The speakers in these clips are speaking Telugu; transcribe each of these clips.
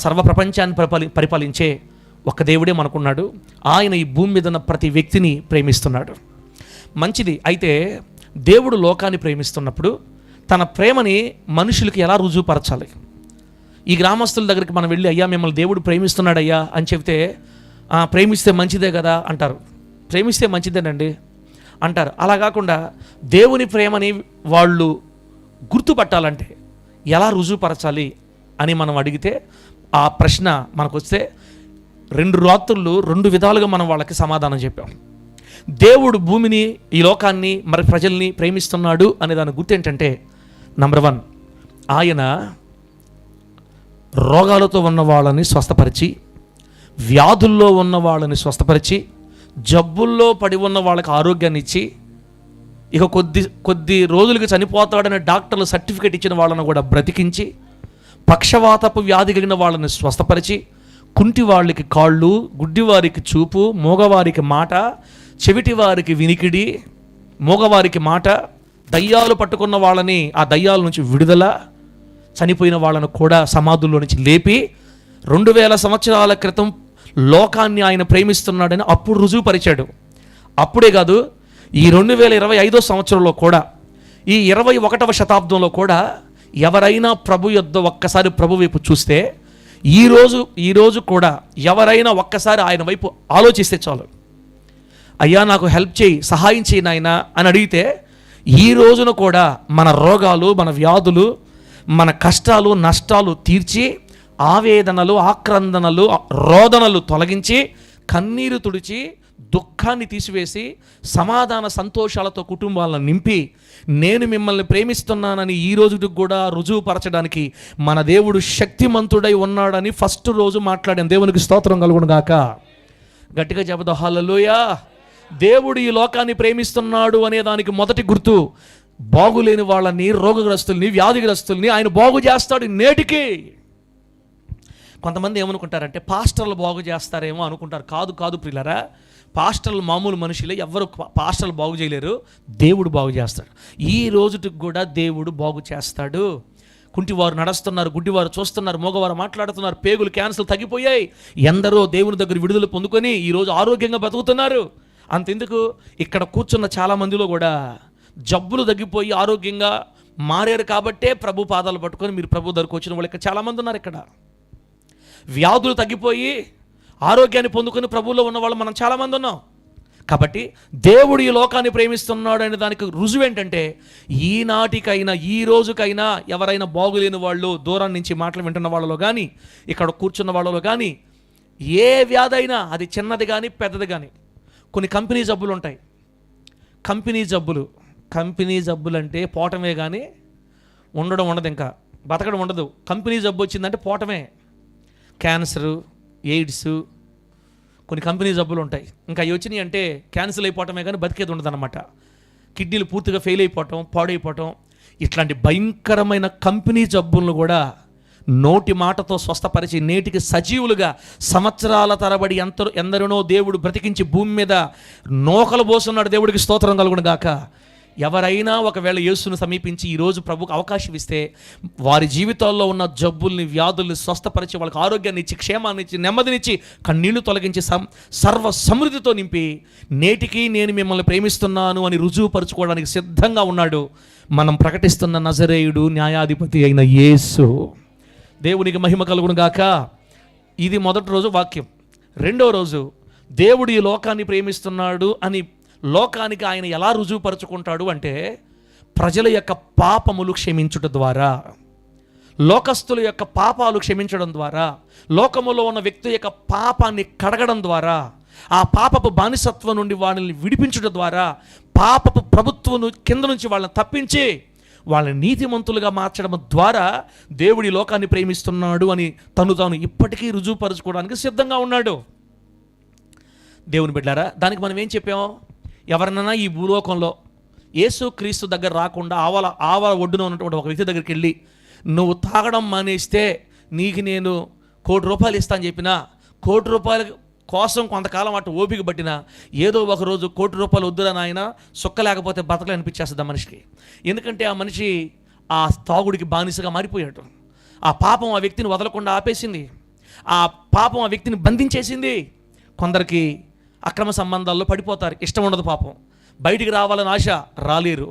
సర్వ ప్రపంచాన్ని పరిపాలించే ఒక దేవుడే మనకున్నాడు. ఆయన ఈ భూమి మీద ఉన్న ప్రతి వ్యక్తిని ప్రేమిస్తున్నాడు. మంచిది. అయితే దేవుడు లోకాన్ని ప్రేమిస్తున్నప్పుడు తన ప్రేమని మనుషులకి ఎలా రుజువుపరచాలి? ఈ గ్రామస్తుల దగ్గరికి మనం వెళ్ళి, అయ్యా మిమ్మల్ని దేవుడు ప్రేమిస్తున్నాడయ్యా అని చెబితే, ప్రేమిస్తే మంచిదే కదా అంటారు. ప్రేమిస్తే మంచిదేనండి అంటారు. అలా కాకుండా దేవుని ప్రేమని వాళ్ళు గుర్తుపట్టాలంటే ఎలా రుజువుపరచాలి అని మనం అడిగితే, ఆ ప్రశ్న మనకు వస్తే 2 రాత్రులు 2 విధాలుగా మనం వాళ్ళకి సమాధానం చెప్పాం. దేవుడు భూమిని, ఈ లోకాన్ని, మరి ప్రజల్ని ప్రేమిస్తున్నాడు అనే దాని గుర్తు ఏంటంటే, నంబర్ 1, ఆయన రోగాలతో ఉన్న వాళ్ళని స్వస్థపరిచి, వ్యాధుల్లో ఉన్న వాళ్ళని స్వస్థపరిచి, జబ్బుల్లో పడి ఉన్న వాళ్ళకి ఆరోగ్యాన్ని ఇచ్చి, ఇక కొద్ది రోజులకి చనిపోతాడనే డాక్టర్లు సర్టిఫికేట్ ఇచ్చిన వాళ్ళను కూడా బ్రతికించి, పక్షవాతపు వ్యాధి కలిగిన వాళ్ళని స్వస్థపరిచి, కుంటి వాళ్ళకి కాళ్ళు, గుడ్డివారికి చూపు, మూగవారికి మాట, చెవిటి వారికి వినికిడి, మూగవారికి మాట, దయ్యాలు పట్టుకున్న వాళ్ళని ఆ దయ్యాల నుంచి విడుదల, చనిపోయిన వాళ్ళను కూడా సమాధుల్లో నుంచి లేపి 2000 సంవత్సరాల క్రితం లోకాన్ని ఆయన ప్రేమిస్తున్నాడని అప్పుడు రుజువుపరిచాడు. అప్పుడే కాదు, ఈ 2025 సంవత్సరంలో కూడా, ఈ 21వ శతాబ్దంలో కూడా ఎవరైనా ప్రభు యొద్ద ఒక్కసారి ప్రభు వైపు చూస్తే, ఈరోజు కూడా ఎవరైనా ఒక్కసారి ఆయన వైపు ఆలోచిస్తే చాలు, అయ్యా నాకు హెల్ప్ చేయి, సహాయం చేయి నాయనా అని అడిగితే, ఈ రోజున కూడా మన రోగాలు, మన వ్యాధులు, మన కష్టాలు, నష్టాలు తీర్చి, ఆవేదనలు, ఆక్రందనలు, రోదనలు తొలగించి, కన్నీరు తుడిచి, దుఃఖాన్ని తీసివేసి, సమాధాన సంతోషాలతో కుటుంబాలను నింపి, నేను మిమ్మల్ని ప్రేమిస్తున్నానని ఈ రోజుకి కూడా రుజువుపరచడానికి మన దేవుడు శక్తిమంతుడై ఉన్నాడని ఫస్ట్ రోజు మాట్లాడాను. దేవునికి స్తోత్రం కలుగును గాక. గట్టిగా చెబుతా హల్లెలూయా. దేవుడు ఈ లోకాన్ని ప్రేమిస్తున్నాడు అనే దానికి మొదటి గుర్తు, బాగులేని వాళ్ళని, రోగగ్రస్తుల్ని, వ్యాధిగ్రస్తుల్ని ఆయన బాగు చేస్తాడు నేటికి. కొంతమంది ఏమనుకుంటారంటే పాస్టర్లు బాగు చేస్తారేమో అనుకుంటారు. కాదు ప్రియులారా, పాస్టర్లు మామూలు మనుషులే, ఎవరు పాస్టర్లు బాగు చేయలేరు, దేవుడు బాగు చేస్తాడు. ఈ రోజుకి కూడా దేవుడు బాగు చేస్తాడు. కుంటివారు నడుస్తున్నారు, గుడ్డివారు చూస్తున్నారు, మగవారు మాట్లాడుతున్నారు, పేగులు క్యాన్సర్ తగ్గిపోయాయి, ఎందరో దేవుని దగ్గర విడుదల పొందుకొని ఈరోజు ఆరోగ్యంగా బతుకుతున్నారు. అంతెందుకు, ఇక్కడ కూర్చున్న చాలామందిలో కూడా జబ్బులు తగ్గిపోయి ఆరోగ్యంగా మారారు కాబట్టే ప్రభు పాదాలు పట్టుకొని మీరు ప్రభు దగ్గరకు వచ్చిన వాళ్ళు ఇక్కడ చాలామంది ఉన్నారు. ఇక్కడ వ్యాధులు తగ్గిపోయి ఆరోగ్యాన్ని పొందుకొని ప్రభువులో ఉన్న వాళ్ళు మనం చాలామంది ఉన్నాం. కాబట్టి దేవుడు ఈ లోకాన్ని ప్రేమిస్తున్నాడు అనే దానికి రుజువు ఏంటంటే, ఈనాటికైనా, ఈ రోజుకైనా ఎవరైనా బాగులేని వాళ్ళు, దూరం నుంచి మాటలు వింటున్న వాళ్ళలో కానీ, ఇక్కడ కూర్చున్న వాళ్ళలో కానీ, ఏ వ్యాధి అయినా అది చిన్నది కానీ పెద్దది కానీ, కొన్ని కంపెనీ జబ్బులు ఉంటాయి. కంపెనీ జబ్బులు అంటే పోవటమే కానీ ఉండడం ఉండదు, ఇంకా బతకడం ఉండదు. కంపెనీ జబ్బు వచ్చిందంటే పోవటమే. క్యాన్సరు, ఎయిడ్స్, కొన్ని కంపెనీ జబ్బులు ఉంటాయి. ఇంకా అవి వచ్చినాయి అంటే క్యాన్సర్ అయిపోవటమే కానీ బతికేది ఉండదు అనమాట. కిడ్నీలు పూర్తిగా ఫెయిల్ అయిపోవటం, పాడైపోవటం, ఇట్లాంటి భయంకరమైన కంపెనీ జబ్బులను కూడా నోటి మాటతో స్వస్థపరిచి నేటికి సజీవులుగా సంవత్సరాల తరబడి ఎందరినో దేవుడు బ్రతికించి భూమి మీద నోకలు పోస్తున్నాడు. దేవుడికి స్తోత్రం కలుగును గాక. ఎవరైనా ఒకవేళ యేసును సమీపించి ఈరోజు ప్రభుకు అవకాశం ఇస్తే, వారి జీవితాల్లో ఉన్న జబ్బుల్ని, వ్యాధుల్ని స్వస్థపరిచి, వాళ్ళకి ఆరోగ్యాన్ని ఇచ్చి, క్షేమాన్ని ఇచ్చి, నెమ్మదినిచ్చి, కన్నీళ్లు తొలగించి, సర్వ సమృద్ధితో నింపి, నేటికి నేను మిమ్మల్ని ప్రేమిస్తున్నాను అని రుజువుపరచుకోవడానికి సిద్ధంగా ఉన్నాడు మనం ప్రకటిస్తున్న నజరేయుడు, న్యాయాధిపతి అయిన యేసు. దేవునికి మహిమ కలుగును గాక. ఇది మొదటి రోజు వాక్యం. రెండో రోజు, దేవుడు ఈ లోకాన్ని ప్రేమిస్తున్నాడు అని లోకానికి ఆయన ఎలా రుజువుపరుచుకుంటాడు అంటే, ప్రజల యొక్క పాపములు క్షమించుట ద్వారా, లోకస్తుల యొక్క పాపాలు క్షమించడం ద్వారా, లోకములో ఉన్న వ్యక్తి యొక్క పాపాన్ని కడగడం ద్వారా, ఆ పాపపు బానిసత్వం నుండి వాళ్ళని విడిపించడం ద్వారా, పాపపు ప్రభుత్వం కింద నుంచి వాళ్ళని తప్పించి వాళ్ళని నీతిమంతులుగా మార్చడం ద్వారా దేవుడి లోకాన్ని ప్రేమిస్తున్నాడు అని తాను ఇప్పటికీ రుజువుపరచుకోవడానికి సిద్ధంగా ఉన్నాడు. దేవుని బిడ్డారా, దానికి మనం ఏం చెప్పాం? ఎవరినైనా ఈ భూలోకంలో యేసుక్రీస్తు దగ్గర రాకుండా ఆవల ఒడ్డున ఉన్నటువంటి ఒక వ్యక్తి దగ్గరికి వెళ్ళి, నువ్వు తాగడం మానేస్తే నీకు నేను ₹1,00,00,000 ఇస్తాను చెప్పినా, ₹1,00,00,000 కోసం కొంతకాలం అటు ఓపిక పట్టినా, ఏదో ఒక రోజు ₹1,00,00,000 వద్దురా నాయన, సుక్క లేకపోతే బతకలే అనిపించేస్తుంది ఆ మనిషికి. ఎందుకంటే ఆ మనిషి ఆ తాగుడికి బానిసగా మారిపోయాడు. ఆ పాపం ఆ వ్యక్తిని వదలకుండా ఆపేసింది. ఆ పాపం ఆ వ్యక్తిని బంధించేసింది. కొందరికి అక్రమ సంబంధాల్లో పడిపోతారు, ఇష్టం ఉండదు పాపం, బయటికి రావాలని ఆశ, రాలేరు.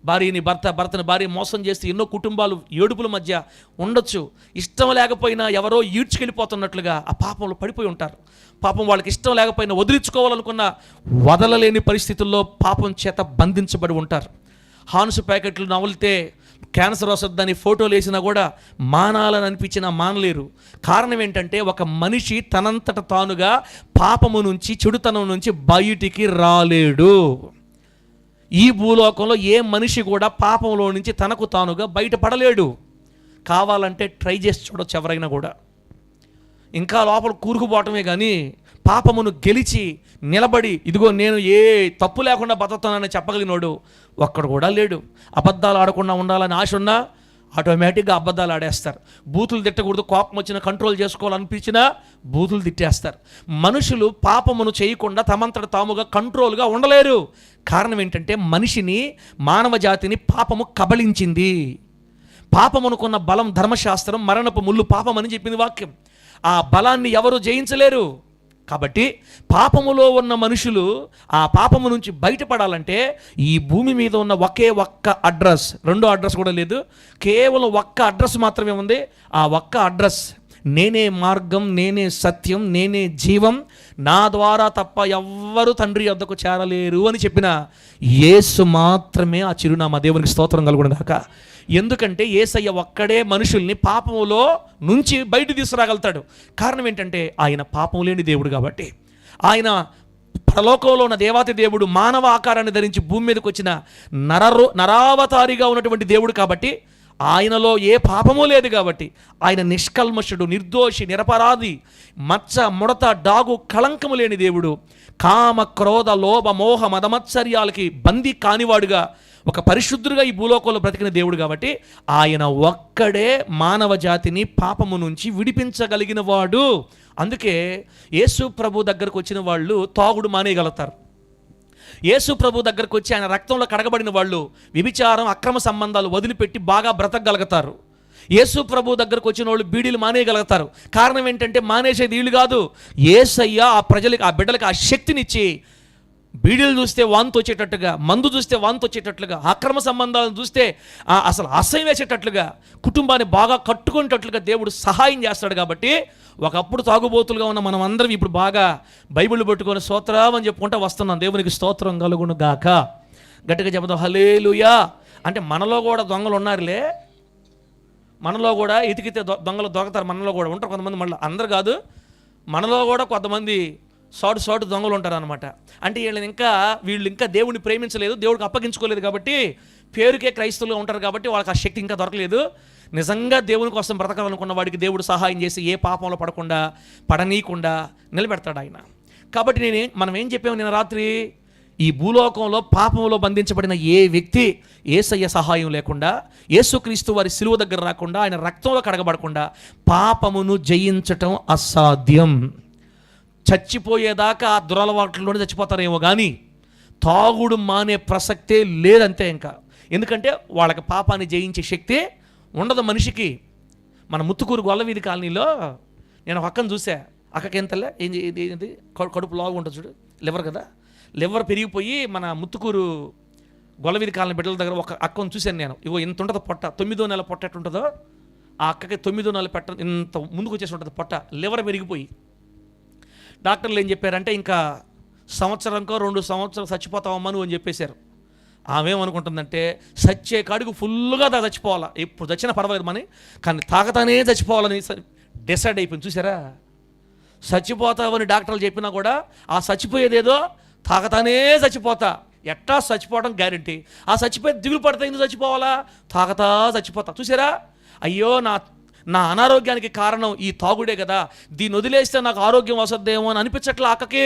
భర్తని భార్య మోసం చేస్తే ఎన్నో కుటుంబాలు ఏడుపుల మధ్య ఉండొచ్చు. ఇష్టం లేకపోయినా ఎవరో ఈడ్చుకెళ్ళిపోతున్నట్లుగా ఆ పాపంలో పడిపోయి ఉంటారు. పాపం వాళ్ళకి ఇష్టం లేకపోయినా వదిలించుకోవాలనుకున్న వదలలేని పరిస్థితుల్లో పాపం చేత బంధించబడి ఉంటారు. హాన్సు ప్యాకెట్లు నవలితే క్యాన్సర్ వస్తుందని ఫోటోలు వేసినా కూడా మానాలని అనిపించినా మానలేరు. కారణం ఏంటంటే ఒక మనిషి తనంతట తానుగా పాపము నుంచి, చెడుతనం నుంచి బయటికి రాలేడు. ఈ భూలోకంలో ఏ మనిషి కూడా పాపంలో నుంచి తనకు తానుగా బయటపడలేడు. కావాలంటే ట్రై చేసి చూడొచ్చు ఎవరైనా కూడా, ఇంకా లోపల కూరుకుపోవటమే కానీ పాపమును గెలిచి నిలబడి ఇదిగో నేను ఏ తప్పు లేకుండా బతుకుతానని చెప్పగలిగినోడు ఒక్కడు కూడా లేడు. అబద్ధాలు ఆడకుండా ఉండాలని ఆశ ఉన్నా ఆటోమేటిక్గా అబద్ధాలు ఆడేస్తారు. బూతులు తిట్టకూడదు, కోపం వచ్చినా కంట్రోల్ చేసుకోవాలనిపించినా బూతులు తిట్టేస్తారు. మనుషులు పాపమును చేయకుండా తమంతట తాముగా కంట్రోల్గా ఉండలేరు. కారణం ఏంటంటే మనిషిని, మానవ జాతిని పాపము కబళించింది. పాపమునుకున్న బలం ధర్మశాస్త్రం, మరణపు ముళ్ళు పాపం అని చెప్పింది వాక్యం. ఆ బలాన్ని ఎవరు జయించలేరు. కాబట్టి పాపములో ఉన్న మనుషులు ఆ పాపము నుంచి బయటపడాలంటే ఈ భూమి మీద ఉన్న ఒకే ఒక్క అడ్రస్, రెండో అడ్రస్ కూడా లేదు, కేవలం ఒక్క అడ్రస్ మాత్రమే ఉంది. ఆ ఒక్క అడ్రస్, నేనే మార్గం, నేనే సత్యం, నేనే జీవం, నా ద్వారా తప్ప ఎవ్వరూ తండ్రి వద్దకు చేరలేరు అని చెప్పిన యేసు మాత్రమే ఆ చిరునామా. దేవునికి స్తోత్రం కలుగును గాక. ఎందుకంటే యేసయ్య ఒక్కడే మనుషుల్ని పాపములో నుంచి బయట తీసుకురాగలుగుతాడు. కారణం ఏంటంటే ఆయన పాపం లేని దేవుడు కాబట్టి. ఆయన పరలోకంలో ఉన్న దేవాతి దేవుడు, మానవ ఆకారాన్ని ధరించి భూమి మీదకి వచ్చిన నరావతారిగా ఉన్నటువంటి దేవుడు కాబట్టి, ఆయనలో ఏ పాపము లేదు కాబట్టి ఆయన నిష్కల్మషుడు, నిర్దోషి, నిరపరాధి, మచ్చ, ముడత, డాగు, కళంకము లేని దేవుడు. కామ, క్రోధ, లోభ, మోహ, మదమత్సర్యాలకి బందీ కానివాడుగా ఒక పరిశుద్ధుడిగా ఈ భూలోకంలో బ్రతికిన దేవుడు కాబట్టి ఆయన ఒక్కడే మానవ జాతిని పాపము నుంచి విడిపించగలిగిన వాడు. అందుకే యేసు ప్రభు దగ్గరకు వచ్చిన వాళ్ళు తాగుడు మానేయగలుగుతారు. యేసు ప్రభు దగ్గరకు వచ్చి ఆయన రక్తంలో కడగబడిన వాళ్ళు వ్యభిచారం, అక్రమ సంబంధాలు వదిలిపెట్టి బాగా బ్రతకగలుగుతారు. యేసు ప్రభు దగ్గరకు వచ్చిన వాళ్ళు బీడీలు మానేయగలుగుతారు. కారణం ఏంటంటే మానేసేది వీళ్ళు కాదు, యేసయ్య ఆ ప్రజలకి, ఆ బిడ్డలకి ఆ శక్తినిచ్చి బీడీలు చూస్తే వాంతి వచ్చేటట్టుగా, మందు చూస్తే వాంతి వచ్చేటట్లుగా, అక్రమ సంబంధాలను చూస్తే అసలు అసహ్యం వేసేటట్లుగా, కుటుంబాన్ని బాగా కట్టుకునేటట్లుగా దేవుడు సహాయం చేస్తాడు. కాబట్టి ఒకప్పుడు తాగుబోతులుగా ఉన్న మనం అందరం ఇప్పుడు బాగా బైబిల్ పట్టుకొని స్తోత్రం అని చెప్పుకుంటూ వస్తున్నాం. దేవునికి స్తోత్రం కలుగును గాక. గట్టిగా చెబుతాం హల్లెలూయా. అంటే మనలో కూడా దొంగలు ఉన్నారులే, మనలో కూడా ఎతికితే దొంగలు దొరకతారు. మనలో కూడా ఉంటారు కొంతమంది, మళ్ళీ అందరు కాదు, మనలో కూడా కొంతమంది సాటు దొంగలు ఉంటారు అనమాట. అంటే వీళ్ళు ఇంకా దేవుడిని ప్రేమించలేదు, దేవుడికి అప్పగించుకోలేదు కాబట్టి పేరుకే క్రైస్తవులుగా ఉంటారు కాబట్టి వాళ్ళకి ఆ శక్తి ఇంకా దొరకలేదు. నిజంగా దేవుని కోసం బ్రతకాలనుకున్న వాడికి దేవుడు సహాయం చేసి ఏ పాపంలో పడనీయకుండా నిలబెడతాడు ఆయన. కాబట్టి మనం ఏం చెప్పాము నిన్న రాత్రి, ఈ భూలోకంలో పాపంలో బంధించబడిన ఏ వ్యక్తి యేసయ్య సహాయం లేకుండా, యేసుక్రీస్తు వారి శిలువ దగ్గర రాకుండా, ఆయన రక్తంలో కడగబడకుండా పాపమును జయించటం అసాధ్యం. చచ్చిపోయేదాకా ఆ దురలవాట్లలోనే చచ్చిపోతారేమో కానీ తాగుడు మానే ప్రసక్తే లేదంతే ఇంకా. ఎందుకంటే వాళ్ళకి పాపాన్ని జయించే శక్తి ఉండదు మనిషికి. మన ముత్తుకూరు గొల్లవీధి కాలనీలో నేను ఒక అక్కను చూసా. అక్కకి ఎంతలే ఏంటి కడుపు లాగు ఉంటుంది చూడు, లివర్ కదా, లివర్ పెరిగిపోయి మన ముత్తుకూరు గొల్లవీధి కాలనీ బిడ్డల దగ్గర ఒక అక్కను చూశాను నేను. ఇగో ఇంత ఉంటుంది పొట్ట, 9వ నెల పొట్ట ఎట్టుంటుందో ఆ అక్కకి 9వ నెల పెట్ట ఇంత ముందుకు వచ్చేసి ఉంటుంది పొట్ట, లివర్ పెరిగిపోయి. డాక్టర్లు ఏం చెప్పారంటే ఇంకా సంవత్సరంకో 2 సంవత్సరాలు చచ్చిపోతావమ్మా నువ్వు అని చెప్పేశారు. ఆమెమనుకుంటుందంటే సచ్చే కాడికి ఫుల్గా చచ్చిపోవాలా, ఎప్పుడు చచ్చినా పర్వాలేదు మని, కానీ తాగతానే చచ్చిపోవాలని డిసైడ్ అయిపోయింది. చూసారా, చచ్చిపోతావని డాక్టర్లు చెప్పినా కూడా ఆ చచ్చిపోయేదేదో తాగతానే చచ్చిపోతా, ఎట్టా చచ్చిపోవడం గ్యారెంటీ. ఆ చచ్చిపోయి దిగులు పడితే ఎందుకు చచ్చిపోవాలా, తాగతా చచ్చిపోతా. చూసారా, అయ్యో నా అనారోగ్యానికి కారణం ఈ తాగుడే కదా, దీన్ని వదిలేస్తే నాకు ఆరోగ్యం వస్తుందేమో అని అనిపించట్లా అక్కకి.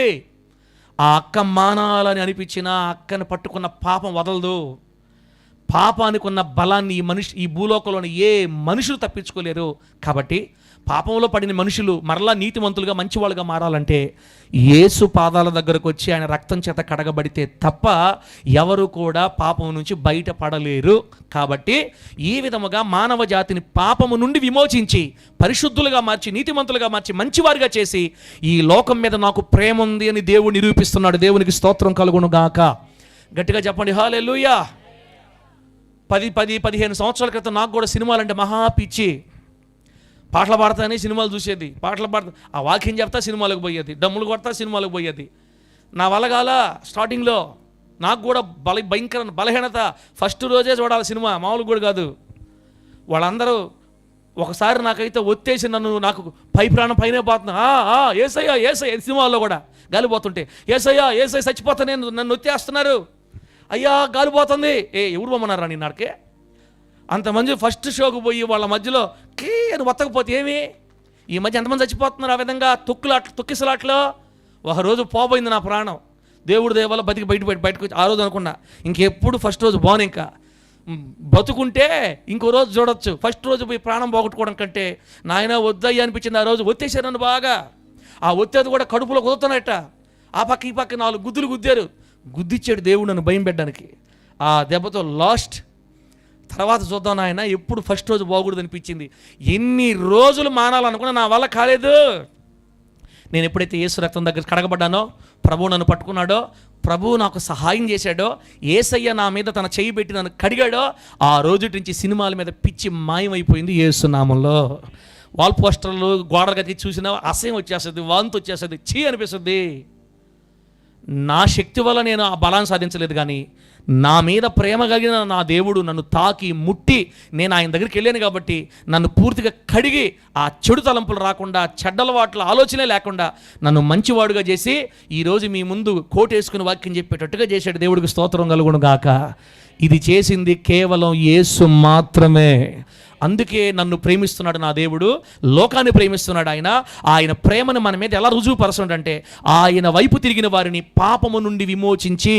ఆ అక్క మానాలని అనిపించిన అక్కని పట్టుకున్న పాపం వదలదు. పాపానికి ఉన్న బలాన్ని ఈ భూలోకంలోని ఏ మనుషులు తప్పించుకోలేరు. కాబట్టి పాపంలో పడిన మనుషులు మరలా నీతిమంతులుగా మంచివాళ్ళుగా మారాలంటే యేసు పాదాల దగ్గరకు వచ్చి ఆయన రక్తం చేత కడగబడితే తప్ప ఎవరు కూడా పాపం నుంచి బయటపడలేరు. కాబట్టి ఈ విధముగా మానవ జాతిని పాపము నుండి విమోచించి పరిశుద్ధులుగా మార్చి నీతిమంతులుగా మార్చి మంచివారిగా చేసి ఈ లోకం మీద నాకు ప్రేమ ఉంది అని దేవుడు నిరూపిస్తున్నాడు. దేవునికి స్తోత్రం కలుగును గాక. గట్టిగా చెప్పండి హల్లెలూయా. 10-15 సంవత్సరాల క్రితం నాకు కూడా సినిమాలంటే మహా పిచ్చి. పాటలు పాడతానే సినిమాలు చూసేది, పాటలు పాడతా ఆ వాక్యం చెప్తా సినిమాలకు పోయేది, డమ్ములు కొడతా సినిమాలకు పోయేది. నా వల్ల కాల స్టార్టింగ్లో నాకు కూడా భయంకర బలహీనత. ఫస్ట్ రోజే చూడాలి సినిమా, మామూలు కూడా కాదు. వాళ్ళందరూ ఒకసారి నాకైతే ఒత్తేసి నాకు ప్రాణం పైనే పోతున్నా, ఏసయ్యా ఏసయ్య సినిమాల్లో కూడా గాలిపోతుంటే ఏసయ్యా ఏసయ్య చచ్చిపోతా నేను, నన్ను ఒత్తేస్తున్నారు, అయ్యా గాలిపోతుంది. ఎవరు బొమ్మన్నారా నీ నాకే? అంతమంది ఫస్ట్ షోకు పోయి వాళ్ళ మధ్యలో అని వత్తకపోతే ఏమి? ఈ మధ్య ఎంతమంది చచ్చిపోతున్నారు ఆ విధంగా తొక్కిసలాట్లో. ఒకరోజు పోబోయింది నా ప్రాణం, దేవుడు దేవాల బతికి బయటకు వచ్చి ఆ రోజు అనుకున్నా ఇంకెప్పుడు ఫస్ట్ రోజు బాను, ఇంకా బతుకుంటే ఇంకో రోజు చూడొచ్చు. ఫస్ట్ రోజు పోయి ప్రాణం పోగొట్టుకోవడం కంటే నాయన వద్దయ్యా అనిపించింది. ఆ రోజు ఒత్తేసారు నన్ను బాగా. ఆ ఒత్తేది కూడా కడుపులో కుదురుతున్నట్ట. ఆ పక్క ఈ పక్క 4 గుద్దులు గుద్దారు. గుద్దిచ్చాడు దేవుడు నన్ను భయం పెట్టడానికి. ఆ దెబ్బతో లాస్ట్. తర్వాత చూద్దాం నాయన, ఎప్పుడు ఫస్ట్ రోజు బాగూడదు అనిపించింది. ఎన్ని రోజులు మానాలనుకున్నా నా వల్ల కాలేదు. నేను ఎప్పుడైతే యేసు రక్తం దగ్గర కడగబడ్డానో, ప్రభువు నన్ను పట్టుకున్నాడో, ప్రభువు నాకు సహాయం చేశాడో, యేసయ్య నా మీద తన చెయ్యి పెట్టి నన్ను కడిగాడో, ఆ రోజు నుంచి సినిమాల మీద పిచ్చి మాయమైపోయింది యేసు నామంలో. వాల్ పోస్టర్లు గోడలుగా చూసినా అసహ్యం వచ్చేస్తుంది, వాంతి వచ్చేస్తుంది, చీ అనిపిస్తుంది. నా శక్తి వల్ల నేను ఆ బలాన్ని సాధించలేదు, కానీ నా మీద ప్రేమ కలిగిన నా దేవుడు నన్ను తాకి ముట్టి నేను ఆయన దగ్గరికి వెళ్ళాను కాబట్టి నన్ను పూర్తిగా కడిగి ఆ చెడు తలంపులు రాకుండా, చెడ్డలవాట్ల ఆలోచనే లేకుండా నన్ను మంచివాడుగా చేసి ఈరోజు మీ ముందు కోటేసుకుని వాక్యం చెప్పేటట్టుగా చేశాడు. దేవుడికి స్తోత్రం కలుగును గాక. ఇది చేసింది కేవలం యేసు మాత్రమే. అందుకే నన్ను ప్రేమిస్తున్నాడు నా దేవుడు, లోకాన్ని ప్రేమిస్తున్నాడు ఆయన. ఆయన ప్రేమను మన మీద ఎలా రుజువుపరచుండంటే ఆయన వైపు తిరిగిన వారిని పాపము నుండి విమోచించి,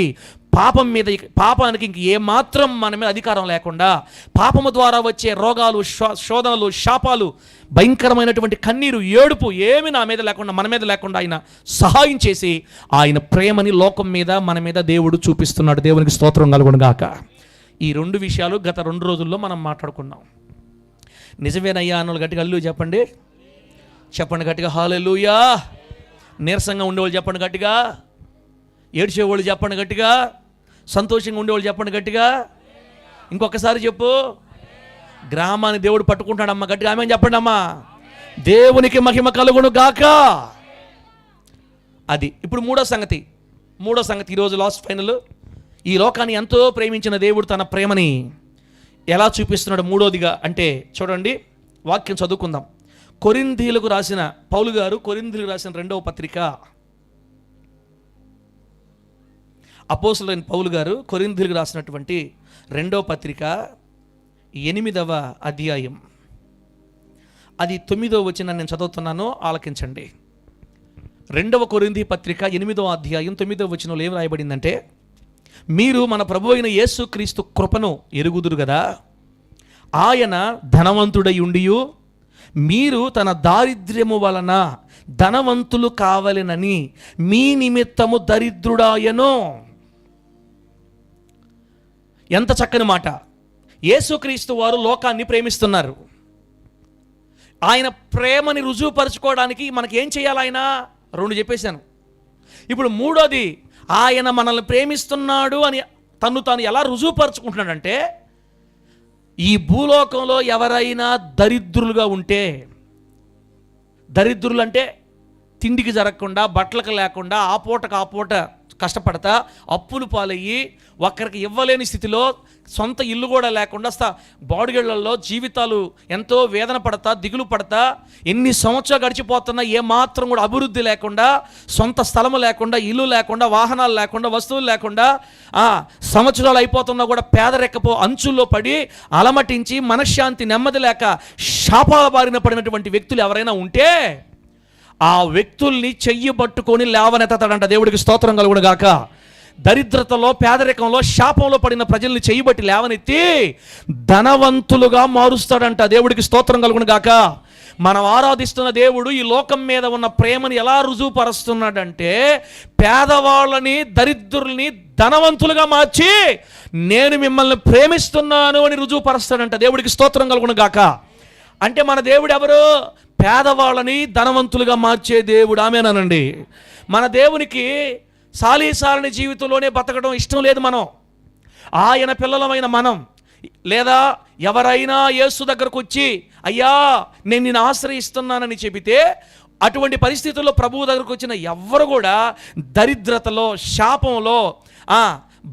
పాపానికి ఇంక ఏమాత్రం మన మీద అధికారం లేకుండా, పాపము ద్వారా వచ్చే రోగాలు, శోధనలు, శాపాలు, భయంకరమైనటువంటి కన్నీరు, ఏడుపు ఏమి నా మీద లేకుండా, మన మీద లేకుండా ఆయన సహాయం చేసి ఆయన ప్రేమని లోకం మీద మన మీద దేవుడు చూపిస్తున్నాడు. దేవునికి స్తోత్రం కలుగును గాక. ఈ 2 విషయాలు గత 2 రోజుల్లో మనం మాట్లాడుకున్నాం. నిజమేనయ్యా అన్నోళ్ళు గట్టిగా హల్లెలూయా చెప్పండి. చెప్పండి గట్టిగా హల్లెలూయా. నీరసంగా ఉండేవాళ్ళు చెప్పండి గట్టిగా. ఏడ్చేవాళ్ళు చెప్పండి గట్టిగా. సంతోషంగా ఉండేవాళ్ళు చెప్పండి గట్టిగా. ఇంకొకసారి చెప్పు. గ్రామాన్ని దేవుడు పట్టుకుంటాడమ్మా, గట్టిగా ఆమేన్ చెప్పండి అమ్మా. దేవునికి మహిమ కలుగును గాక. అది ఇప్పుడు మూడో సంగతి ఈరోజు లాస్ట్ ఫైనల్. ఈ లోకాన్ని ఎంతో ప్రేమించిన దేవుడు తన ప్రేమని ఎలా చూపిస్తున్నాడు మూడోదిగా అంటే చూడండి, వాక్యం చదువుకుందాం. కొరింథీయులకు రాసిన పౌలు గారు కొరింథీయులకు రాసిన 2వ పత్రిక, అపోస్తలుడైన పౌలు గారు కొరింథీయులకు రాసినటువంటి 2వ పత్రిక 8వ అధ్యాయం, అది 9వ వచనం నేను చదువుతున్నాను, ఆలకించండి. 2వ కొరింథీ పత్రిక 8వ అధ్యాయం 9వ వచనంలో ఏం రాయబడిందంటే, మీరు మన ప్రభు అయిన యేసుక్రీస్తు కృపను ఎరుగుదురు కదా, ఆయన ధనవంతుడై ఉండియు మీరు తన దారిద్ర్యము వలన ధనవంతులు కావలెనని మీ నిమిత్తము దరిద్రుడాయను. ఎంత చక్కని మాట. యేసుక్రీస్తు వారు లోకాన్ని ప్రేమిస్తున్నారు. ఆయన ప్రేమని రుజువుపరచుకోవడానికి మనకి ఏం చేయాలి? ఆయన 2 చెప్పేశాను. ఇప్పుడు మూడోది, ఆయన మనల్ని ప్రేమిస్తున్నాడు అని తాను ఎలా రుజువుపరుచుకుంటున్నాడంటే, ఈ భూలోకంలో ఎవరైనా దరిద్రులుగా ఉంటే, దరిద్రులు అంటే తిండికి జరగకుండా, బట్టలకు లేకుండా, ఆ పూట కష్టపడతా, అప్పులు పాలయ్యి, ఒక్కరికి ఇవ్వలేని స్థితిలో, సొంత ఇల్లు కూడా లేకుండా బాడుగళ్లలో జీవితాలు ఎంతో వేదన పడతా, దిగులు పడతా, ఎన్ని సంవత్సరాలు గడిచిపోతున్నా ఏమాత్రం కూడా అభివృద్ధి లేకుండా, సొంత స్థలము లేకుండా, ఇల్లు లేకుండా, వాహనాలు లేకుండా, వస్తువులు లేకుండా, సంవత్సరాలు అయిపోతున్నా కూడా పేదరెక్కపో అంచుల్లో పడి అలమటించి మనశ్శాంతి నెమ్మది లేక శాపాల బారిన పడినటువంటి వ్యక్తులు ఎవరైనా ఉంటే ఆ వ్యక్తుల్ని చెయ్యి పట్టుకొని లేవనెత్తాడంట. దేవుడికి స్తోత్రం కలుగును గాక. దరిద్రతలో, పేదరికంలో, శాపంలో పడిన ప్రజల్ని చెయ్యబట్టి లేవనెత్తి ధనవంతులుగా మారుస్తాడంట. దేవుడికి స్తోత్రం కలుగును గాక. మనం ఆరాధిస్తున్న దేవుడు ఈ లోకం మీద ఉన్న ప్రేమని ఎలా రుజువుపరుస్తున్నాడంటే, పేదవాళ్ళని దరిద్రుల్ని ధనవంతులుగా మార్చి నేను మిమ్మల్ని ప్రేమిస్తున్నాను అని రుజువుపరుస్తాడంట. దేవుడికి స్తోత్రం కలుగును గాక. అంటే మన దేవుడు ఎవరు? పేదవాళ్ళని ధనవంతులుగా మార్చే దేవుడు. ఆమేనండి. మన దేవునికి సాలీసాలని జీవితంలోనే బతకడం ఇష్టం లేదు. మనం ఆయన పిల్లలమైన మనం, లేదా ఎవరైనా యేసు దగ్గరకు వచ్చి అయ్యా నేను నిన్ను ఆశ్రయిస్తున్నానని చెబితే, అటువంటి పరిస్థితుల్లో ప్రభువు దగ్గరకు వచ్చిన ఎవ్వరు కూడా దరిద్రతలో, శాపంలో,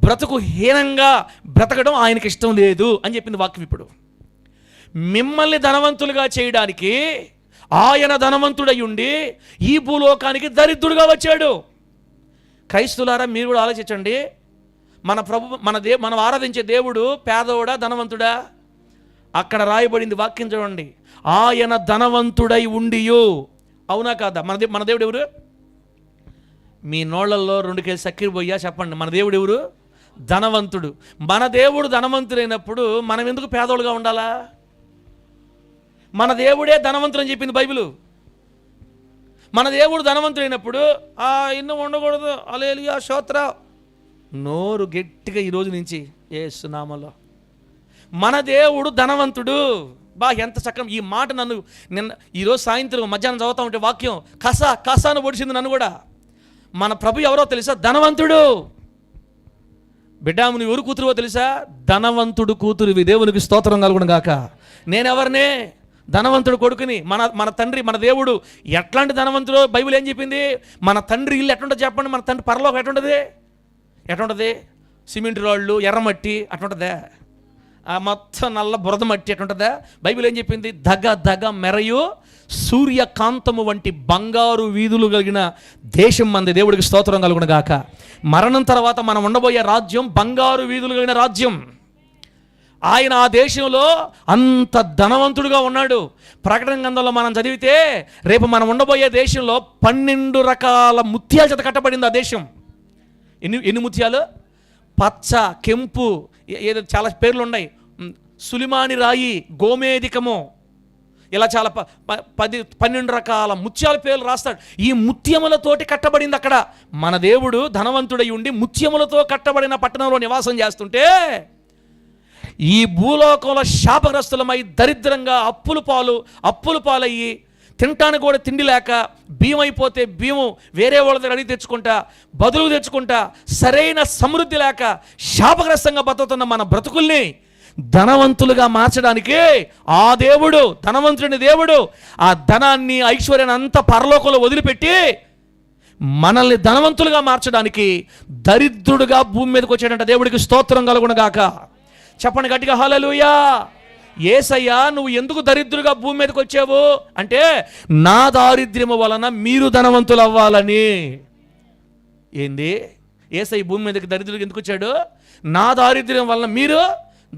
బ్రతుకు హీనంగా బ్రతకడం ఆయనకి ఇష్టం లేదు అని చెప్పింది వాక్యం. ఇప్పుడు మిమ్మల్ని ధనవంతులుగా చేయడానికి ఆయన ధనవంతుడై ఉండి ఈ భూలోకానికి దరిద్రుడుగా వచ్చాడు. క్రైస్తులారా, మీరు కూడా ఆలోచించండి. మన ప్రభు, మనం ఆరాధించే దేవుడు పేదోడా ధనవంతుడా? అక్కడ రాయబడింది వాక్యం చూడండి. ఆయన ధనవంతుడై ఉండియు. అవునా కాదా? మన దేవుడు ఎవరు? మీ నోళ్లలో 2 కేజీ చక్కెర పోయ్యా చెప్పండి. మన దేవుడు ఎవరు? ధనవంతుడు. మన దేవుడు ధనవంతుడైనప్పుడు మనం ఎందుకు పేదోళ్ళుగా ఉండాలా? మన దేవుడే ధనవంతుడు అని చెప్పింది బైబిలు. మన దేవుడు ధనవంతుడైనప్పుడు ఇన్ను ఉండకూడదు. హల్లెలూయా, స్తోత్ర. నోరు గట్టిగా ఈరోజు నుంచి యేసు నామములో. మన దేవుడు ధనవంతుడు. ఎంత చక్కగా ఈ మాట నిన్న ఈరోజు సాయంత్రం మధ్యాహ్నం చదువుతా ఉంటే వాక్యం కసాను పొడిచింది నన్ను కూడా. మన ప్రభు ఎవరో తెలుసా? ధనవంతుడు. బిడ్డ, నువ్వు ఎవరు కూతురువో తెలుసా? ధనవంతుడు కూతురువి. దేవునికి స్తోత్రం కలుగును గాక. నేనెవరినే? ధనవంతుడు కొడుకుని. మన తండ్రి, మన దేవుడు ఎట్లాంటి ధనవంతుడు? బైబిల్ ఏం చెప్పింది? మన తండ్రి ఇల్లు ఎట్లుంటుంది చెప్పండి. మన తండ్రి పరలోకం ఎట్లుంటుంది? సిమెంట్ రాళ్ళు, ఎర్రమట్టి అట్లుంటుందా? మొత్తం నల్ల బురద మట్టి ఎట్లుంటుందా? బైబిల్ ఏం చెప్పింది? దగ మెరయు సూర్యకాంతము వంటి బంగారు వీధులు కలిగిన దేశం మంది. దేవుడికి స్తోత్రం కలుగును గాక. మరణం తర్వాత మనం ఉండబోయే రాజ్యం బంగారు వీధులు కలిగిన రాజ్యం. ఆయన ఆ దేశంలో అంత ధనవంతుడుగా ఉన్నాడు. ప్రకటన గ్రంథంలో మనం చదివితే రేపు మనం ఉండబోయే దేశంలో 12 రకాల ముత్యాల చేత కట్టబడింది ఆ దేశం. ఎన్ని ముత్యాలు? పచ్చ, కెంపు, ఏదో చాలా పేర్లు ఉన్నాయి. సులిమాని రాయి, గోమేధికము, ఇలా చాలా 12 రకాల ముత్యాల పేర్లు రాస్తాడు. ఈ ముత్యములతోటి కట్టబడింది అక్కడ. మన దేవుడు ధనవంతుడై ఉండి ముత్యములతో కట్టబడిన పట్టణంలో నివాసం చేస్తుంటే, ఈ భూలోకంలో శాపగ్రస్తులమై దరిద్రంగా అప్పులు పాలయ్యి తినటానికి కూడా తిండి లేక, బియ్యం అయిపోతే బియ్యం వేరే వాళ్ళ దగ్గర అడిగి తెచ్చుకుంటా, బదులు తెచ్చుకుంటా, సరైన సమృద్ధి లేక శాపగ్రస్తంగా బతుకుతున్న మన బ్రతుకుల్ని ధనవంతులుగా మార్చడానికి ఆ దేవుడు, ధనవంతుని దేవుడు, ఆ ధనాన్ని, ఐశ్వర్యాన్ని అంతా పరలోకంలో వదిలిపెట్టి మనల్ని ధనవంతులుగా మార్చడానికి దరిద్రుడుగా భూమి మీదకి వచ్చాడంట. దేవుడికి స్తోత్రం కలుగును గాక. చెప్పండి గట్టిగా, హల్లెలూయా. యేసయ్యా, నువ్వు ఎందుకు దరిద్రుగా భూమి మీదకి వచ్చావు అంటే, నా దారిద్ర్యము వలన మీరు ధనవంతులు అవ్వాలని. ఏంది? యేసయ్య భూమి మీదకి దరిద్రుడికి ఎందుకు వచ్చాడు? నా దారిద్ర్యం వలన మీరు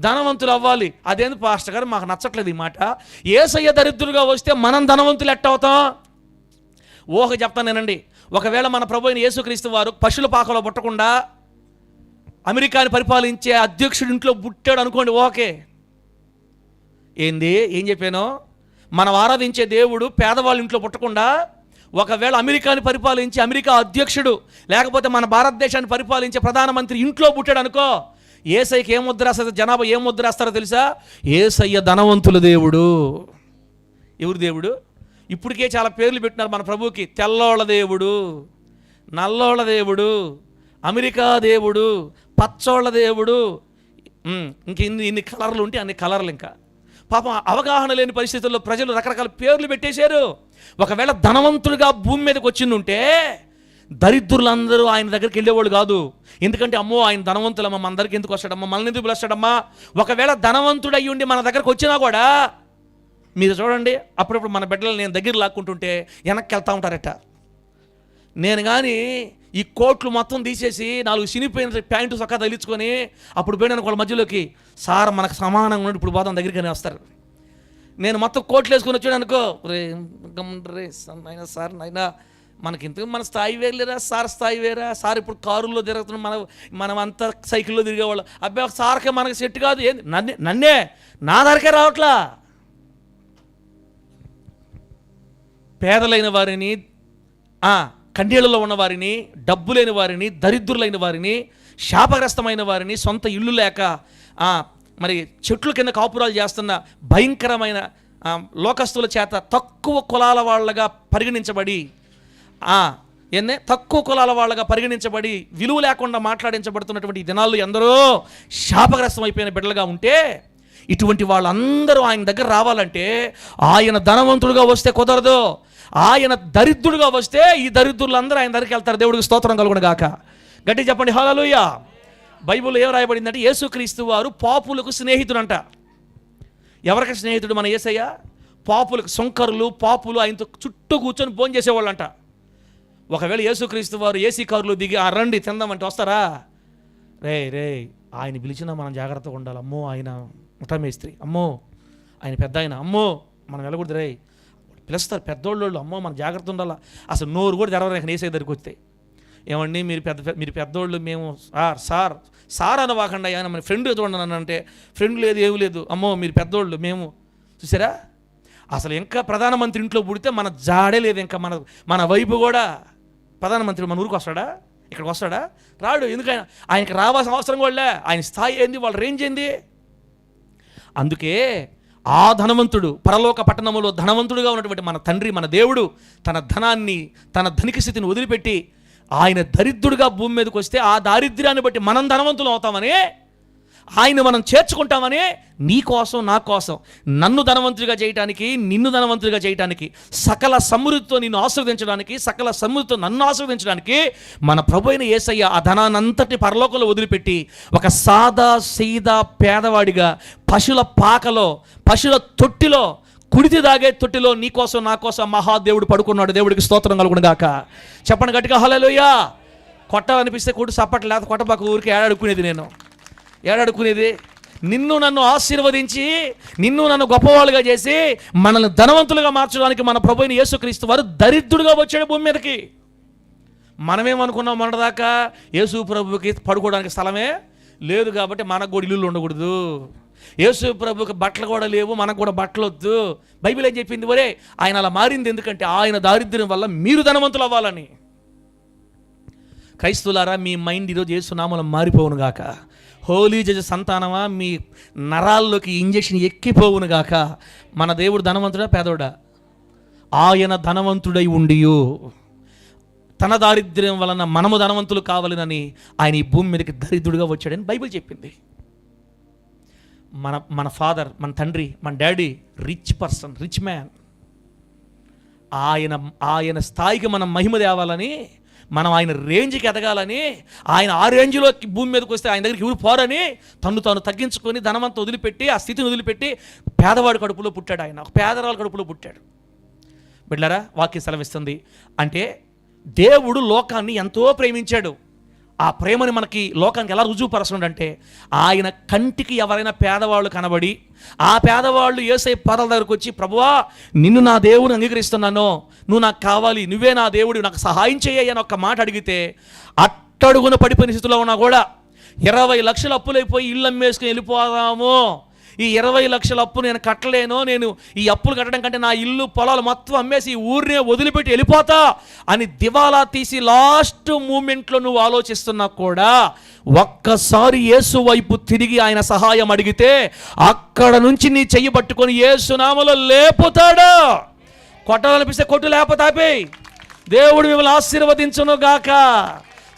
ధనవంతులు అవ్వాలి. అదేంది పాస్టర్ గారు, మాకు నచ్చట్లేదు ఈ మాట. యేసయ్య దరిద్రులుగా వస్తే మనం ధనవంతులు ఎట్ట అవుతాం? చెప్తానేనండి. ఒకవేళ మన ప్రభు అయిన యేసుక్రీస్తు వారు పశువుల పాకలో పుట్టకుండా అమెరికాని పరిపాలించే అధ్యక్షుడి ఇంట్లో పుట్టాడు అనుకోండి, ఏం చెప్పాను? మనం ఆరాధించే దేవుడు పేదవాళ్ళ ఇంట్లో పుట్టకుండా ఒకవేళ అమెరికాని పరిపాలించి అమెరికా అధ్యక్షుడు, లేకపోతే మన భారతదేశాన్ని పరిపాలించే ప్రధానమంత్రి ఇంట్లో పుట్టాడు అనుకో, యేసయ్యకి ఏం ముద్ర వేస్తారు? జనాభా ఏం ముద్ర వేస్తారో తెలుసా? యేసయ్య ధనవంతుల దేవుడు. ఎవరు దేవుడు? ఇప్పటికే చాలా పేర్లు పెట్టినారు మన ప్రభువుకి. తెల్లోళ్ళ దేవుడు, నల్లోళ్ళ దేవుడు, అమెరికా దేవుడు, పచ్చోళ్ళ దేవుడు, ఇంక ఇన్ని కలర్లు ఉంటే అన్ని కలర్లు. ఇంకా పాపం అవగాహన లేని పరిస్థితుల్లో ప్రజలు రకరకాల పేర్లు పెట్టేశారు. ఒకవేళ ధనవంతుడిగా భూమి మీదకి వచ్చిండుంటే దరిద్రులందరూ ఆయన దగ్గరికి వెళ్ళేవాళ్ళు కాదు. ఎందుకంటే అమ్మో ఆయన ధనవంతులమ్మ, మన దగ్గరికి ఎందుకు వస్తాడమ్మా, మనల్ని ఎందుకు పిలుస్తాడమ్మా. ఒకవేళ ధనవంతుడు అయ్యి ఉండి మన దగ్గరకు వచ్చినా కూడా మీరు చూడండి, అప్పుడప్పుడు మన బిడ్డలు నేను దగ్గర లాక్కుంటుంటే వెనక్కి వెళ్తూ ఉంటారట. నేను కానీ ఈ కోట్లు మొత్తం తీసేసి 4 సినిపోయిన ప్యాంటు సొక్కా తగిలించుకొని అప్పుడు పోయినాను వాళ్ళ మధ్యలోకి, సార్ మనకు సమానంగా ఉన్నట్టు ఇప్పుడు పోదాం దగ్గరికి వస్తారు. నేను మొత్తం కోట్లు వేసుకొని వచ్చాడు అనుకో, సార్ నాయనా మనకి ఇంతకు మన స్థాయి వేరులేరా, సార్ స్థాయి వేరా, సార్ ఇప్పుడు కారుల్లో తిరుగుతున్నాం, మనం అంతా సైకిల్లో తిరిగేవాళ్ళం. అబ్బాయి సార్కే మనకి సెట్ కాదు. ఏంది నన్నే నా దగ్గరకే రావట్లా. పేదలైన వారిని, కన్నీళ్లలో ఉన్న వారిని, డబ్బు లేని వారిని, దరిద్రులైన వారిని, శాపగ్రస్తమైన వారిని, సొంత ఇల్లు లేక మరి చెట్ల కింద కాపురాలు చేస్తున్న భయంకరమైన లోకస్తుల చేత తక్కువ కులాల వాళ్ళగా పరిగణించబడి తక్కువ కులాల వాళ్ళగా పరిగణించబడి విలువ లేకుండా మాట్లాడించబడుతున్నటువంటి ఈ దినాల్లో ఎందరో శాపగ్రస్తం అయిపోయిన బిడ్డలుగా ఉంటే, ఇటువంటి వాళ్ళందరూ ఆయన దగ్గర రావాలంటే ఆయన ధనవంతుడుగా వస్తే కుదరదు. ఆయన దరిద్రుడుగా వస్తే ఈ దరిద్రులందరూ ఆయన దగ్గరికి వెళ్తారు. దేవుడికి స్తోత్రం కలుగును గాక. గట్టి చెప్పండి హల్లెలూయా. బైబిల్లో ఏం రాయబడిందంటే యేసుక్రీస్తు వారు పాపులకు స్నేహితుడంట. ఎవరికి స్నేహితుడు మన యేసయ్య? పాపులకు. సుంకరులు, పాపులు ఆయనతో చుట్టూ కూర్చొని భోజనం చేసేవాళ్ళంట. ఒకవేళ యేసుక్రీస్తు వారు ఏసీ కారులో దిగి రండి తిందామంటే వస్తారా? రే ఆయన పిలిచినా మనం జాగ్రత్తగా ఉండాలి. అమ్మో ఆయన ముఠామేస్త్రి, అమ్మో ఆయన పెద్ద ఆయన, అమ్మో మనం వెళ్ళకూడదు. రే పిలుస్తారు పెద్దోళ్ళు, అమ్మో మనం జాగ్రత్త ఉండాలా. అసలు నోరు కూడా తెరవరు ఏసై దగ్గరికి వస్తే. ఏమండి మీరు పెద్దోళ్ళు, మేము సార్ అనవాకండి ఆయన మన ఫ్రెండ్ చూడండి అంటే ఫ్రెండ్ లేదు, ఏమి లేదు, అమ్మో మీరు పెద్దోళ్ళు మేము. చూసారా, అసలు ఇంకా ప్రధానమంత్రి ఇంట్లో పుడితే మన జాడే లేదు. ఇంకా మన వైపు కూడా ప్రధానమంత్రి మన ఊరికి వస్తాడా? ఇక్కడికి వస్తాడా? రాడు. ఎందుకైనా ఆయనకి రావాల్సిన అవసరం కూడా. ఆయన స్థాయి ఏంది, వాళ్ళ రేంజ్ ఏంది? అందుకే ఆ ధనవంతుడు, పరలోక పట్టణములో ధనవంతుడుగా ఉన్నటువంటి మన తండ్రి, మన దేవుడు తన ధనాన్ని, తన ధనిక స్థితిని వదిలిపెట్టి ఆయన దరిద్రుడిగా భూమి మీదకి వస్తే ఆ దారిద్ర్యాన్ని బట్టి మనం ధనవంతులు అవుతామని, ఆయన మనం చేర్చుకుంటామని, నీ కోసం నా కోసం నన్ను ధనవంతుడిగా చేయటానికి, నిన్ను ధనవంతుడిగా చేయటానికి, సకల సమృద్ధితో నిన్ను ఆశీర్వదించడానికి, సకల సమృద్ధితో నన్ను ఆశీర్వదించడానికి మన ప్రభు అయిన యేసయ్య ఆ ధనాన్నంతటి పరలోకంలో వదిలిపెట్టి ఒక సాదా సీదా పేదవాడిగా పశువుల పాకలో, పశువుల తొట్టిలో, కుడితి దాగే తొట్టిలో నీ కోసం నా కోసం మహాదేవుడు పడుకున్నాడు. దేవుడికి స్తోత్రం కలుగును గాక. చెప్పండి గట్టిగా హల్లెలూయా. కొట్టాలనిపిస్తే కొట్టు, సప్పట్లు లేకపోతే కొట్టబాకు. ఊరికి ఏడాడుకునేది నిన్ను నన్ను ఆశీర్వదించి, నిన్ను నన్ను గొప్పవాళ్ళుగా చేసి మనల్ని ధనవంతులుగా మార్చడానికి మన ప్రభువైన యేసుక్రీస్తు వారు దరిద్రుడుగా వచ్చాడు భూమి మీదకి. మనమేమనుకున్నాం మొన్నటిదాకా, యేసు ప్రభుకి పడుకోవడానికి స్థలమే లేదు కాబట్టి మనకు కూడా ఇల్లు ఉండకూడదు, యేసు ప్రభుకి బట్టలు కూడా లేవు, మనకు కూడా బట్టలు వద్దు. బైబిల్ ఏం చెప్పింది? ఒరే ఆయన అలా మారింది ఎందుకంటే ఆయన దారిద్ర్యం వల్ల మీరు ధనవంతులు అవ్వాలని. క్రైస్తవులారా, మీ మైండ్ ఈరోజు యేసు నామములో మారిపోవును గాక. హోలీ జడ్జి సంతానమా, మీ నరాల్లోకి ఇంజెక్షన్ ఎక్కిపోవును గాక. మన దేవుడు ధనవంతుడా పేదోడా? ఆయన ధనవంతుడై ఉండియు తన దారిద్ర్యం వలన మనము ధనవంతులు కావాలని ఆయన ఈ భూమి మీదకి దరిద్రుడిగా వచ్చాడని బైబిల్ చెప్పింది. మన ఫాదర్, మన తండ్రి, మన daddy rich person, rich man. ఆయన స్థాయికి మనం మహిమ తేవాలని, మనం ఆయన రేంజ్కి ఎదగాలని, ఆయన ఆ రేంజ్లో భూమి మీదకి వస్తే ఆయన దగ్గరికి ఎవరు పోరని తాను తగ్గించుకొని ధనమంతా వదిలిపెట్టి, ఆ స్థితిని వదిలిపెట్టి పేదవాడి కడుపులో పుట్టాడు. ఆయన ఒక పేదవాళ్ళ కడుపులో పుట్టాడు. బిడ్డలారా, వాక్యం సెలవిస్తుంది అంటే దేవుడు లోకాన్ని ఎంతో ప్రేమించాడు. ఆ ప్రేమని మనకి లోకానికి ఎలా రుజువుపరచడంటే, ఆయన కంటికి ఎవరైనా పేదవాళ్ళు కనబడి ఆ పేదవాళ్ళు యేసయ్య పాదాల దగ్గరకు వచ్చి, ప్రభువా నిన్ను నా దేవుని అంగీకరిస్తున్నాను, నువ్వు నాకు కావాలి, నువ్వే నా దేవుడు, నాకు సహాయం చేయ అని ఒక్క మాట అడిగితే, అట్టడుగున పడిపోయిన స్థితిలో ఉన్నా కూడా 20 లక్షలు అప్పులైపోయి ఇల్లు అమ్మేసుకుని వెళ్ళిపోదాము, ఈ 20 లక్షల అప్పు నేను కట్టలేను, నేను ఈ అప్పులు కట్టడం కంటే నా ఇల్లు పొలాలు మొత్తం అమ్మేసి ఈ ఊరినే వదిలిపెట్టి వెళ్ళిపోతా అని దివాలా తీసి లాస్ట్ మూమెంట్లో నువ్వు ఆలోచిస్తున్నా కూడా ఒక్కసారి యేసు వైపు తిరిగి ఆయన సహాయం అడిగితే అక్కడ నుంచి నీ చెయ్యి పట్టుకొని యేసు నామములో లేపుతాడు. కొట్టాలనిపిస్తే కొట్టు, లేకపోతే ఆపేయ్. దేవుడు మిమ్మల్ని ఆశీర్వదించును గాక.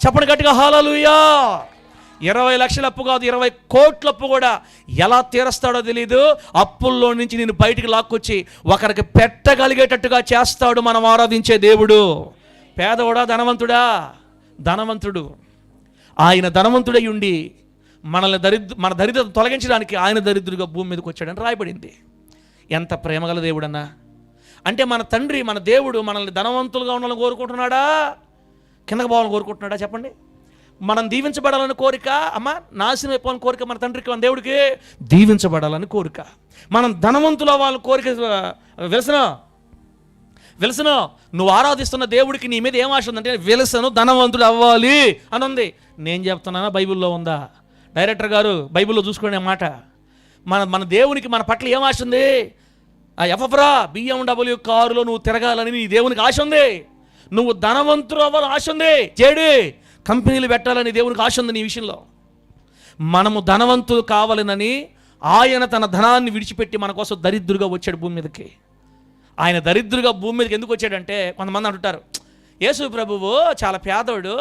చెప్పండి గట్టిగా హల్లెలూయా. 20 లక్షల అప్పు కాదు, 20 కోట్ల అప్పు కూడా ఎలా తీరుస్తాడో తెలీదు. అప్పుల్లో నుంచి నేను బయటికి లాక్కొచ్చి ఒకరికి పెట్టగలిగేటట్టుగా చేస్తాడు మనం ఆరాధించే దేవుడు. పేదవాడా ధనవంతుడా? ధనవంతుడు. ఆయన ధనవంతుడై ఉండి మన దరిద్రత తొలగించడానికి ఆయన దరిద్రుడిగా భూమి మీదకి వచ్చాడని రాయబడింది. ఎంత ప్రేమగల దేవుడన్నా! అంటే మన తండ్రి, మన దేవుడు మనల్ని ధనవంతులుగా ఉండాలని కోరుకుంటున్నాడా, కిందకు పోవాలని కోరుకుంటున్నాడా? చెప్పండి. మనం దీవించబడాలని కోరిక, అమ్మ నాశనం అయిపోవాలని కోరిక మన తండ్రికి, మన దేవుడికి దీవించబడాలని కోరిక. మనం ధనవంతులు అవ్వాలని కోరిక. వెలసను నువ్వు ఆరాధిస్తున్న దేవుడికి నీ మీద ఏం ఆశ ఉందంటే, వెలసను ధనవంతుడు అవ్వాలి అని ఉంది. నేను చెప్తున్నానా, బైబిల్లో ఉందా? డైరెక్టర్ గారు బైబిల్లో చూసుకునే మాట. మన దేవునికి మన పట్ల ఏం ఆశ ఉంది? ఎఫ్రా BMW కారులో నువ్వు తిరగాలని నీ దేవునికి ఆశ ఉంది. నువ్వు ధనవంతుడు అవ్వాలని ఆశ ఉంది. జేడి కంపెనీలు పెట్టాలని దేవునికి ఆశ ఉంది నీ విషయంలో. మనము ధనవంతులు కావాలనని ఆయన తన ధనాన్ని విడిచిపెట్టి మన కోసం దరిద్రుగా వచ్చాడు భూమి మీదకి. ఆయన దరిద్రుగా భూమి మీదకి ఎందుకు వచ్చాడంటే, కొంతమంది అంటుంటారు యేసు ప్రభువు చాలా పేదోడు,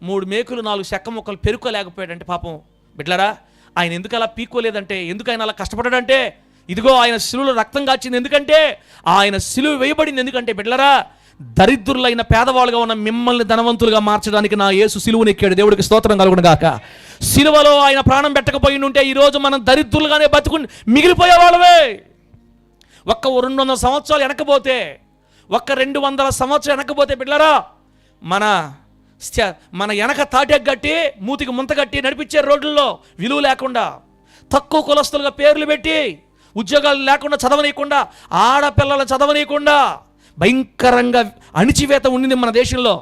3 మేకులు 4 చెక్క ముక్కలు పెరుకోలేకపోయాడంటే. పాపం బిడ్డలారా, ఆయన ఎందుకు అలా పీక్కోలేదంటే, ఎందుకు ఆయన అలా కష్టపడ్డాడంటే, ఇదిగో ఆయన శిలువలో రక్తం కాచింది ఎందుకంటే, ఆయన శిలువ వేయబడింది ఎందుకంటే, బిడ్డలారా దరిద్రులైన పేదవాళ్ళుగా ఉన్న మిమ్మల్ని ధనవంతులుగా మార్చడానికి నా యేసు సిలువను ఎక్కాడు. దేవుడికి స్తోత్రం కలుగును గాక. సిలువలో ఆయన ప్రాణం పెట్టకపోయి ఉంటే ఈరోజు మనం దరిద్రులుగానే బతుకుని మిగిలిపోయే వాళ్ళమే. ఒక్క 200 సంవత్సరాలు వెనకపోతే, ఒక్క 200 సంవత్సరాలు వెనకపోతే బిడ్డలారా, మన వెనక తాటెక్ కట్టి మూతికి ముంత కట్టి నడిపించే రోడ్లలో విలువ లేకుండా, తక్కువ కులస్తులుగా పేర్లు పెట్టి, ఉద్యోగాలు లేకుండా చదవనీయకుండా, ఆడపిల్లలు చదవనీయకుండా భయంకరంగా అణిచివేత ఉండింది మన దేశంలో.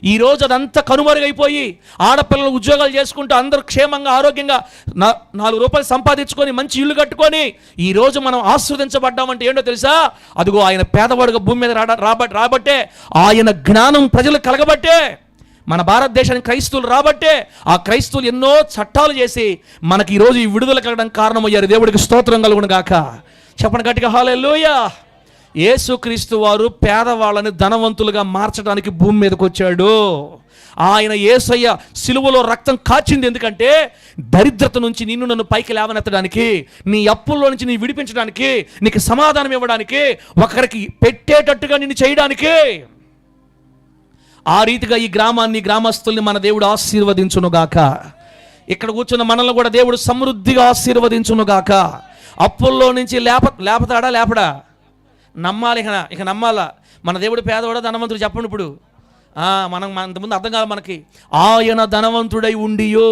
ఈరోజు అదంతా కనుమరుగైపోయి ఆడపిల్లలు ఉద్యోగాలు చేసుకుంటూ అందరూ క్షేమంగా ఆరోగ్యంగా 4 రూపాయలు సంపాదించుకొని మంచి ఇల్లు కట్టుకొని ఈరోజు మనం ఆస్వాదించబడ్డామంటే ఏంటో తెలుసా? అదిగో ఆయన పేదవాడుగా భూమి మీద రాబట్టే, ఆయన జ్ఞానం ప్రజలు కలగబట్టే, మన భారతదేశానికి క్రైస్తవులు రాబట్టే, ఆ క్రైస్తవులు ఎన్నో చట్టాలు చేసి మనకి ఈరోజు ఈ విడుదల కలగడానికి కారణమయ్యారు. దేవుడికి స్తోత్రం కలుగును గాక. చెప్పండి గట్టిగా హల్లెలూయా. యేసుక్రీస్తు వారు పేదవాళ్ళని ధనవంతులుగా మార్చడానికి భూమి మీదకి వచ్చాడు. ఆయన యేసయ్య సిలువలో రక్తం కాచింది ఎందుకంటే, దరిద్రత నుంచి నిన్ను నన్ను పైకి లేవనెత్తడానికి, నీ అప్పుల్లో నుంచి నీ విడిపించడానికి, నీకు సమాధానం ఇవ్వడానికి, ఒకరికి పెట్టేటట్టుగా నిన్ను చేయడానికి. ఆ రీతిగా ఈ గ్రామాన్ని, గ్రామస్తుల్ని మన దేవుడు ఆశీర్వదించునుగాక. ఇక్కడ కూర్చున్న మనల్ని కూడా దేవుడు సమృద్ధిగా ఆశీర్వదించునుగాక. అప్పుల్లో నుంచి లేపతాడా లేపడా? నమ్మాలి. ఇక నమ్మాలా. మన దేవుడు పేదవాడా ధనవంతుడు? చెప్పండి ఇప్పుడు. మనం అంతకుముందు అర్థం కాదు మనకి. ఆయన ధనవంతుడై ఉండియో,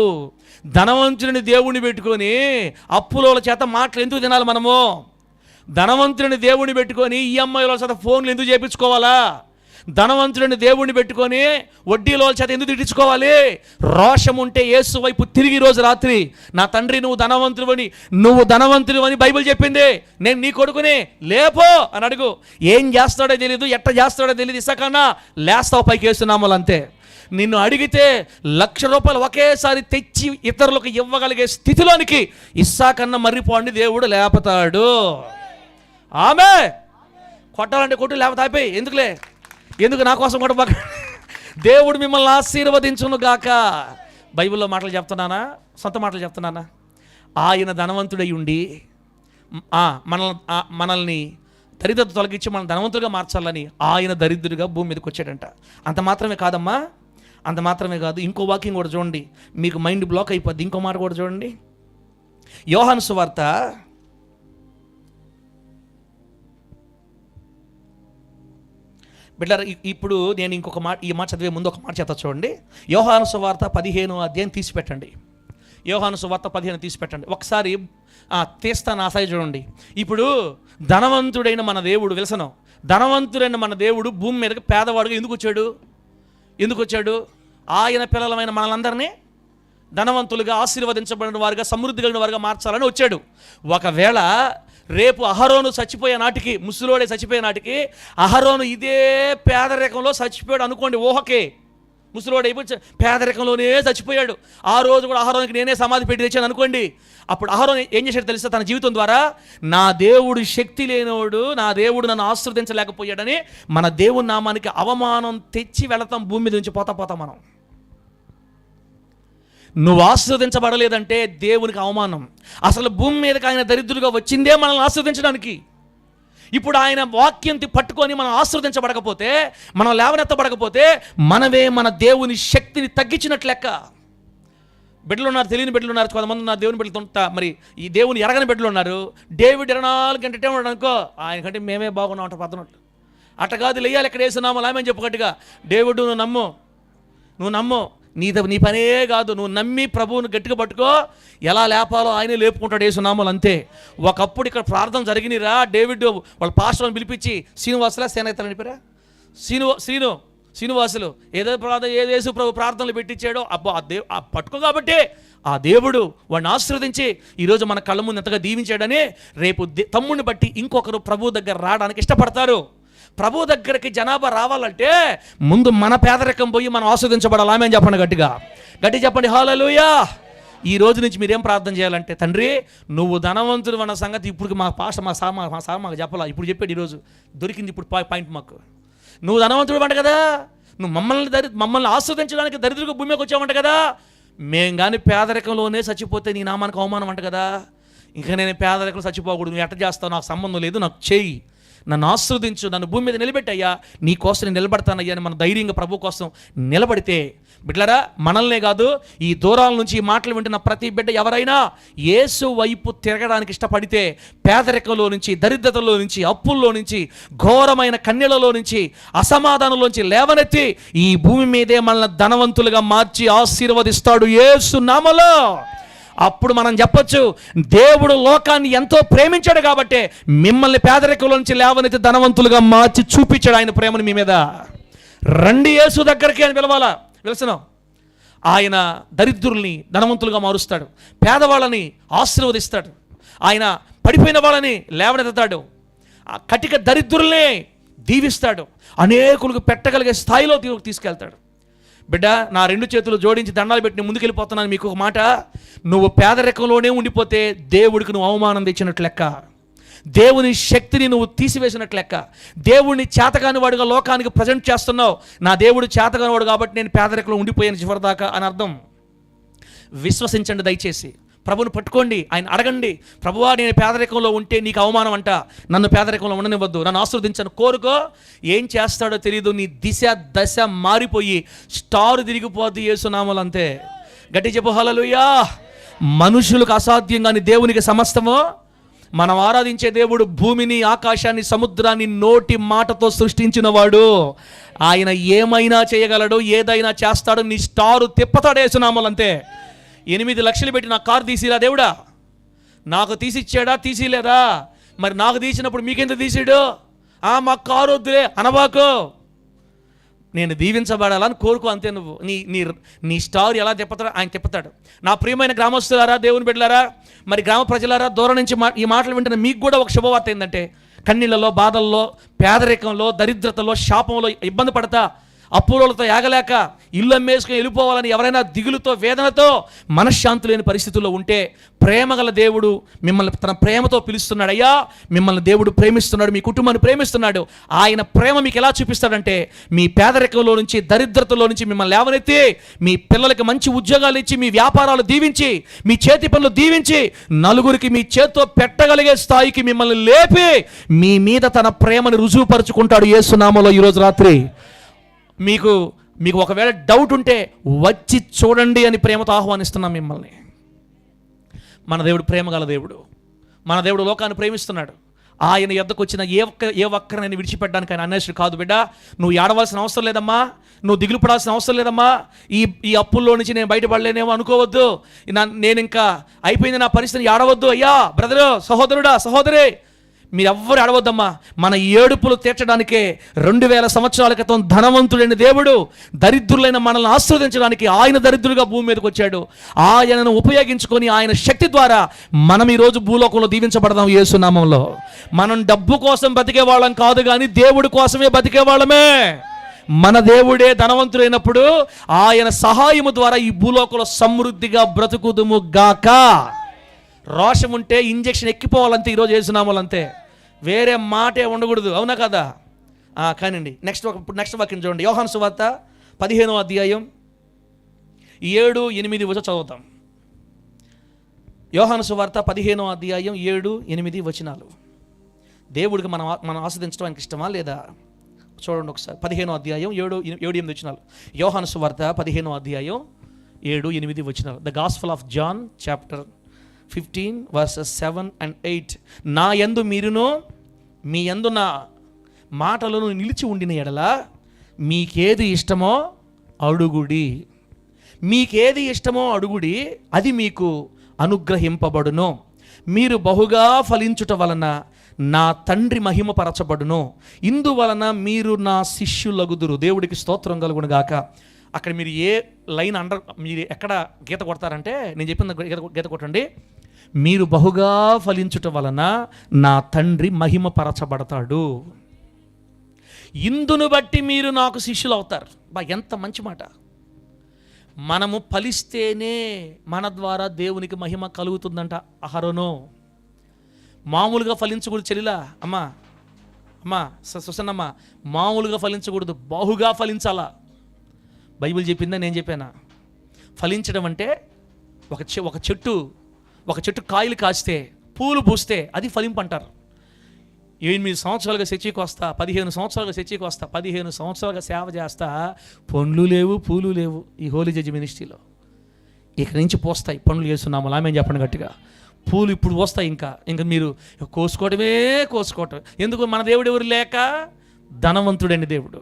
ధనవంతుడిని దేవుడిని పెట్టుకొని అప్పుల చేత మాటలు ఎందుకు తినాలి మనము? ధనవంతుడిని దేవుడిని పెట్టుకొని ఈఎంఐల చేత ఫోన్లు ఎందుకు చేయించుకోవాలా? ధనవంతుడిని దేవుడిని పెట్టుకొని వడ్డీలో చేత ఎందుకు తిట్టించుకోవాలి? రోషం ఉంటే యేసు వైపు తిరిగి రోజు రాత్రి, నా తండ్రి నువ్వు ధనవంతుడు అని బైబిల్ చెప్పింది, నేను నీ కొడుకుని లేపో అని అడుగు. ఏం చేస్తాడో తెలియదు, ఎట్ట చేస్తాడో తెలియదు, ఇసకన్నా లేస్తావు పైకి వేస్తున్నాము అంతే. నిన్ను అడిగితే 1,00,000 రూపాయలు ఒకేసారి తెచ్చి ఇతరులకు ఇవ్వగలిగే స్థితిలోనికి ఇస్సాకన్నా మర్రిపోండి దేవుడు లేపతాడు. ఆమె కొట్టాలంటే కొట్టు, లేకపోతే అయిపోయి ఎందుకు నా కోసం కూడా దేవుడు మిమ్మల్ని ఆశీర్వదించును గాక. బైబిల్లో మాటలు చెప్తున్నానా, సొంత మాటలు చెప్తున్నానా? ఆయన ధనవంతుడై ఉండి మనల్ని దరిద్రత తొలగించి మనం ధనవంతులుగా మార్చాలని ఆయన దరిద్రుడిగా భూమి మీదకి వచ్చాడంట. అంత మాత్రమే కాదమ్మా, అంత మాత్రమే కాదు. ఇంకో వాక్యం కూడా చూడండి, మీకు మైండ్ బ్లాక్ అయిపోద్ది. ఇంకో మాట కూడా చూడండి. యోహాను సువార్త బిడ్డలారా, ఇప్పుడు నేను ఈ మాట చదివే ముందు ఒక మాట చేత చూడండి. యోహాను సువార్త 15వ అధ్యాయం తీసి పెట్టండి. యోహాను సువార్త 15 తీసి పెట్టండి ఒకసారి. తీస్తాను ఆశయ చూడండి. ఇప్పుడు ధనవంతుడైన మన దేవుడు ధనవంతుడైన మన దేవుడు భూమి మీదకి పేదవాడుగా ఎందుకు వచ్చాడు? ఆయన పిల్లలమైన మనలందరినీ ధనవంతులుగా, ఆశీర్వదించబడిన వారుగా, సమృద్ధి కలిగిన వారుగా మార్చాలని వచ్చాడు. ఒకవేళ రేపు అహరోను చచ్చిపోయే నాటికి, ముసలోడే చచ్చిపోయే నాటికి అహరోను ఇదే పేదరికంలో చచ్చిపోయాడు అనుకోండి. ఊహకే ముసలోడు అయిపోయి పేదరికంలోనే చచ్చిపోయాడు. ఆ రోజు కూడా అహరోనుకి నేనే సమాధి పెట్టి తెచ్చాను అనుకోండి. అప్పుడు అహరోను ఏం చేశాడు తెలుసా? తన జీవితం ద్వారా నా దేవుడు శక్తి లేనివాడు, నా దేవుడు నన్ను ఆశీర్వదించలేకపోయాడని మన దేవుని నామానికి అవమానం తెచ్చి వెళతాం. భూమి మీద నుంచి పోతా మనం. నువ్వు ఆశీర్వదించబడలేదంటే దేవునికి అవమానం. అసలు భూమి మీదకి ఆయన దరిద్రుడిగా వచ్చిందే మనల్ని ఆశీర్వదించడానికి. ఇప్పుడు ఆయన వాక్యం పట్టుకొని మనం ఆశీర్వదించబడకపోతే, మనం లేవనెత్తబడకపోతే మనమే మన దేవుని శక్తిని తగ్గించినట్లు లెక్క. బిడ్డలు ఉన్నారు, తెలియని బిడ్డలు ఉన్నారు, కొంతమంది ఉన్నారు దేవుని బిడ్డలు. మరి ఈ దేవుని ఎరగని బిడ్డలు ఉన్నారు. డేవిడ్ 24 గంటటే ఉన్నాడు అనుకో, ఆయనకంటే మేమే బాగున్నాం అంట పద్దనట్లు. అట్ట కాదు, లేయాలి ఎక్కడ వేస్తున్నామో ఆమె చెప్పు గట్టిగా. డేవిడ్ నువ్వు నమ్ము, నీ పనే కాదు, నువ్వు నమ్మి ప్రభువును గట్టిగా పట్టుకో, ఎలా లేపాలో ఆయనే లేపుకుంటాడు యేసునామములో అంతే. ఒకప్పుడు ఇక్కడ ప్రార్థన జరిగినరా, డేవిడ్ వాళ్ళ పాస్టర్ని పిలిపించి శ్రీనివాసులా సేనైతారని పేరా శ్రీనివాసులు ఏదో యేసు ప్రభు ప్రార్థనలు పెట్టించాడో, అబ్బా పట్టుకో కాబట్టి ఆ దేవుడు వాడిని ఆశీర్వదించి ఈరోజు మన కళ్ళ ముందు ఎంతగా దీవించాడని రేపు తమ్ముడిని బట్టి ఇంకొకరు ప్రభు దగ్గర రావడానికి ఇష్టపడతారు. ప్రభు దగ్గరికి జనాభా రావాలంటే ముందు మన పేదరికం పోయి మనం ఆస్వాదించబడాలి. ఆమె చెప్పండి, గట్టి చెప్పండి హల్లెలూయా. ఈ రోజు నుంచి మీరేం ప్రార్థన చేయాలంటే, తండ్రి నువ్వు ధనవంతుడు అన్న సంగతి ఇప్పుడు మా సార్ మాకు చెప్పాలా, ఇప్పుడు చెప్పాడు, ఈరోజు దొరికింది ఇప్పుడు పాయింట్ మాకు. నువ్వు ధనవంతుడు అంట కదా, నువ్వు మమ్మల్ని ఆస్వాదించడానికి దరిద్రులకు భూమి మీదకి వచ్చావంట కదా, మేము కానీ పేదరికంలోనే చచ్చిపోతే నీ నామానికి అవమానం అంట కదా, ఇంకా నేను పేదరికంలో చచ్చిపోకూడదు, నువ్వు ఎట్ట చేస్తావు, నాకు సంబంధం లేదు, నాకు చేయి, నన్ను ఆస్వాదించు, నన్ను భూమి మీద నిలబెట్టయ్యా, నీ కోసం నేను నిలబడతానయ్యా అని మన ధైర్యంగా ప్రభు కోసం నిలబడితే, బిడ్డలారా మనల్నే కాదు ఈ దూరాల నుంచి ఈ మాటలు వింటున్న ప్రతి బిడ్డ ఎవరైనా యేసు వైపు తిరగడానికి ఇష్టపడితే, పేదరికంలో నుంచి, దరిద్రతలో నుంచి, అప్పుల్లో నుంచి, ఘోరమైన కన్యలలో నుంచి, అసమాధానంలోంచి లేవనెత్తి ఈ భూమి మీదే మనల్ని ధనవంతులుగా మార్చి ఆశీర్వదిస్తాడు యేసు నామములో. అప్పుడు మనం చెప్పొచ్చు, దేవుడు లోకాన్ని ఎంతో ప్రేమించాడు కాబట్టి మిమ్మల్ని పేదరికంలో నుంచి లేవనెత్తి ధనవంతులుగా మార్చి చూపించాడు ఆయన ప్రేమను మీ మీద. రండి యేసు దగ్గరికి అని పిలవాలా, పిలుస్తున్నాం. ఆయన దరిద్రుల్ని ధనవంతులుగా మారుస్తాడు, పేదవాళ్ళని ఆశీర్వదిస్తాడు, ఆయన పడిపోయిన వాళ్ళని లేవనెత్తాడు, కటిక దరిద్రుల్ని దీవిస్తాడు, అనేకులకు పెట్టగలిగే స్థాయిలో తీసుకెళ్తాడు. బిడ్డ, నా 2 చేతులు జోడించి దండాలు పెట్టి ముందుకెళ్ళిపోతున్నాను. మీకు ఒక మాట, నువ్వు పేదరికంలోనే ఉండిపోతే దేవుడికి నువ్వు అవమానం తెచ్చినట్లు లెక్క, దేవుని శక్తిని నువ్వు తీసివేసినట్లు లెక్క, దేవుడిని చేతగాని వాడుగా లోకానికి ప్రజెంట్ చేస్తున్నావు. నా దేవుడు చేతగాని వాడు కాబట్టి నేను పేదరికంలో ఉండిపోయాను చివరిదాకా అని అర్థం. విశ్వసించండి దయచేసి, ప్రభుని పట్టుకోండి, ఆయన అడగండి, ప్రభువా నేను పేదరికంలో ఉంటే నీకు అవమానం అంట, నన్ను పేదరికంలో ఉండనివ్వద్దు, నన్ను ఆశీర్వదించను కోరుకో. ఏం చేస్తాడో తెలియదు, నీ దశ మారిపోయి స్టార్ తిరిగిపోద్ది యేసునామములో, అంతే. గట్టి చెప్పు హల్లెలూయా. మనుషులకు అసాధ్యం కానీ దేవునికి సమస్తము. మనం ఆరాధించే దేవుడు భూమిని, ఆకాశాన్ని, సముద్రాన్ని నోటి మాటతో సృష్టించిన వాడు. ఆయన ఏమైనా చేయగలడు, ఏదైనా చేస్తాడు. నీ స్టారు తిప్పతాడు యేసునామములో, అంతే. 8 లక్షలు పెట్టి నా కారు తీసిరా దేవుడా, నాకు తీసిచ్చాడా, తీసిలేదా? మరి నాకు తీసినప్పుడు మీకెంత తీసాడు? మా కారు వద్దులే అనబాకు, నేను దీవించబడాలని కోరుకో, అంతే. నువ్వు నీ స్టార్ ఎలా తిప్పుతాడో ఆయన తిప్పుతాడు. నా ప్రియమైన గ్రామస్తులారా, దేవుని బిడ్డలారా, మరి గ్రామ ప్రజలారా, దూరం నుంచి ఈ మాటలు వింటున్న మీకు కూడా ఒక శుభవార్త ఏంటంటే, కన్నీళ్ళలో, బాధల్లో, పేదరికంలో, దరిద్రతలో, శాపంలో ఇబ్బంది పడతా, అప్పులతో యాగలేక ఇల్లు అమ్మేసుకుని వెళ్ళిపోవాలని ఎవరైనా దిగులుతో, వేదనతో, మనశ్శాంతి లేని పరిస్థితుల్లో ఉంటే, ప్రేమగల దేవుడు మిమ్మల్ని తన ప్రేమతో పిలుస్తున్నాడు. అయ్యా మిమ్మల్ని దేవుడు ప్రేమిస్తున్నాడు, మీ కుటుంబాన్ని ప్రేమిస్తున్నాడు. ఆయన ప్రేమ మీకు ఎలా చూపిస్తాడంటే, మీ పేదరికంలో నుంచి, దరిద్రతలో నుంచి మిమ్మల్ని లేవనెత్తి, మీ పిల్లలకి మంచి ఉద్యోగాలు ఇచ్చి, మీ వ్యాపారాలు దీవించి, మీ చేతి పనులు దీవించి, నలుగురికి మీ చేతితో పెట్టగలిగే స్థాయికి మిమ్మల్ని లేపి మీ మీద తన ప్రేమను రుజువుపరుచుకుంటాడు యేసు నామములో. ఈరోజు రాత్రి మీకు ఒకవేళ డౌట్ ఉంటే వచ్చి చూడండి అని ప్రేమతో ఆహ్వానిస్తున్నాం మిమ్మల్ని. మన దేవుడు ప్రేమగల దేవుడు, మన దేవుడు లోకాన్ని ప్రేమిస్తున్నాడు. ఆయన యొద్దకు వచ్చిన ఏ ఒక్కరిని విడిచిపెట్టడానికి ఆయన అన్వేషణ కాదు. బిడ్డ, నువ్వు ఏడవలసిన అవసరం లేదమ్మా, నువ్వు దిగులు పడాల్సిన అవసరం లేదమ్మా. ఈ అప్పుల్లో నుంచి నేను బయటపడలేనేమో అనుకోవద్దు, నేను ఇంకా అయిపోయింది నా పరిస్థితిని ఏడవద్దు. అయ్యా బ్రదరు, సహోదరుడా, సహోదరి, మీరెవ్వరు అడవద్దమ్మా. మన ఏడుపులు తీర్చడానికే 2000 సంవత్సరాల క్రితం ధనవంతుడైన దేవుడు దరిద్రులైన మనల్ని ఆశీర్వదించడానికి ఆయన దరిద్రులుగా భూమి మీదకి వచ్చాడు. ఆయనను ఉపయోగించుకొని ఆయన శక్తి ద్వారా మనం ఈరోజు భూలోకంలో దీవించబడదాం యేసు నామములో. మనం డబ్బు కోసం బతికే వాళ్ళం కాదు, కానీ దేవుడి కోసమే బతికే వాళ్ళమే. మన దేవుడే ధనవంతుడైనప్పుడు ఆయన సహాయము ద్వారా ఈ భూలోకంలో సమృద్ధిగా బ్రతుకుదుము గాక. రోషం ఉంటే ఇంజెక్షన్ ఎక్కిపోవాలంతే ఈరోజు యేసునామములంతే, వేరే మాటే ఉండకూడదు, అవునా కదా? కానండి. నెక్స్ట్ వాక్యం చూడండి, యోహాను సువార్త 15వ అధ్యాయం 7-8 వచనం చదువుతాం. యోహాను సువార్త 15వ అధ్యాయం 7-8 వచనాలు. దేవుడికి మనం ఆస్వాదించడం ఆయనకి ఇష్టమా లేదా? చూడండి ఒకసారి. 15వ అధ్యాయం 7-8 వచనాలు. యోహాను సువార్త 15వ అధ్యాయం 7-8 వచనాలు. The gospel of John chapter 15 verses 7 and 8. నా యందు మీరును మీ యందు నా మాటలను నిలిచి ఉండిన ఎడల మీకేది ఇష్టమో అడుగుడి, మీకేది ఇష్టమో అడుగుడి, అది మీకు అనుగ్రహింపబడును. మీరు బహుగా ఫలించుట వలన నా తండ్రి మహిమపరచబడును. ఇందువలన మీరు నా శిష్యులగుదురు. దేవుడికి స్తోత్రం కలుగును గాక. అక్కడ మీరు ఏ లైన్ మీరు ఎక్కడ గీత కొడతారంటే, నేను చెప్పిన గీత కొట్టండి. మీరు బహుగా ఫలించుట వలన నా తండ్రి మహిమపరచబడతాడు, ఇందును బట్టి మీరు నాకు శిష్యులు అవుతారు. ఎంత మంచి మాట. మనము ఫలిస్తేనే మన ద్వారా దేవునికి మహిమ కలుగుతుందంట. అహరోను మామూలుగా ఫలించకూడదు. చెల్లిలా అమ్మా సుసన్నమ్మ, మామూలుగా ఫలించకూడదు, బహుగా ఫలించాలా. బైబిల్ చెప్పిందా నేను చెప్పానా? ఫలించడం అంటే ఒక చెట్టు కాయలు కాస్తే, పూలు పూస్తే అది ఫలింపు అంటారు. 8 సంవత్సరాలుగా చర్చికి వస్తా, 15 సంవత్సరాలుగా చర్చికి వస్తా, 15 సంవత్సరాలుగా సేవ చేస్తా, పండ్లు లేవు, పూలు లేవు. ఈ హోలీ జడ్జి మినిస్ట్రీలో ఇక్కడి నుంచి పోస్తాయి పండ్లు. చేస్తున్నాము ఆమె చెప్పండి గట్టిగా. పూలు ఇప్పుడు పోస్తాయి. ఇంకా మీరు కోసుకోవటమే. ఎందుకు? మన దేవుడు ఎవరు లేక ధనవంతుడండి దేవుడు.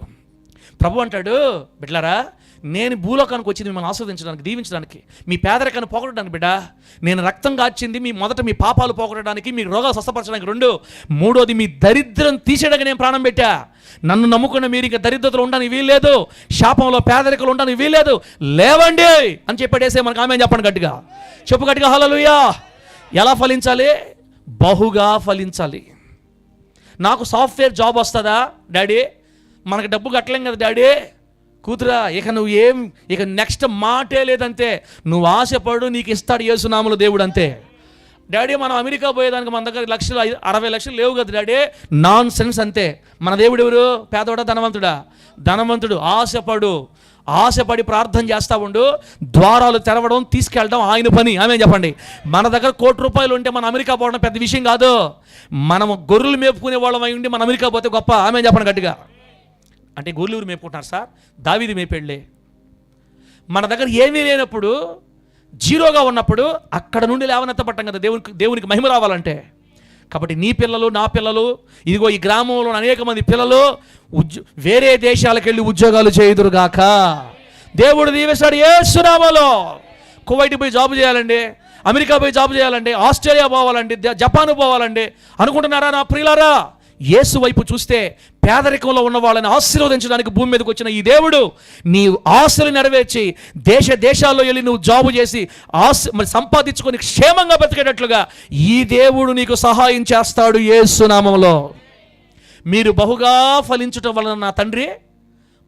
ప్రభు అంటాడు, బిడ్డలారా, నేను భూలోకానికి వచ్చింది మిమ్మల్ని ఆస్వాదించడానికి, దీవించడానికి, మీ పేదరికాన్ని పోగొట్టడానికి. బిడ్డ, నేను రక్తం కాచింది మీ పాపాలు పోగొట్టడానికి, మీ రోగాలు స్వస్థపరచడానికి. 2, 3వది మీ దరిద్రం తీసేయడానికి నేను ప్రాణం పెట్టా. నన్ను నమ్ముకున్న మీరు ఇంకా దరిద్రతలు ఉండడానికి వీల్లేదు, శాపంలో పేదరికలు ఉండడానికి వీల్లేదు, లేవండి అని చెప్పేసే మనకు ఆమె చెప్పండి గట్టిగా. చెప్పు గట్టిగా హల్లెలూయా. ఎలా ఫలించాలి? బహుగా ఫలించాలి. నాకు సాఫ్ట్వేర్ జాబ్ వస్తుందా డాడీ? మనకు డబ్బు కట్టలేం కదా డాడీ. కూతురా, ఇక నెక్స్ట్ మాటే లేదంతే. నువ్వు ఆశపడు, నీకు ఇస్తాడు యేసునామములో దేవుడు, అంతే. డాడీ, మనం అమెరికా పోయేదానికి మన దగ్గర 60 లక్షలు లేవు కదా డాడీ. నాన్ సెన్స్, అంతే. మన దేవుడు ఎవరు? పేదవాడా ధనవంతుడా? ధనవంతుడు. ఆశపడి ప్రార్థన చేస్తూ ఉండు, ద్వారాలు తెరవడం, తీసుకెళ్ళడం ఆయన పని. ఆమె చెప్పండి. మన దగ్గర ₹1 ఉంటే మన అమెరికా పోవడం పెద్ద విషయం కాదు. మనం గొర్రెలు మేపుకునే వాళ్ళం అయి ఉండి మన అమెరికా పోతే గొప్ప. ఆమె చెప్పండి గట్టిగా. అంటే గొర్రెలు మేపుకుంటున్నారు సార్, దావీదు మేపెళ్ళే. మన దగ్గర ఏమీ లేనప్పుడు, జీరోగా ఉన్నప్పుడు అక్కడ నుండి లేవనెత్తపడ్డాం కదా దేవునికి మహిమ రావాలంటే. కాబట్టి నీ పిల్లలు, నా పిల్లలు, ఇదిగో ఈ గ్రామంలో అనేక మంది పిల్లలు వేరే దేశాలకు వెళ్ళి ఉద్యోగాలు చేయుదురుగాక. దేవుడు దీవిస్తాడు యేసు నామములో. కువైట్ పోయి జాబ్ చేయాలండి, అమెరికా పోయి జాబ్ చేయాలండి, ఆస్ట్రేలియా పోవాలండి, జపాన్ పోవాలండి అనుకుంటున్నారా నా ప్రియులారా? యేసు వైపు చూస్తే పేదరికంలో ఉన్న వాళ్ళని ఆశీర్వదించడానికి భూమి మీదకి వచ్చిన ఈ దేవుడు నీ ఆశలు నెరవేర్చి దేశాల్లో వెళ్ళి నువ్వు జాబు చేసి సంపాదించుకొని క్షేమంగా బతికేటట్లుగా ఈ దేవుడు నీకు సహాయం చేస్తాడు యేసు నామములో. మీరు బహుగా ఫలించటం వలన నా తండ్రి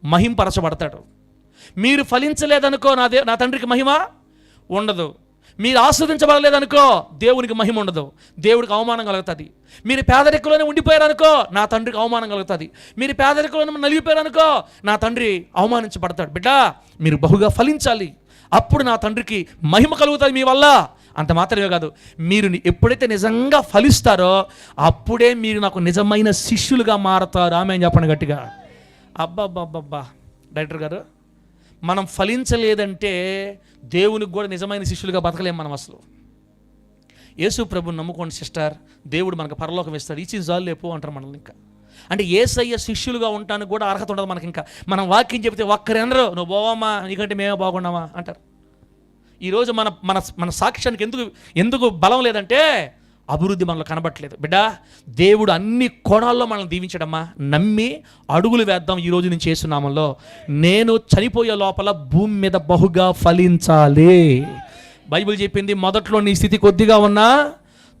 మహింపరచబడతాడు. మీరు ఫలించలేదనుకో నా తండ్రికి మహిమ ఉండదు. మీరు ఆస్వాదించబడలేదనుకో దేవునికి మహిమ ఉండదు, దేవుడికి అవమానం కలుగుతుంది. మీరు పేదరికంలోనే ఉండిపోయారనుకో నా తండ్రికి అవమానం కలుగుతుంది. మీరు పేదరికంలోనే నలిగిపోయారనుకో నా తండ్రి అవమానించబడతాడు. బిడ్డ, మీరు బహుగా ఫలించాలి, అప్పుడు నా తండ్రికి మహిమ కలుగుతుంది మీ వల్ల. అంత మాత్రమే కాదు, మీరు ఎప్పుడైతే నిజంగా ఫలిస్తారో అప్పుడే మీరు నాకు నిజమైన శిష్యులుగా మారతారు. ఆమె చెప్పండి గట్టిగా. అబ్బా డైరెక్టర్ గారు, మనం ఫలించలేదంటే దేవునికి కూడా నిజమైన శిష్యులుగా బతకలేం మనం అసలు. యేసు ప్రభుని నమ్ముకోండి సిస్టర్, దేవుడు మనకు పరలోకం ఇస్తాడు. ఇచ్చి జాలు లేపు అంటారు మనల్ని. ఇంకా అంటే యేసయ్య శిష్యులుగా ఉండడానికి కూడా అర్హత ఉండదు మనకి. ఇంకా మనం వాక్యం చెబితే ఒక్కరెందరూ నువ్వు పోవమ్మా, నీకంటే మేమే బాగున్నామా అంటారు. ఈరోజు మన మన మన సాక్ష్యానికి ఎందుకు బలం లేదంటే అభివృద్ధి మనలో కనబట్టలేదు. బిడ్డ, దేవుడు అన్ని కోణాల్లో మనల్ని దీవించడమ్మా. నమ్మి అడుగులు వేద్దాం. ఈరోజు నుంచి చేస్తున్నామల్లో నేను చనిపోయే లోపల భూమి మీద బహుగా ఫలించాలి. బైబిల్ చెప్పింది, మొదట్లో నీ స్థితి కొద్దిగా ఉన్నా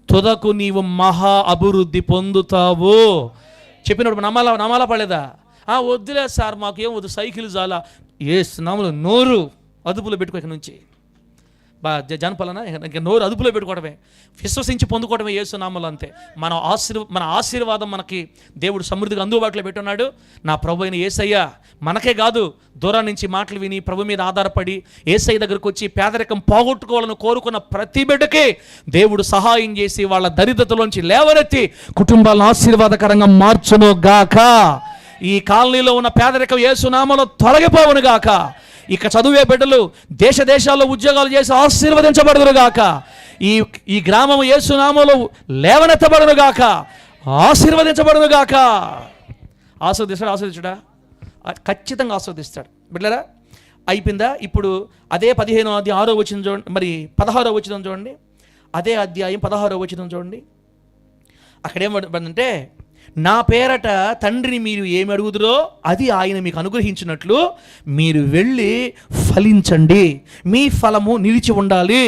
తుదకు నీవు మహా అభివృద్ధి పొందుతావు. చెప్పినప్పుడు నమ్మాలా పడలేదా? వద్దులే సార్, మాకేం వద్దు, సైకిల్ చాలా. నామలు నోరు అదుపులో పెట్టుకో. ఇక నుంచి జనపలన ఇంకా నోరు అదుపులో పెట్టుకోవడమే, విశ్వసించి పొందుకోవడమే యేసు నామములో. అంతే. మన ఆశీర్వాదం మనకి దేవుడు సమృద్ధిగా అందుబాటులో పెట్టున్నాడు. నా ప్రభు అయిన యేసయ్య మనకే కాదు, దూరం నుంచి మాటలు విని ప్రభు మీద ఆధారపడి యేసయ్య దగ్గరకు వచ్చి పేదరికం పోగొట్టుకోవాలని కోరుకున్న ప్రతి బిడ్డకి దేవుడు సహాయం చేసి వాళ్ళ దరిద్రతలోంచి లేవనెత్తి కుటుంబాలను ఆశీర్వాదకరంగా మార్చును గాక. ఈ కాలనీలో ఉన్న పేదరికం యేసు నామములో తొలగిపోవును గాక. ఇక చదువే బిడ్డలు దేశాల్లో ఉద్యోగాలు చేసి ఆశీర్వదించబడును గాక. ఈ గ్రామం యేసు నామములో లేవనెత్తబడును గాక, ఆశీర్వదించబడును గాక. ఆస్వాదించడా? ఖచ్చితంగా ఆస్వాదిస్తాడు. బిడ్డలారా, అయిపోయిందా? ఇప్పుడు అదే 15వ అధ్యాయం 6వ వచనం చూడండి, మరి 16వ వచనం చూడండి. అదే అధ్యాయం 16వ వచనం చూడండి. అక్కడేమంటే, నా పేరట తండ్రిని మీరు ఏమి అడుగుదురో అది ఆయన మీకు అనుగ్రహించినట్లు మీరు వెళ్ళి ఫలించండి, మీ ఫలము నిలిచి ఉండాలి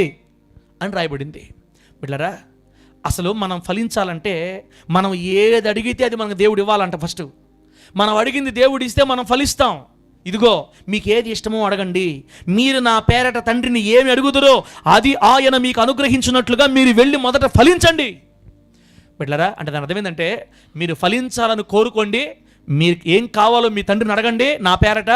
అని రాయబడింది. బిడ్డలారా, అసలు మనం ఫలించాలంటే మనం ఏది అడిగితే అది మనకు దేవుడు ఇవ్వాలంట. ఫస్ట్ మనం అడిగింది దేవుడు ఇస్తే మనం ఫలిస్తాం. ఇదిగో మీకు ఏది ఇష్టమో అడగండి, మీరు నా పేరట తండ్రిని ఏమి అడుగుదురో అది ఆయన మీకు అనుగ్రహించినట్లుగా మీరు వెళ్ళి మొదట ఫలించండి. బిడ్డలారా, అంటే దాని అర్థం ఏంటంటే మీరు ఫలించాలని కోరుకోండి, మీరు ఏం కావాలో మీ తండ్రిని అడగండి నా పేరట,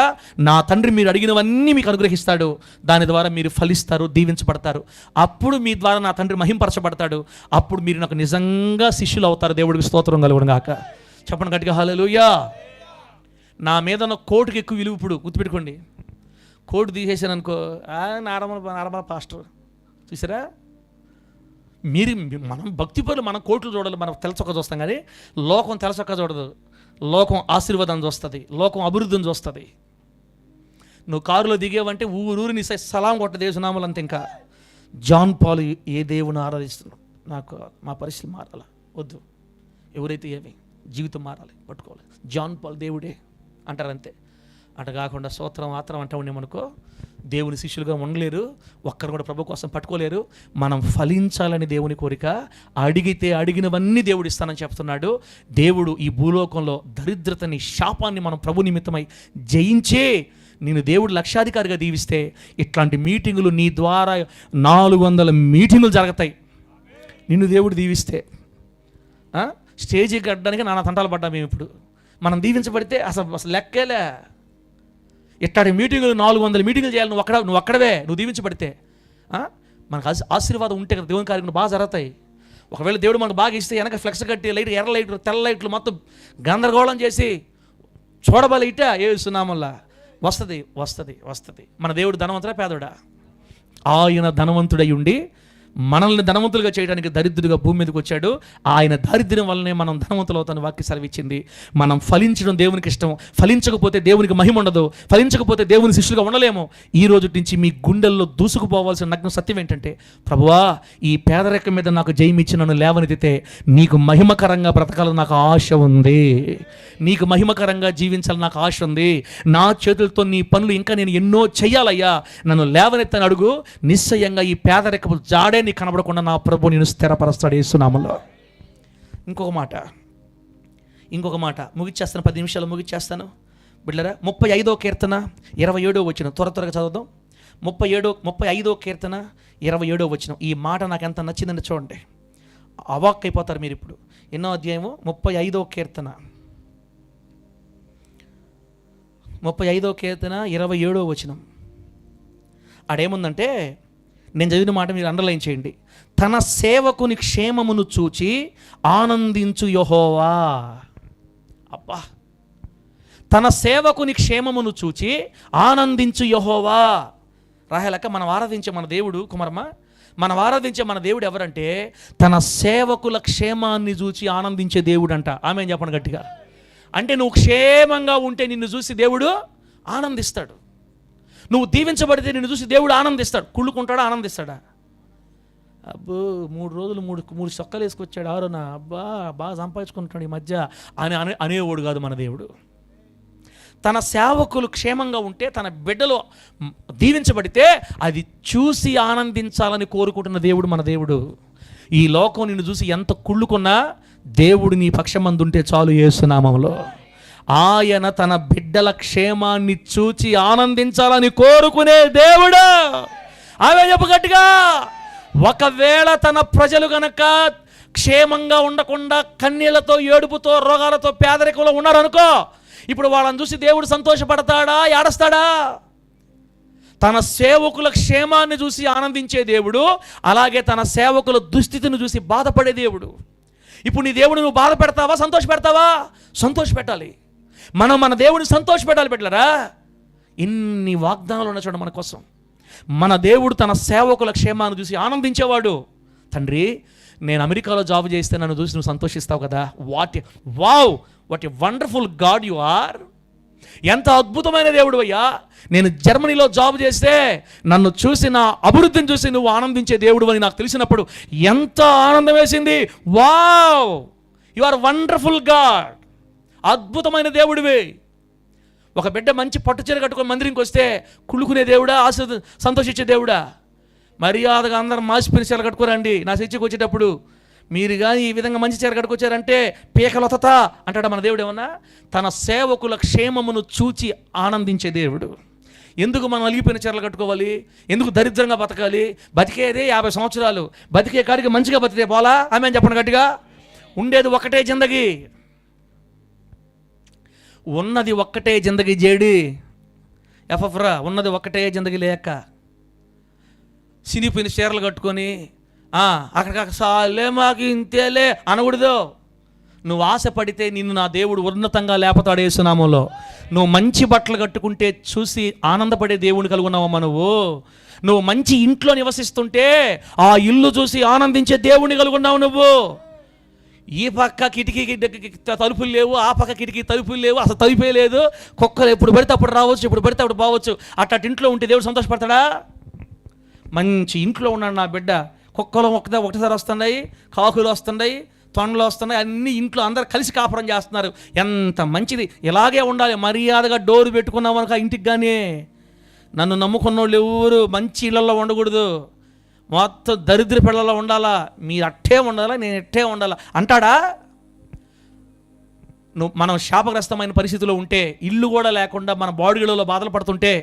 నా తండ్రి మీరు అడిగినవన్నీ మీకు అనుగ్రహిస్తాడు. దాని ద్వారా మీరు ఫలిస్తారు, దీవించబడతారు. అప్పుడు మీ ద్వారా నా తండ్రి మహింపరచబడతాడు. అప్పుడు మీరు నాకు నిజంగా శిష్యులు అవుతారు. దేవుడికి స్తోత్రం కలుగును గాక. చెప్పండి గట్టిగా హల్లెలూయా. నా మీద ఉన్న కోటుకి ఎక్కువ విలువ. ఇప్పుడు గుర్తుపెట్టుకోండి, కోటు తీసేసాను అనుకో, నార్మల్ పాస్టర్ చూసారా. మనం భక్తి పనులు మనం కోట్లు చూడాలి, మనం తెలచొక్క చూస్తాం, కానీ లోకం తెలచొక్క చూడదు. లోకం ఆశీర్వాదం చూస్తుంది, లోకం అభివృద్ధిని చూస్తుంది. నువ్వు కారులో దిగేవంటే ఊరూరిని సలాం కొట్ట దేశనామాలు అంతే. ఇంకా జాన్ పాల్ ఏ దేవుని ఆరాధిస్తున్నావు, నాకు మా పరిస్థితి మారాలి, వద్దు, ఎవరైతే ఏమి జీవితం మారాలి, పట్టుకోవాలి, జాన్ పాల్ దేవుడే అంటారంతే. అటు కాకుండా స్తోత్రం ఆత్రం అంటా ఉండేమనుకో దేవుని శిష్యులుగా ఉండలేరు, ఒక్కరు కూడా ప్రభు కోసం పట్టుకోలేరు. మనం ఫలించాలని దేవుని కోరిక. అడిగితే అడిగినవన్నీ దేవుడు ఇస్తానని చెప్తున్నాడు. దేవుడు ఈ భూలోకంలో దరిద్రతని, శాపాన్ని మనం ప్రభు నిమిత్తమై జయించే నేను దేవుడు లక్షాధికారిగా దీవిస్తే ఇట్లాంటి మీటింగులు నీ ద్వారా 400 మీటింగులు జరుగుతాయి. నిన్ను దేవుడు దీవిస్తే స్టేజీ కట్టడానికి నానా తంటాలు పడ్డా మేము. ఇప్పుడు మనం దీవించబడితే అసలు లెక్కేలే. ఇట్లాంటి మీటింగులు 400 మీటింగులు చేయాలి. నువ్వు అక్కడవే నువ్వు దీవించబడితే మనకు ఆశీర్వాదం ఉంటే కదా దేవుని కార్యక్రమం బాగా జరుగుతాయి. ఒకవేళ దేవుడు మనకు బాగా ఇస్తే వెనక ఫ్లెక్స్ కట్టి లైట్, ఎర్ర లైట్లు, తెల్ల లైట్లు మొత్తం గందరగోళం చేసి చూడబలి ఇట ఏసునామల్లా వస్తుంది. మన దేవుడు ధనవంతుడా పేదోడా? ఆయన ధనవంతుడై ఉండి మనల్ని ధనవంతులుగా చేయడానికి దరిద్రుడిగా భూమి మీదకి వచ్చాడు. ఆయన దారిద్ర్యం వల్లనే మనం ధనవంతులు అవుతాను వాక్య సెలవిచ్చింది. మనం ఫలించడం దేవునికి ఇష్టం. ఫలించకపోతే దేవునికి మహిమ ఉండదు. ఫలించకపోతే దేవుని శిష్యులుగా ఉండలేము. ఈ రోజు నుంచి మీ గుండెల్లో దూసుకుపోవాల్సిన నగ్న సత్యం ఏంటంటే, ప్రభువా ఈ పేదరికం మీద నాకు జయమిచ్చి నన్ను లేవనెత్తితే నీకు మహిమకరంగా బ్రతకాలని నాకు ఆశ ఉంది, నీకు మహిమకరంగా జీవించాలని నాకు ఆశ ఉంది. నా చేతులతో నీ పనులు ఇంకా నేను ఎన్నో చెయ్యాలయ్యా, నన్ను లేవనెత్తని అడుగు. నిశ్చయంగా ఈ పేదరికపు జాడే నీకు కనబడకుండా నా ప్రభు నేను స్థిరపరుస్తాడు యేసునామములో. ఇంకొక మాట ముగిచ్చేస్తాను, 10 నిమిషాలు ముగిచ్చేస్తాను బిడ్డలారా. 35వ కీర్తన 27వ వచనం త్వరగా చదువుదాం. 35వ కీర్తన 27వ వచనం. ఈ మాట నాకు ఎంత నచ్చిందని చూడండి, అవాక్ అయిపోతారు మీరు. ఇప్పుడు ఎన్నో అధ్యాయము? 35వ కీర్తన 27వ వచనం. ఆడేముందంటే, నేను చదివిన మాట మీరు అండర్లైన్ చేయండి. తన సేవకుని క్షేమమును చూచి ఆనందించు యెహోవా. అబ్బా, తన సేవకుని క్షేమమును చూచి ఆనందించు యెహోవా. రాహేలక్క, మనం ఆరాధించే మన దేవుడు కుమారమ్మ, మనం ఆరాధించే మన దేవుడు ఎవరంటే తన సేవకుల క్షేమాన్ని చూచి ఆనందించే దేవుడు అంట. ఆమె చెప్పండి గట్టిగా. అంటే నువ్వు క్షేమంగా ఉంటే నిన్ను చూసి దేవుడు ఆనందిస్తాడు. నువ్వు దీవించబడితే నిన్ను చూసి దేవుడు ఆనందిస్తాడు. కుళ్ళుకుంటాడా? ఆనందిస్తాడా? అబ్బో 3 రోజులు 3 చొక్కలు వేసుకొచ్చాడు, 6న అబ్బా బాగా సంపాదించుకుంటున్నాడు ఈ మధ్య అనేవాడు కాదు మన దేవుడు. తన సేవకులు క్షేమంగా ఉంటే, తన బిడ్డలు దీవించబడితే అది చూసి ఆనందించాలని కోరుకుంటున్న దేవుడు మన దేవుడు. ఈ లోకం నిన్ను చూసి ఎంత కుళ్ళుకున్నా దేవుడు నీ పక్షమందుంటే చాలు యేసునామములో. ఆయన తన బిడ్డల క్షేమాన్ని చూచి ఆనందించాలని కోరుకునే దేవుడు. ఆమె చెప్పు గట్టిగా. ఒకవేళ తన ప్రజలు గనక క్షేమంగా ఉండకుండా కన్నీళ్లతో, ఏడుపుతో, రోగాలతో, పేదరికంలో ఉన్నారనుకో, ఇప్పుడు వాళ్ళని చూసి దేవుడు సంతోషపడతాడా? ఏడస్తాడా? తన సేవకుల క్షేమాన్ని చూసి ఆనందించే దేవుడు, అలాగే తన సేవకుల దుస్థితిని చూసి బాధపడే దేవుడు. ఇప్పుడు నీ దేవుడు నువ్వు బాధ పెడతావా, సంతోష పెడతావా? సంతోష పెట్టాలి. మనం మన దేవుడిని సంతోష పెట్టాలి పెట్టలేరా? ఇన్ని వాగ్దానాలు ఉన్న చూడండి మన కోసం. మన దేవుడు తన సేవకుల క్షేమాన్ని చూసి ఆనందించేవాడు. తండ్రి, నేను అమెరికాలో జాబ్ చేస్తే నన్ను చూసి నువ్వు సంతోషిస్తావు కదా. What a wonderful God you are. ఎంత అద్భుతమైన దేవుడు అయ్యా. నేను జర్మనీలో జాబ్ చేస్తే నన్ను చూసి, నా అభివృద్ధిని చూసి నువ్వు ఆనందించే దేవుడు అని నాకు తెలిసినప్పుడు ఎంత ఆనందం వేసింది. Wow, you are wonderful God, అద్భుతమైన దేవుడివి. ఒక బిడ్డ మంచి పట్టు చీర కట్టుకొని మందిరంకి వస్తే కుళ్ళుకునే దేవుడా, సంతోషించే దేవుడా? మర్యాదగా అందరం మాసిపోయిన చీర కట్టుకోరండి నా చర్చికి వచ్చేటప్పుడు. మీరు కానీ ఈ విధంగా మంచి చీర కట్టుకొచ్చారంటే పీకలొతత అంటాడా మన దేవుడు? ఏమన్నా తన సేవకుల క్షేమమును చూచి ఆనందించే దేవుడు. ఎందుకు మనం అలిగిపోయిన చీరలు కట్టుకోవాలి? ఎందుకు దరిద్రంగా బతకాలి? బతికేదే 50 సంవత్సరాలు, బతికే కాడికి మంచిగా బతికే పోలా? ఆమె అని చెప్పండి గట్టిగా. ఉండేది ఒక్కటే జిందగీ, ఉన్నది ఒక్కటే జిందగీ. జేడి ఎఫ్రా ఉన్నది ఒక్కటే జిందగీ లేక సినిపోయిన చీరలు కట్టుకొని అక్కడికి సాలే మాకు ఇంతేలే అనకూడదు. నువ్వు ఆశపడితే నిన్ను నా దేవుడు ఉన్నతంగా లేపతాడు యేసునామంలో. నువ్వు మంచి బట్టలు కట్టుకుంటే చూసి ఆనందపడే దేవుని కలుగున్నావమ్మా. నువ్వు మంచి ఇంట్లో నివసిస్తుంటే ఆ ఇల్లు చూసి ఆనందించే దేవుని కలుగున్నావు. నువ్వు ఈ పక్క కిటికీ తలుపులు లేవు, ఆ పక్క కిటికీ తలుపులు లేవు, అసలు తలుపే లేదు. కుక్కలు ఎప్పుడు పడితే అప్పుడు రావచ్చు, ఎప్పుడు పడితే అప్పుడు పోవచ్చు. అట్ట ఇంట్లో ఉంటే దేవుడు సంతోషపడతాడా? మంచి ఇంట్లో ఉన్నాడు నా బిడ్డ. కుక్కలు ఒకటిసారి వస్తున్నాయి, కాకులు వస్తున్నాయి, తొండలు వస్తున్నాయి, అన్నీ ఇంట్లో అందరు కలిసి కాపురం చేస్తున్నారు. ఎంత మంచిది! ఇలాగే ఉండాలి. మర్యాదగా డోరు పెట్టుకున్నాం అనుక ఇంటికి. కానీ నన్ను నమ్ముకున్న వాళ్ళు ఎవరు మంచి ఇళ్లలో ఉండకూడదు, మొత్తం దరిద్ర పిల్లల్లో ఉండాలా. మీరు అట్టే ఉండాలా, నేను ఎట్టే ఉండాలా అంటాడా? మనం శాపగ్రస్తమైన పరిస్థితిలో ఉంటే, ఇల్లు కూడా లేకుండా మన బాడీలలో బాధలు పడుతుంటే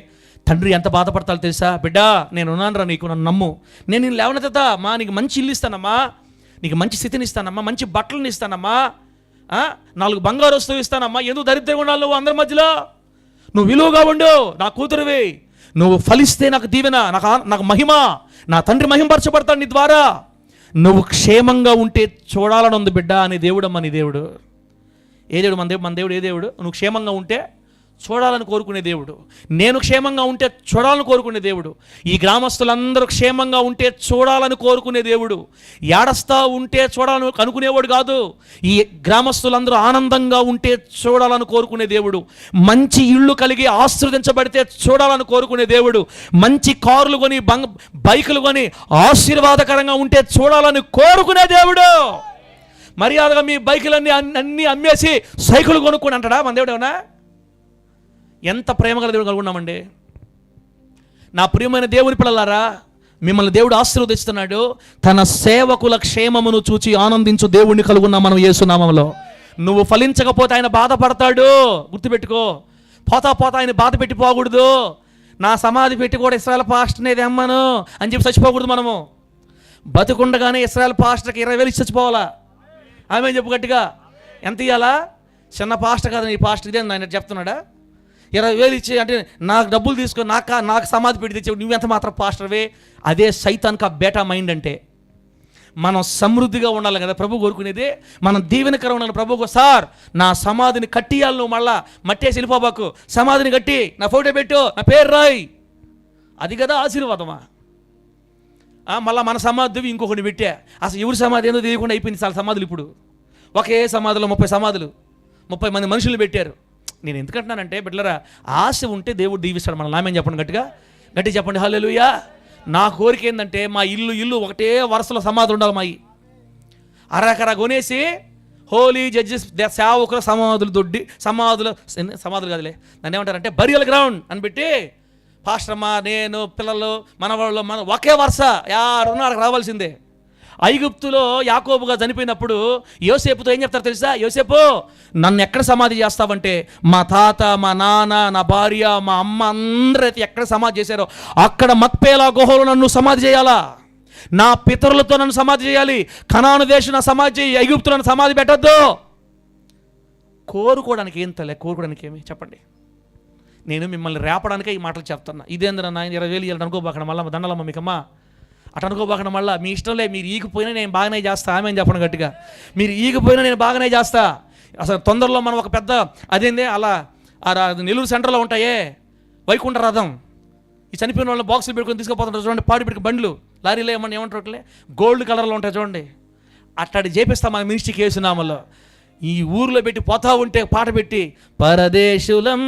తండ్రి ఎంత బాధపడతాలో తెలుసా? బిడ్డా నేను ఉన్నాను రా, నీకు నన్ను నమ్ము, నేను నేను లేవనెత్తా మా, నీకు మంచి ఇల్లు ఇస్తానమ్మా, నీకు మంచి స్థితిని ఇస్తానమ్మా, మంచి బట్టలను ఇస్తానమ్మా, 4 బంగారు వస్తువులు ఇస్తానమ్మా. ఎందుకు దరిద్రంగా ఉండాలి నువ్వు అందరి మధ్యలో? నువ్వు విలువగా ఉండు, నా కూతురువి. నువ్వు ఫలిస్తే నాకు దీవెన, నాకు మహిమ, నా తండ్రి మహిమపరచబడతాడు నీ ద్వారా. నువ్వు క్షేమంగా ఉంటే చూడాలని ఉంది బిడ్డ అని దేవుడమ్మా. నీ దేవుడు ఏ దేవుడు? మన దేవుడు ఏ దేవుడు? నువ్వు క్షేమంగా ఉంటే చూడాలని కోరుకునే దేవుడు. నేను క్షేమంగా ఉంటే చూడాలని కోరుకునే దేవుడు. ఈ గ్రామస్తులందరూ క్షేమంగా ఉంటే చూడాలని కోరుకునే దేవుడు. ఏడస్తా ఉంటే చూడాలని అనుకునేవాడు కాదు. ఈ గ్రామస్తులందరూ ఆనందంగా ఉంటే చూడాలని కోరుకునే దేవుడు. మంచి ఇళ్ళు కలిగి ఆశీర్వదించబడితే చూడాలని కోరుకునే దేవుడు. మంచి కార్లు కొని బైకులు కొని ఆశీర్వాదకరంగా ఉంటే చూడాలని కోరుకునే దేవుడు. మర్యాదగా మీ బైకులన్నీ అన్నీ అమ్మేసి సైకిల్ కొనుక్కొని అంటాడా మన దేవుడు? ఏమన్నా ఎంత ప్రేమగల దేవుడు కలుగున్నామండి. నా ప్రియమైన దేవుని పిల్లలారా, మిమ్మల్ని దేవుడు ఆశీర్వదిస్తున్నాడు. తన సేవకుల క్షేమమును చూచి ఆనందించు దేవుణ్ణి కలుగున్నాం మనం యేసునామములో. నువ్వు ఫలించకపోతే ఆయన బాధపడతాడు, గుర్తుపెట్టుకో. పోతా ఆయన బాధ పెట్టి పోకూడదు. నా సమాధి పెట్టి కూడా ఇశ్రాయేల్ పాస్టర్ని అమ్మను అని చెప్పి చచ్చిపోకూడదు. మనము బతుకుండగానే ఇశ్రాయేల్ పాస్టర్కి 20,000 ఇచ్చి చచ్చిపోవాలా? ఆమె చెప్పు గట్టిగా. ఎంత ఇవ్వాలా? చిన్న పాస్టర్ కదా నీ పాస్టర్, ఇదే ఆయన చెప్తున్నాడా? 20,000 ఇచ్చి అంటే నాకు డబ్బులు తీసుకొని నాకు సమాధి పెట్టి తెచ్చావు, నువ్వెంత మాత్రం పాస్టర్వే? అదే సైతానికి ఆ బేటా మైండ్ అంటే. మనం సమృద్ధిగా ఉండాలి కదా ప్రభు కోరుకునేది. మనం దీవెనకరం ఉండాలి ప్రభుకు. సార్ నా సమాధిని కట్టియాలి, నువ్వు మళ్ళా మట్టేసి వెళ్ళిపోబాకు, సమాధిని కట్టి నా ఫోటో పెట్టు, నా పేరు రాయి, అది కదా ఆశీర్వాదమా? మళ్ళీ మన సమాధి ఇంకొకటి పెట్టా. అసలు ఎవరి సమాధి ఏందో తెలియకుండా అయిపోయింది చాలా సమాధులు. ఇప్పుడు ఒకే సమాధిలో 30 సమాధులు, 30 మంది మనుషులు పెట్టారు. నేను ఎందుకంటున్నానంటే బిడ్డలారా, ఆశ ఉంటే దేవుడు దీవిస్తాడు మన. నామేం చెప్పండి గట్టిగా చెప్పండి హల్లెలూయా. నా కోరిక ఏంటంటే మా ఇల్లు ఒకటే వరుసలో సమాధులు ఉండాలి. మా అరకర కొనేసి హోలీ జడ్జెస్ సేవకుల సమాధులు కాదులే, నన్ను ఏమంటారంటే బరియల్ గ్రౌండ్ అని పెట్టి పాస్టర్మ, నేను, పిల్లలు, మనవాళ్ళు ఒకే వరుస యాడున్నారు రావాల్సిందే. ఐగుప్తులో యాకోబుగా చనిపోయినప్పుడు యోసేపుతో ఏం చెప్తారు తెలుసా? యోసేపు నన్ను ఎక్కడ సమాధి చేస్తావంటే, మా తాత, మా నాన్న, నా భార్య, మా అమ్మ అందరైతే ఎక్కడ సమాధి చేశారో అక్కడ మక్పేలా గుహలో నన్ను సమాధి చేయాలా, నా పితరులతో నన్ను సమాధి చేయాలి, కనాను దేశం నా సమాధి చేయి, ఐగుప్తు నన్ను సమాధి పెట్టద్దు. కోరుకోవడానికి ఏం తలే, కోరుకోవడానికి ఏమి చెప్పండి? నేను మిమ్మల్ని రేపడానికే ఈ మాటలు చెప్తున్నా. ఇదేంద్ర నాయన 20,000 ఇవ్వాలని అనుకోబాకడం మళ్ళీ దండలమ్మ మీకమ్మా అటు అనుకోబాకడం మళ్ళీ మీ ఇష్టంలే. మీరు ఈగిపోయినా నేను బాగానే చేస్తా, ఆమె అని చెప్పండి గట్టిగా. మీరు ఈగిపోయినా నేను బాగానే చేస్తా. అసలు తొందరలో మనం ఒక పెద్ద అదేంది అలా నెల్లూరు సెంటర్లో ఉంటాయే వైకుంఠ రథం, ఈ చనిపోయిన వాళ్ళని బాక్సులు పెట్టుకొని తీసుకుపోతుంటారు చూడండి, పాడి పెట్టుకుని బండ్లు, లారీలో ఏమంటారు గోల్డ్ కలర్లో ఉంటాయి చూడండి. అట్లాంటి చేపిస్తాం మన మినిస్ట్రీకి యేసునామములో. ఈ ఊర్లో పెట్టి పోతా ఉంటే పాట పెట్టి పరదేశులం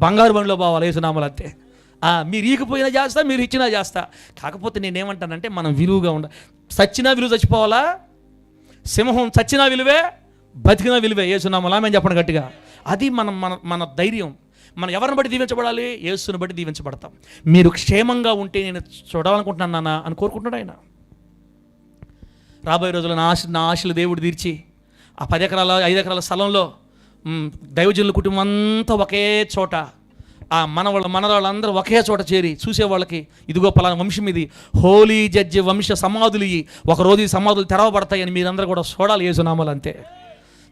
బంగారు బండిలో పోవాలి యేసునామములో. అంతే. మీరు ఈగిపోయినా చేస్తా, మీరు ఇచ్చినా చేస్తా. కాకపోతే నేనేమంటానంటే మనం విలువగా చచ్చినా విలువ చచ్చిపోవాలా? సింహం చచ్చినా విలువే, బతికిన విలువే యేసునామములో ఆమేన్ చెప్పండి గట్టిగా. అది మన మన మన ధైర్యం. మనం ఎవరిని బట్టి దీవించబడాలి? యేసుని బట్టి దీవించబడతాం. మీరు క్షేమంగా ఉంటే నేను చూడాలనుకుంటున్నాను నాన్న అని కోరుకుంటున్నాడు ఆయన. రాబోయే రోజుల్లో నా ఆశలు దేవుడు తీర్చి ఆ 10 ఎకరాల 5 ఎకరాల స్థలంలో దైవజనుల కుటుంబం అంతా ఒకే చోట, ఆ మనవాళ్ళందరూ ఒకే చోట చేరి చూసేవాళ్ళకి ఇదిగో పలానా వంశం ఇది, హోలీ జడ్జి వంశ సమాధులు ఇవి, ఒకరోజు ఈ సమాధులు తెరవబడతాయని మీరందరూ కూడా చూడాలి యేసు నామములో. అంతే,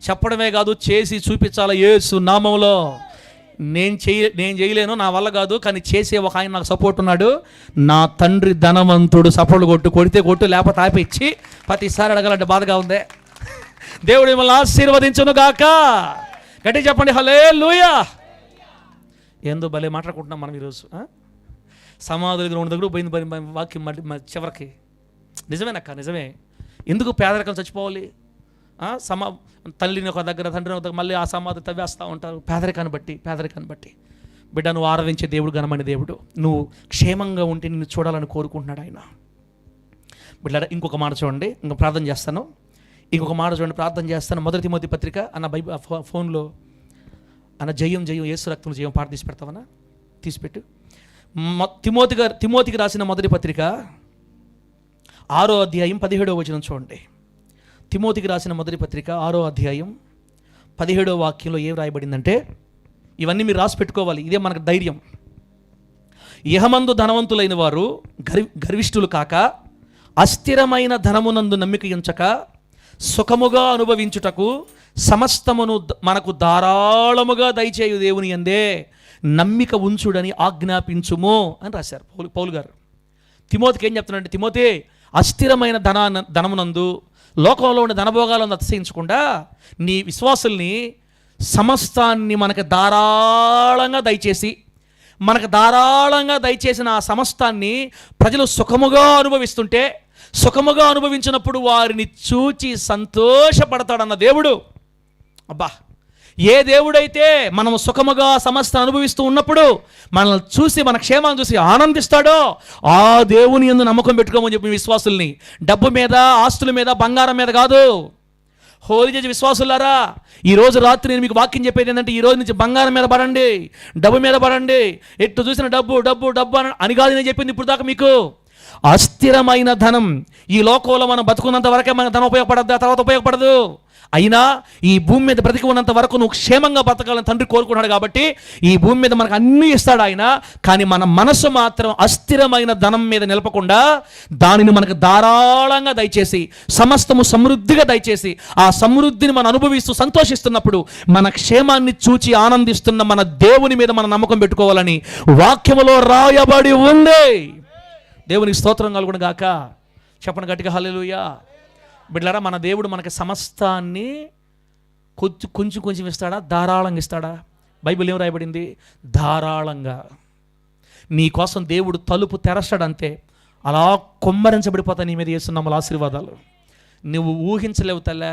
చెప్పడమే కాదు చేసి చూపించాలి యేసు నామములో. నేను చేయలేను, నా వల్ల కాదు, కానీ చేసే ఒక ఆయన నాకు సపోర్ట్ ఉన్నాడు. నా తండ్రి ధనవంతుడు. సపోర్ట్ కొడితే కొట్టు, లేకపోతే ఆపిచ్చి ప్రతిసారి అడగాలంటే బాధగా ఉందే. దేవుడు మిమ్మల్ని ఆశీర్వదించును గాక. గట్టిగా చెప్పండి హల్లెలూయా. ఏందో భలే మాట్లాడుకుంటున్నాం మనం ఈరోజు. సమాధుల దగ్గర పోయింది వాక్యం చివరికి. నిజమేనక్క, నిజమే. ఎందుకు పేదరికం చచ్చిపోవాలి? తల్లిని ఒక దగ్గర, తండ్రిని ఒక దగ్గర, మళ్ళీ ఆ సమాధి తవ్వేస్తూ ఉంటారు పేదరికాన్ని బట్టి. బిడ్డ, నువ్వు ఆరాధించే దేవుడు ఘనమైన దేవుడు. నువ్వు క్షేమంగా ఉంటే నిన్ను చూడాలని కోరుకుంటున్నాడు ఆయన. బిడ్డ, ఇంకొక మాట చూడండి, ప్రార్థన చేస్తాను. మొదటి తిమోతి పత్రిక అన్న ఫోన్లో అన్న జయం యేసు రక్తం జయం పాట తీసి పెడతావన్నా? తీసిపెట్టు. తిమోతికి రాసిన మొదటి పత్రిక 6వ అధ్యాయం 17వ వచనం చూడండి. తిమోతికి రాసిన మొదటి పత్రిక 6వ అధ్యాయం 17వ వాక్యంలో ఏం రాయబడిందంటే, ఇవన్నీ మీరు రాసి పెట్టుకోవాలి, ఇదే మనకు ధైర్యం. ఇహమందు ధనవంతులైన వారు గర్విష్ఠులు కాక, అస్థిరమైన ధనమునందు నమ్మిక ఉంచక, సుఖముగా అనుభవించుటకు సమస్తమును మనకు ధారాళముగా దయచేయు దేవుని యందే నమ్మిక ఉంచుడని ఆజ్ఞాపించుము అని రాశారు పౌలు గారు. తిమోతికి ఏం చెప్తున్నాడంటే, తిమోతి, అస్థిరమైన ధనమునందు, లోకంలో ఉండే ధనభోగాలను అతిశయించకుండా నీ విశ్వాసుల్ని సమస్తాన్ని మనకు ధారాళంగా దయచేసిన ఆ సమస్తాన్ని ప్రజలు సుఖముగా అనుభవిస్తుంటే, సుఖముగా అనుభవించినప్పుడు వారిని చూచి సంతోషపడతాడన్న దేవుడు. అబ్బా, ఏ దేవుడైతే మనం సుఖముగా సమస్త అనుభవిస్తూ ఉన్నప్పుడు మనల్ని చూసి, మన క్షేమాన్ని చూసి ఆనందిస్తాడో ఆ దేవుని యందు నమ్మకం పెట్టుకోమని చెప్పి విశ్వాసుల్ని. డబ్బు మీద, ఆస్తుల మీద, బంగారం మీద కాదు. హోలీ జడ్జి విశ్వాసులారా, ఈరోజు రాత్రి నేను మీకు వాక్యం చెప్పేది ఏంటంటే, ఈ రోజు నుంచి బంగారం మీద పడండి, డబ్బు మీద పడండి. ఎటు చూసిన డబ్బు డబ్బు డబ్బు అని కాదు నేను చెప్పింది ఇప్పుడు దాకా మీకు. అస్థిరమైన ధనం, ఈ లోకంలో మనం బతుకున్నంత వరకే మన ధనం ఉపయోగపడద్దు, ఆ తర్వాత ఉపయోగపడదు. అయినా ఈ భూమి మీద బ్రతికి ఉన్నంత వరకు నువ్వు క్షేమంగా బతకాలని తండ్రి కోరుకున్నాడు కాబట్టి ఈ భూమి మీద మనకు అన్నీ ఇస్తాడు ఆయన. కానీ మన మనసు మాత్రం అస్థిరమైన ధనం మీద నిలపకుండా దానిని మనకు ధారాళంగా దయచేసి, సమస్తము సమృద్ధిగా దయచేసి, ఆ సమృద్ధిని మనం అనుభవిస్తూ సంతోషిస్తున్నప్పుడు మన క్షేమాన్ని చూచి ఆనందిస్తున్న మన దేవుని మీద మన నమ్మకం పెట్టుకోవాలని వాక్యములో రాయబడి ఉంది. దేవునికి స్తోత్రం కలుగును గాక. చెప్పండి గట్టిగా హల్లెలూయా. బిడ్డలారా, మన దేవుడు మనకి సమస్తాన్ని కొంచెం ఇస్తాడా, ధారాళంగా ఇస్తాడా? బైబిల్ ఏం రాయబడింది? ధారాళంగా. నీ కోసం దేవుడు తలుపు తెరస్తాడంతే, అలా కొమ్మరించబడిపోతాయి నీ మీద యేసునామములో ఆశీర్వాదాలు. నువ్వు ఊహించలేవు తల్లే,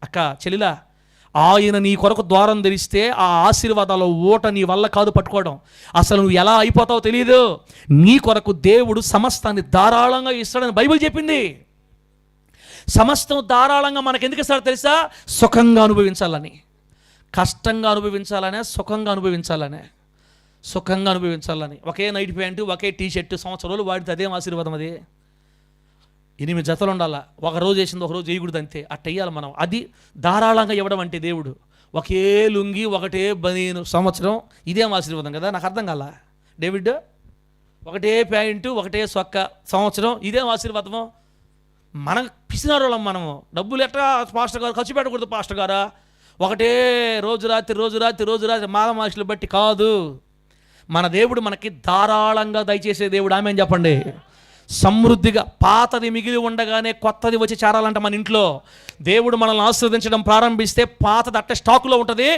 అక్క, చెల్లిలా. ఆయన నీ కొరకు ద్వారం తెరిస్తే ఆ ఆశీర్వాదాల ఓట నీ వల్ల కాదు పట్టుకోవడం. అసలు నువ్వు ఎలా అయిపోతావో తెలియదు. నీ కొరకు దేవుడు సమస్తాన్ని ధారాళంగా ఇస్తాడని బైబిల్ చెప్పింది. సమస్తం ధారాళంగా మనకు ఎందుకు ఇస్తాడో తెలుసా? సుఖంగా అనుభవించాలని. కష్టంగా అనుభవించాలనే, సుఖంగా అనుభవించాలని. ఒకే నైట్ ప్యాంటు, ఒకే టీషర్టు సంవత్సరాలు వాడితే అదేం ఆశీర్వాదం? అది 8 జతలు ఉండాలా. ఒక రోజు వేసింది ఒక రోజు వేయకూడదు, అంతే. అట్ట వేయాలి మనం. అది ధారాళంగా ఇవ్వడం అంటే దేవుడు. ఒకే లుంగి, ఒకటే బనీను సంవత్సరం, ఇదేం ఆశీర్వాదం కదా? నాకు అర్థం కాల. డేవిడ్, ఒకటే ప్యాంటు, ఒకటే సొక్క సంవత్సరం, ఇదేం ఆశీర్వాదము? మనం పిసినారోళ్ళం. మనము డబ్బులు ఎట్లా పాస్టర్ గారు ఖర్చు పెట్టకూడదు పాస్టర్ గారా? ఒకటే రోజు రాత్రి మాదమాషులు బట్టి కాదు. మన దేవుడు మనకి ధారాళంగా దయచేసే దేవుడు. ఆమేన్ చెప్పండి. సమృద్ధిగా. పాతది మిగిలి ఉండగానే కొత్తది వచ్చి చేరాలంట మన ఇంట్లో. దేవుడు మనల్ని ఆశీర్వదించడం ప్రారంభిస్తే పాతది అట్టే స్టాకులో ఉంటుంది,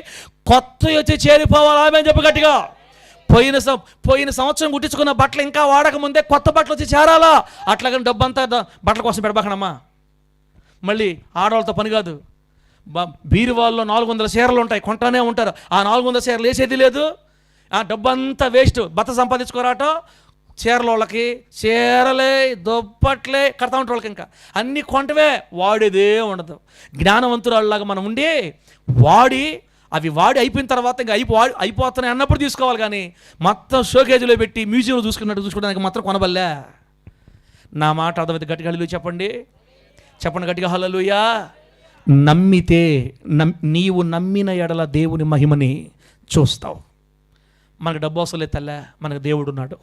కొత్త వచ్చి చేరిపోవాలి. ఆమేన్ చెప్పి గట్టిగా. పోయిన సంవత్సరం కుట్టించుకున్న బట్టలు ఇంకా వాడకముందే కొత్త బట్టలు వచ్చి చేరాలా. అట్లాగని డబ్బు అంతా బట్టల కోసం పెడబాకనమ్మా. మళ్ళీ ఆడవాళ్ళతో పని కాదు. బీరువాల్లో 400 చీరలు ఉంటాయి, కొంటానే ఉంటారు. ఆ 400 చీరలు వేసేది లేదు. ఆ డబ్బు అంతా వేస్ట్. బత్త సంపాదించుకోరాటం, చీరలోళ్ళకి చీరలే దుప్పట్లే కడతా ఉంటారు వాళ్ళకి, ఇంకా అన్ని కొంటవే, వాడేదే ఉండదు. జ్ఞానవంతురాళ్ళలాగా మనం ఉండి వాడి అయిపోయిన తర్వాత ఇంకా అయిపోతున్నాయి అన్నప్పుడు తీసుకోవాలి, కానీ మొత్తం షోకేజీలో పెట్టి మ్యూజియంలో చూసుకోవడానికి మాత్రం కొనబల్లే. నా మాట అర్థమైతే గట్టిగా హల్లెలూయా చెప్పండి గట్టిగా హల్లెలూయా. నమ్మితే నీవు నమ్మిన ఎడల దేవుని మహిమని చూస్తావు. మనకు డబ్బు అవసరం లేదు తల్లే, మనకు దేవుడు ఉన్నాడు.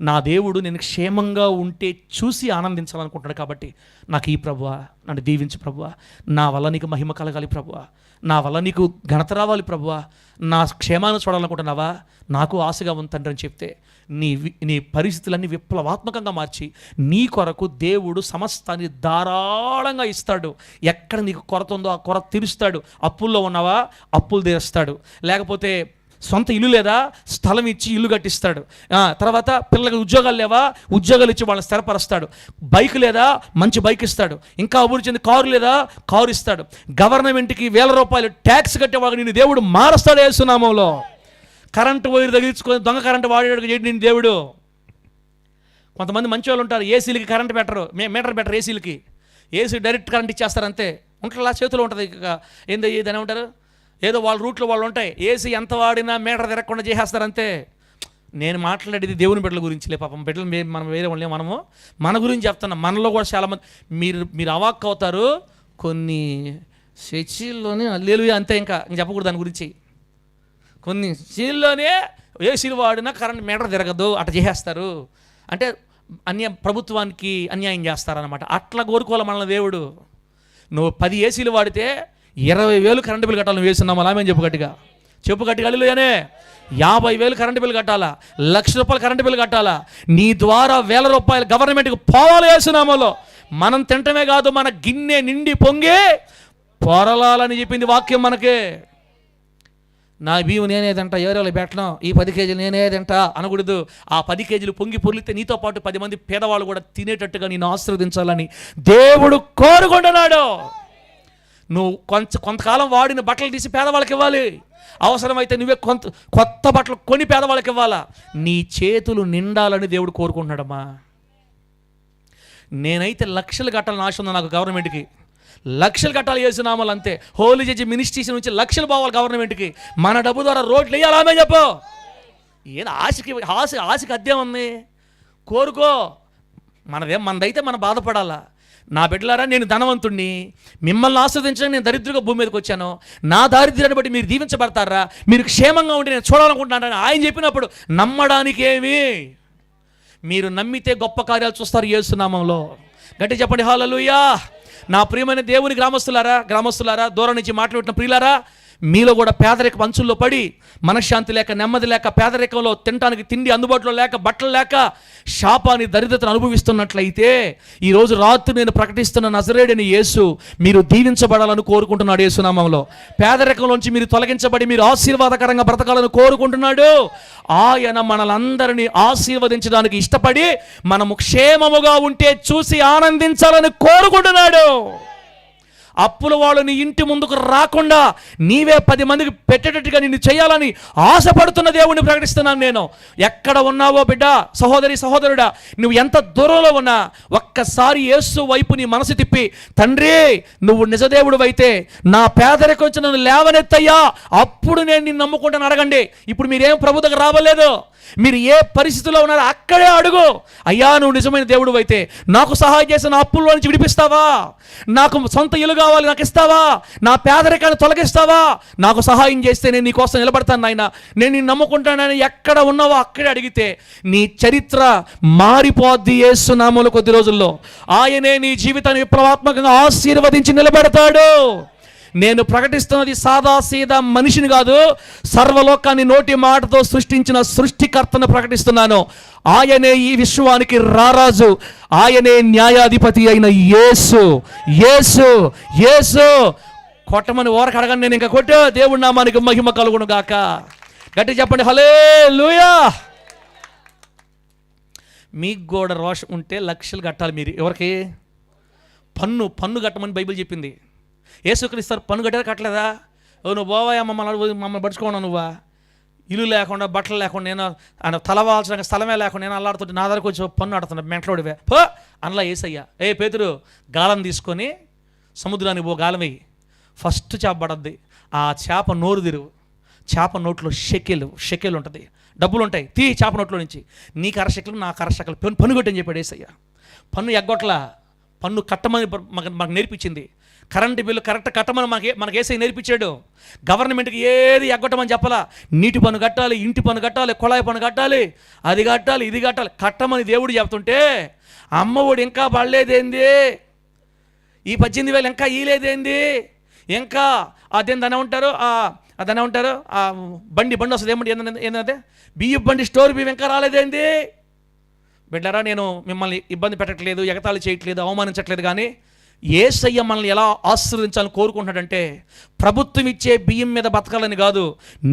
నా దేవుడు నేను క్షేమంగా ఉంటే చూసి ఆనందించాలనుకుంటాడు. కాబట్టి నాకు ఈ ప్రభువా, నన్ను దీవించు ప్రభువా, నా వల్ల నీకు మహిమ కలగాలి ప్రభువా, నా వల్ల నీకు ఘనత రావాలి ప్రభువా, నా క్షేమాన్ని చూడాలనుకుంటున్నావా, నాకు ఆశగా ఉంది తండ్రి అని చెప్తే నీ పరిస్థితులన్నీ విప్లవాత్మకంగా మార్చి నీ కొరకు దేవుడు సమస్తాన్ని ధారాళంగా ఇస్తాడు. ఎక్కడ నీకు కొరత ఉందో ఆ కొరత తీరుస్తాడు. అప్పుల్లో ఉన్నావా, అప్పులు తీరుస్తాడు. లేకపోతే సొంత ఇల్లు లేదా, స్థలం ఇచ్చి ఇల్లు కట్టిస్తాడు. తర్వాత పిల్లలకి ఉద్యోగాలు లేవా, ఉద్యోగాలు ఇచ్చి వాళ్ళని స్థిరపరుస్తాడు. బైక్ లేదా, మంచి బైక్ ఇస్తాడు. ఇంకా అభివృద్ధి చెంది కారు లేదా, కారు ఇస్తాడు. గవర్నమెంట్కి 1000 రూపాయలు ట్యాక్స్ కట్టేవాడు నేను దేవుడు మారుస్తాడు యేసు నామములో. కరెంటు వైరు తగిలించుకొని దొంగ కరెంటు వాడేవాడు నేను దేవుడు. కొంతమంది మంచి వాళ్ళు ఉంటారు, ఏసీలకి కరెంటు పెట్టరు, మీటర్ పెట్టరు, ఏసీ డైరెక్ట్ కరెంట్ ఇచ్చేస్తారు అంతే. ఉంటారు చేతిలో ఉంటుంది. ఏంది ఏదైనా ఉంటారు, ఏదో వాళ్ళ రూట్లో వాళ్ళు ఉంటాయి. ఏసీ ఎంత వాడినా మీటర్ తిరగకుండా చేసేస్తారంతే. నేను మాట్లాడేది దేవుని బిడ్డల గురించిలే, పాపం బిడ్డలు మనం వేరే వాళ్ళే, మనము మన గురించి చెప్తున్నాం. మనలో కూడా చాలామంది మీరు అవాక్ అవుతారు. కొన్ని చర్చిల్లోనే హల్లెలూయా అంతే, ఇంకా చెప్పకూడదు దాని గురించి. కొన్ని చర్చిల్లోనే ఏసీలు వాడినా కరెంట్ మీటర్ తిరగదు, అట్లా చేసేస్తారు. అంటే ప్రభుత్వానికి అన్యాయం చేస్తారనమాట. అట్లా కోరుకోవాలి మనల్ని దేవుడు. నువ్వు 10 ఏసీలు వాడితే 20,000 కరెంటు బిల్లు కట్టాలి. నువ్వు వేస్తున్నావు అలాగే చెప్పు గట్టిగా హల్లెలూయానే. 50,000 కరెంటు బిల్లు కట్టాలా, 1,00,000 రూపాయలు కరెంటు బిల్లు కట్టాలా. నీ ద్వారా 1,000 రూపాయలు గవర్నమెంట్కి పోవాలి వేస్తున్నామలో. మనం తింటమే కాదు, మన గిన్నె నిండి పొంగి పొరలాలని చెప్పింది వాక్యం మనకే. నా బియ్యం నేనే తింటా, ఎవరెవరు పెట్టడం, ఈ 10 కేజీలు నేనే తింటా అనకూడదు. ఆ 10 కేజీలు పొంగి పొర్లితే నీతో పాటు 10 మంది పేదవాళ్ళు కూడా తినేటట్టుగా నేను ఆశీర్వదించాలని దేవుడు కోరుకుంటున్నాడు. నువ్వు కొంతకాలం వాడిన బట్టలు తీసి పేదవాళ్ళకి ఇవ్వాలి. అవసరమైతే నువ్వే కొత్త బట్టలు కొని పేదవాళ్ళకి ఇవ్వాలా. నీ చేతులు నిండాలని దేవుడు కోరుకుంటున్నాడమ్మా. నేనైతే లక్షలు కట్టాలని ఆశ ఉంది నాకు. గవర్నమెంట్కి లక్షలు కట్టాలి యేసునామాలు అంతే. హోలీ జడ్జి మినిస్ట్రీస్ నుంచి లక్షలు పోవాలి గవర్నమెంట్కి. మన డబ్బు ద్వారా రోడ్లు వేయాలామే చెప్పు. ఏదో ఆశకి అద్దెం ఉంది, కోరుకో. మనదైతే మనం బాధపడాలా. నా బిడ్డలారా, నేను ధనవంతుణ్ణి, మిమ్మల్ని ఆస్వాదించడానికి నేను దరిద్రంగా భూమి మీదకి వచ్చాను. నా దారిద్ర్యాన్ని బట్టి మీరు దీవించబడతారా, మీరు క్షేమంగా ఉండి నేను చూడాలనుకుంటున్నానని ఆయన చెప్పినప్పుడు నమ్మడానికి ఏమి, మీరు నమ్మితే గొప్ప కార్యాలు చూస్తారు యేసు నామములో. గట్టి చెప్పండి హల్లెలూయా. నా ప్రియమైన దేవుని గ్రామస్తులారా, దూరం నుంచి మాట్లాడుతున్న ప్రియులారా, మీలో కూడా పేదరిక అంచుల్లో పడి మనశ్శాంతి లేక, నెమ్మది లేక, పేదరికంలో తినడానికి తిండి అందుబాటులో లేక, బట్టలు లేక, శాపాన్ని దరిద్రతను అనుభవిస్తున్నట్లయితే ఈరోజు రాత్రి నేను ప్రకటిస్తున్న నజరేయుడైన యేసు మీరు దీవించబడాలని కోరుకుంటున్నాడు. యేసునామంలో పేదరికంలోంచి మీరు తొలగించబడి మీరు ఆశీర్వాదకరంగా బ్రతకాలని కోరుకుంటున్నాడు. ఆయన మనలందరినీ ఆశీర్వదించడానికి ఇష్టపడి మనము క్షేమముగా ఉంటే చూసి ఆనందించాలని కోరుకుంటున్నాడు. అప్పుల వాళ్ళు నీ ఇంటి ముందుకు రాకుండా నీవే 10 మందికి పెట్టేటట్టుగా నిన్ను చేయాలని ఆశపడుతున్న దేవుడిని ప్రకటిస్తున్నాను నేను. ఎక్కడ ఉన్నావో బిడ్డ, సహోదరుడా, నువ్వు ఎంత దూరంలో ఉన్నా ఒక్కసారి యేసు వైపు నీ మనసు తిప్పి, తండ్రి నువ్వు నిజదేవుడు అయితే నా పేదరికం వచ్చి నన్ను లేవనెత్తయ్యా, అప్పుడు నేను నిన్ను నమ్ముకుంటాను అడగండి. ఇప్పుడు మీరేం ప్రభు దగ్గర రావలేదు, మీరు ఏ పరిస్థితిలో ఉన్నారో అక్కడే అడుగు. అయ్యా నువ్వు నిజమైన దేవుడు అయితే నాకు సహాయం చేసి నా అప్పుల్లో నుంచి విడిపిస్తావా, నాకు సొంత ఇల్లు కావాలి నాకు ఇస్తావా, నా పేదరికాన్ని తొలగిస్తావా, నాకు సహాయం చేస్తే నేను నీ కోసం నిలబడతాను నాయన, నేను నిన్ను నమ్ముకుంటానని ఎక్కడ ఉన్నావో అక్కడే అడిగితే నీ చరిత్ర మారిపోద్ది యేసు నామములో. కొద్ది రోజుల్లో ఆయనే నీ జీవితాన్ని విప్లవాత్మకంగా ఆశీర్వదించి నిలబెడతాడు. నేను ప్రకటిస్తున్నది సాదాసీదా మనిషిని కాదు, సర్వలోకాన్ని నోటి మాటతో సృష్టించిన సృష్టికర్తను ప్రకటిస్తున్నాను. ఆయనే ఈ విశ్వానికి రారాజు, ఆయనే న్యాయాధిపతి అయిన యేసు. కొట్టమని ఓరకు అడగండి, నేను ఇంకా కొట్టు. దేవుడి నామానికి మహిమ కలుగును గాక. గట్టి చెప్పండి హల్లెలూయా. మీకు కూడా రోషం ఉంటే లక్షలు కట్టాలి మీరు. ఎవరికి? పన్ను కట్టమని బైబిల్ చెప్పింది. యేసుక్రీస్తు పన్ను కట్టారా కట్టలేదా? నువ్వు పోవాయా మమ్మల్ని పడుచుకోవడం, నువ్వా ఇల్లు లేకుండా బట్టలు లేకుండా నేను ఆయన తలవాల్సిన స్థలమే లేకుండా నేను అల్లాడుతుంటే నా దగ్గరకు వచ్చి పన్ను ఆడుతున్నా మెంటలోడివే పో అనలా ఏసయ్యా. పేతురు గాలం తీసుకొని సముద్రానికి పో, గాలం వేయి, ఫస్ట్ చేప పడద్ది. ఆ చేప నోరు తెరువు, చేప నోట్లో షెకెల్ ఉంటుంది, డబ్బులు ఉంటాయి, తీ చేప నోట్లో నుంచి. నీకు అరశెకలు నాకు అరశెకలు పన్ను కొట్టని చెప్పాడు ఏసయ్యా. పన్ను ఎగ్గొట్ల, పన్ను కట్టమని మాకు నేర్పించింది. కరెంటు బిల్లు కరెక్ట్ కట్టమని మనకి ఏసై నేర్పించాడు. గవర్నమెంట్కి ఏది ఎగ్గొట్టమని చెప్పాలా. నీటి పన్ను కట్టాలి, ఇంటి పన్ను కట్టాలి, కుళాయి పన్ను కట్టాలి, అది కట్టాలి, ఇది కట్టాలి, కట్టమని దేవుడు చెప్తుంటే అమ్మఒడి ఇంకా పడలేదేంది, ఈ 18,000 ఇంకా ఇలేదేంది, ఇంకా దాన్ని ఉంటారు ఆ బండి వస్తుంది ఏంటంటే బియ్యం బండి, స్టోర్ బియ్యం ఇంకా రాలేదేంది. బిడ్డరా, నేను మిమ్మల్ని ఇబ్బంది పెట్టట్లేదు, ఎగతాళి చేయట్లేదు, అవమానించట్లేదు. కానీ యేసయ్య మనల్ని ఎలా ఆశీర్వదించాలని కోరుకుంటున్నాడంటే ప్రభుత్వం ఇచ్చే బియ్యం మీద బతకాలని కాదు,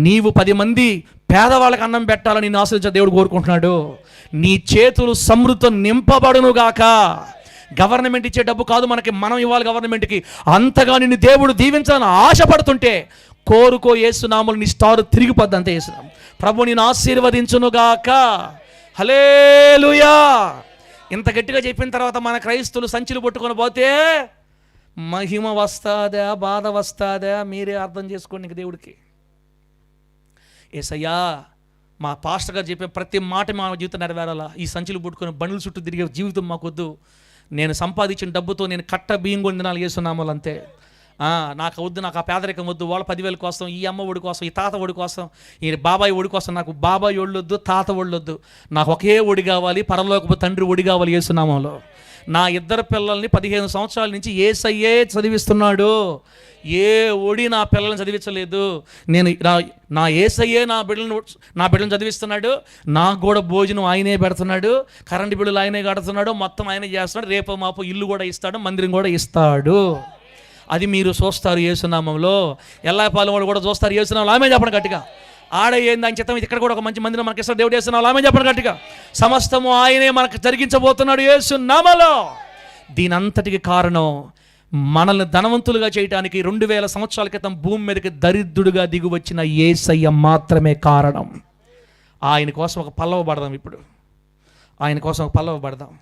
నీవు 10 మంది పేదవాళ్ళకి అన్నం పెట్టాలని నిన్ను ఆశీర్వదించే దేవుడు కోరుకుంటున్నాడు. నీ చేతులు సమృద్ధితో నింపబడునుగాక. గవర్నమెంట్ ఇచ్చే డబ్బు కాదు మనకి, మనం ఇవ్వాలి గవర్నమెంట్కి. అంతగా నిన్ను దేవుడు దీవించాలని ఆశపడుతుంటే కోరుకో, యేసునామములో నీ స్టార్ తిరిగిపోద్ది. అంతే యేసునామం. ప్రభు నిన్ను ఆశీర్వదించునుగాక. హల్లెలూయా. ఇంత గట్టిగా చెప్పిన తర్వాత మన క్రైస్తవులు సంచులు పట్టుకొని పోతే మహిమ వస్తుందా, బాధ వస్తుందా, మీరే అర్థం చేసుకోండి. ఇంక దేవుడికి యేసయ్యా, మా పాస్టర్ గారు చెప్పే ప్రతి మాట మా జీవితం నెరవేరాలా. ఈ సంచులు పట్టుకొని బండ్ల చుట్టూ తిరిగే జీవితం మాకొద్దు. నేను సంపాదించిన డబ్బుతో నేను కట్ట బియ్యం కొని తినాలి యేసునామములో. అంతే. నాకు వద్దు, నాకు ఆ పేదరికం వద్దు. వాళ్ళ 10,000 కోసం, ఈ అమ్మ ఒడి కోసం, ఈ తాత ఒడి కోసం, ఈ బాబాయ్ ఒడి కోసం. నాకు బాబాయ్ ఒళ్ళొద్దు, తాత ఒళ్ళొద్దు. నాకు ఒకే ఒడి కావాలి, పరలోకపు తండ్రి ఒడి కావాలి యేసునామములో. నా 2 పిల్లల్ని 15 సంవత్సరాల నుంచి యేసయ్యే చదివిస్తున్నాడు. ఏ ఒడి నా పిల్లల్ని చదివించలేదు. నేను నా యేసయ్యే నా బిడ్డలను చదివిస్తున్నాడు. నాకు కూడా భోజనం ఆయనే పెడుతున్నాడు, కరెంటు బిల్లులు ఆయనే కడుతున్నాడు, మొత్తం ఆయనే చేస్తున్నాడు. రేపు మాపు ఇల్లు కూడా ఇస్తాడు, మందిరం కూడా ఇస్తాడు. అది మీరు చూస్తారు యేసునామంలో. ఎల్లాపాలెం వాళ్ళు కూడా చూస్తారు యేసునామంలో. ఆమె చెప్పండి గట్టిగా. ఆడ ఏంది ఆయన చిత్తం, ఇక్కడ కూడా ఒక మంచి మందిరం మనకి ఇస్తారు దేవుడు యేసునామంలో. ఆమె చెప్పండి గట్టిగా. సమస్తము ఆయనే మనకు జరిగించబోతున్నాడు యేసునామంలో. దీని అంతటికి కారణం మనల్ని ధనవంతులుగా చేయడానికి 2000 సంవత్సరాల క్రితం భూమి మీదకి దరిద్రుడిగా దిగి వచ్చిన యేసయ్య మాత్రమే కారణం. ఆయన కోసం ఒక పల్లవ పడదాం. ఇప్పుడు ఆయన కోసం ఒక పల్లవ పడదాం.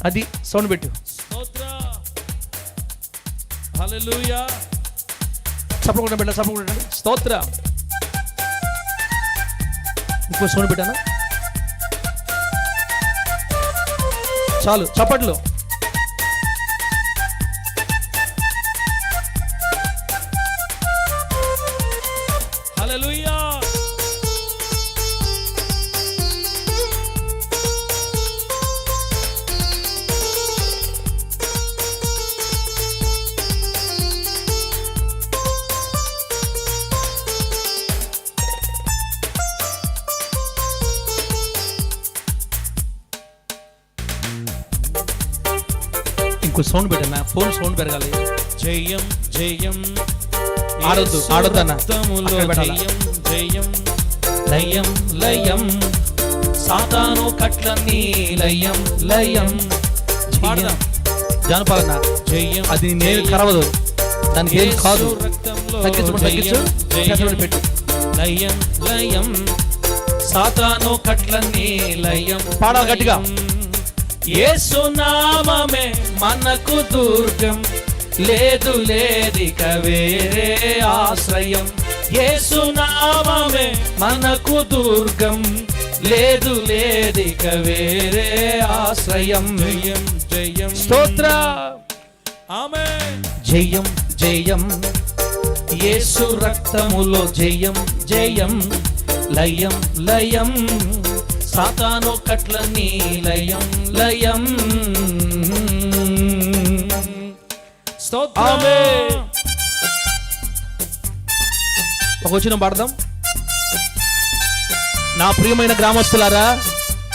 అది సౌండ్ పెట్టు. హల్లెలూయా. చప్పకుండా బిడ్డ, చప్పకుండా స్తోత్ర. ఇంకో సౌండ్ పెట్టాను చాలు, చప్పట్లు. హల్లెలూయా. సౌండ్ పెట్టా, ఫోన్ సౌండ్ పెరగాలి. జయం జయం. ఆడొద్దు అన్న. జయం లయం లయం, సాతాను కట్లన్నీ లయం లయం. జానపాలన జయం, అది నేను కరవదు, దానికి ఏం కాదు. తగ్గించు పెట్టు. లయం లయం, సాతాను కట్లన్నీ లయం. పాడాలి గట్టిగా. యేసు నామమే మనకు దుర్గం, లేదు లేదిక వేరే ఆశ్రయం. యేసు నామమే మనకు దుర్గం, లేదు లేదిక వేరే ఆశ్రయం. జయం జయం స్తోత్ర. ఆమేన్. జయం జయం, యేసు రక్తములో జయం జయం. లయం లయం, సాతాను కట్లన్నీ లయం లయం. ఒక వచ్చిన పాడదాం. నా ప్రియమైన గ్రామస్తులారా,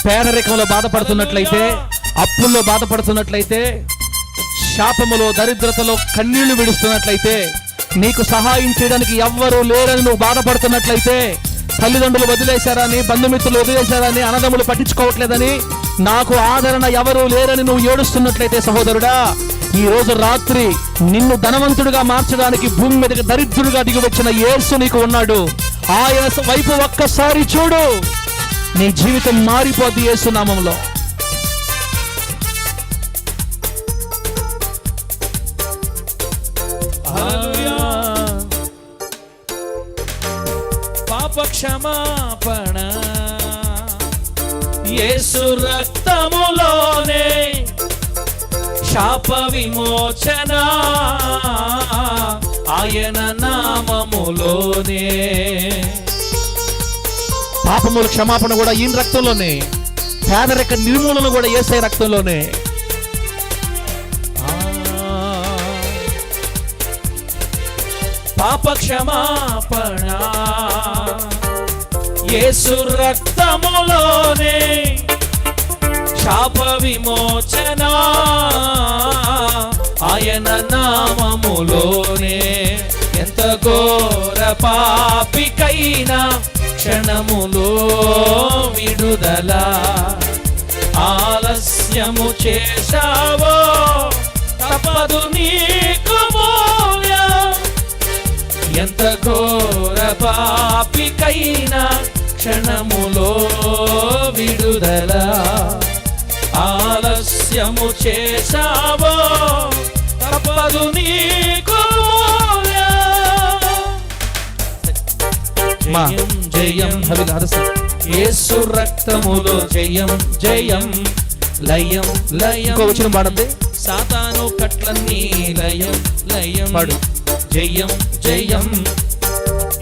పేదరికంలో బాధపడుతున్నట్లయితే, అప్పుల్లో బాధపడుతున్నట్లయితే, శాపములో దరిద్రతలో కన్నీళ్లు విడుస్తున్నట్లయితే, నీకు సహాయం చేయడానికి ఎవ్వరూ లేరని నువ్వు బాధపడుతున్నట్లయితే, తల్లిదండ్రులు వదిలేశారని, బంధుమిత్రులు వదిలేశారని, అన్నదమ్ములు పట్టించుకోవట్లేదని, నాకు ఆదరణ ఎవరూ లేరని నువ్వు ఏడుస్తున్నట్లయితే, సహోదరుడా, ఈ రోజు రాత్రి నిన్ను ధనవంతుడిగా మార్చడానికి భూమి మీదకి దరిద్రుడిగా దిగి వచ్చిన యేసు నీకు ఉన్నాడు. ఆయన వైపు ఒక్కసారి చూడు, నీ జీవితం మారిపోద్ది యేసు నామములో. పాప క్షమాపణ యేసు రక్తములోనే, శాప విమోచన ఆయన నామములోనే. పాపముల క్షమాపణ కూడా ఈయన రక్తంలోనే, పేదరిక నిర్మూలన కూడా యేసయ్య రక్తంలోనే. పాప క్షమాపణ యేసు రక్తములోనే, శాప విమోచన ఆయన నామములోనే. ఎంత ఘోర పాపికైనా క్షణములో విడుదల, ఆలస్యము చేశావో తప్పదు నీకు మూల్యం. ఎంత ఘోర పాపికైనా క్షణములో విడుదల, ఆలస్యము చేశావో తప్పదు నీకు మూల్యం. జయం జయం యేసు రక్తములో జయం జయం, లయం లయం. వచ్చిన పాడండి. సాతాను కట్లన్నీ లయం లయం పాడు. జయం జయం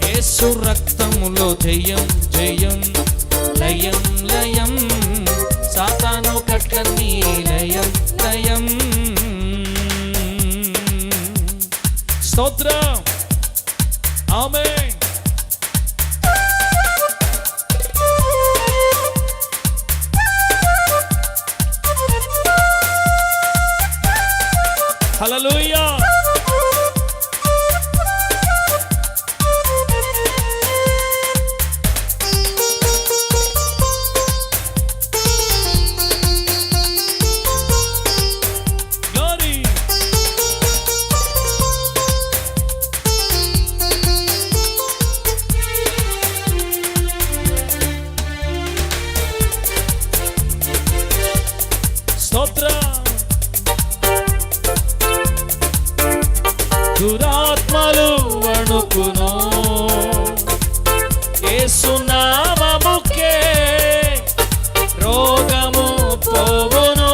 యేసు రక్తములో జయం జయం, లయం లయం. సాతాను కట్లన్నీ లయం లయం. స్తోత్రం. ఆమేన్. హల్లెలూయా. దురాత్మలు వణుకును యేసు నామముకే, రోగము పోవును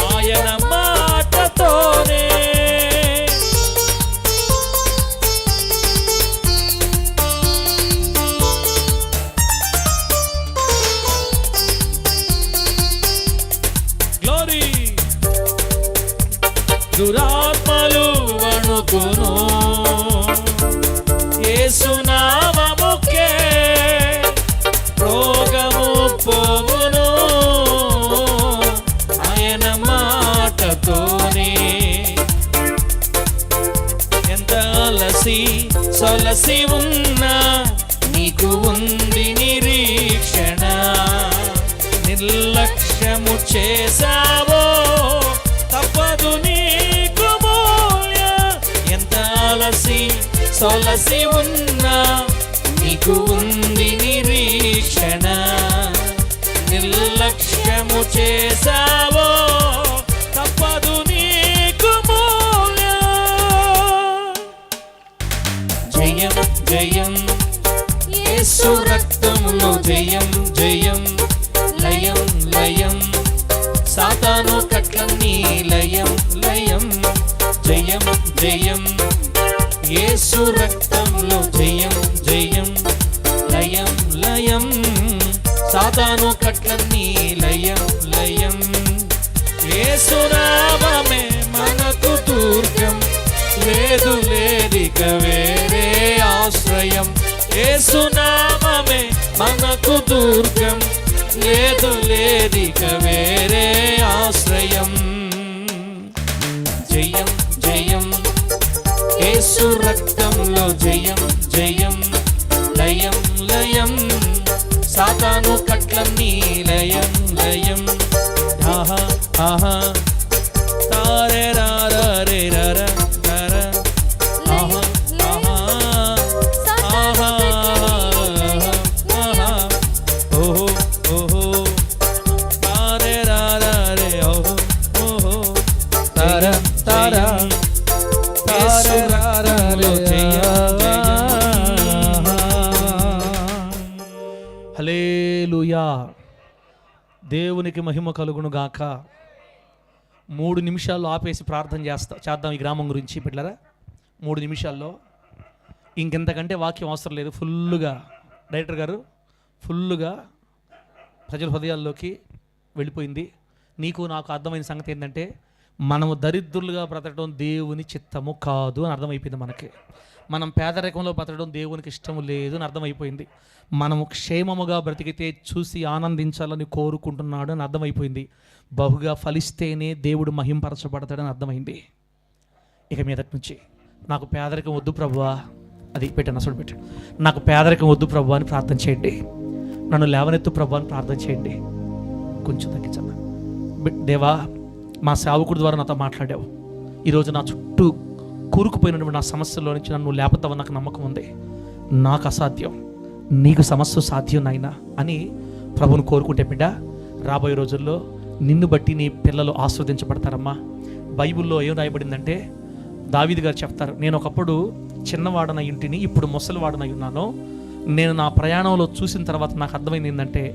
ఆయన మాటతోనే. గ్లోరీ. దురాత్మలు వణుకును యేసు నామముకే, రోగము పోవును ఆయన మాటతోనే. ఎంత అలసి సొలసి ఉన్నా నీకు ఉంది నిరీక్షణ, నిర్లక్ష్యము చేశావో తప్పదు నీకు మూల్యం. ఎంత అలసి సొలసి ఉన్నా నీకు ఉంది నిరీక్షణ, నిర్లక్ష్యము చేశావో తప్పదు నీకు మూల్యం. జయం జయం యేసు రక్తములో జయం జయం, లయం లయం. సాతాను కట్లన్నీ లయం లయం. జయం జయం యేసు రక్తంలో జయం జయం, లయం లయం. సాతాను కట్లన్నీ లయం లయం. యేసు నామమే మనకు దుర్గం, లేదు లేదిక వేరే ఆశ్రయం. యేసు నామమే మనకు దుర్గం, లేదు లేదిక వేరే ఆశ్రయం. జయం జయం యేసు రక్తంలో జయం జయం, లయం లయం. సాతాను కట్లన్నీ లయం లయం. ఆహా ఆహా తారే రారే రర రర. ఆహా ఆహా హల్లెలూయా. దేవునికి మహిమ కలుగును గాక. 3 నిమిషాల్లో ఆపేసి ప్రార్థన చేద్దాం ఈ గ్రామం గురించి బిడ్డలారా. 3 నిమిషాల్లో ఇంకెంతకంటే వాక్యం అవసరం లేదు. ఫుల్లుగా డైరెక్టర్ గారు ఫుల్లుగా ప్రజల హృదయాల్లోకి వెళ్ళిపోయింది. నీకు నాకు అర్థమైన సంగతి ఏంటంటే, మనము దరిద్రులుగా బ్రతకడం దేవుని చిత్తము కాదు అని అర్థమైపోయింది మనకి. మనం పేదరికంలో బ్రతకడం దేవునికి ఇష్టము లేదు అని అర్థమైపోయింది. మనము క్షేమముగా బ్రతికితే చూసి ఆనందించాలని కోరుకుంటున్నాడు అని అర్థమైపోయింది. బహుగా ఫలిస్తేనే దేవుడు మహింపరచబడతాడని అర్థమైంది. ఇక మీదటి నుంచి నాకు పేదరికం వద్దు ప్రభువా, అది పెట్టాను అసలు పెట్టాను, నాకు పేదరికం వద్దు ప్రభువా అని ప్రార్థన చేయండి. నన్ను లేవనెత్తు ప్రభువా అని ప్రార్థన చేయండి. కొంచెం తగ్గించన్నా. దేవా, మా సేవకుడి ద్వారా నాతో మాట్లాడావు. ఈరోజు నా చుట్టూ కూరుకుపోయినటువంటి నా సమస్యల్లో నుంచి నన్ను లేపుతావని నాకు నమ్మకం ఉంది. నాకు అసాధ్యం, నీకు సమస్య సాధ్యం నాయనా అని ప్రభువును కోరుకుంటే బిడ్డ, రాబోయే రోజుల్లో నిన్ను బట్టి నీ పిల్లలు ఆస్వాదించబడతారమ్మా. బైబిల్లో ఏం రాయబడిందంటే, దావీదు గారు చెప్తారు, నేను ఒకప్పుడు చిన్నవాడనై ఇంటిని, ఇప్పుడు ముసలివాడనై ఉన్నాను. నేను నా ప్రయాణంలో చూసిన తర్వాత నాకు అర్థమైంది ఏంటంటే,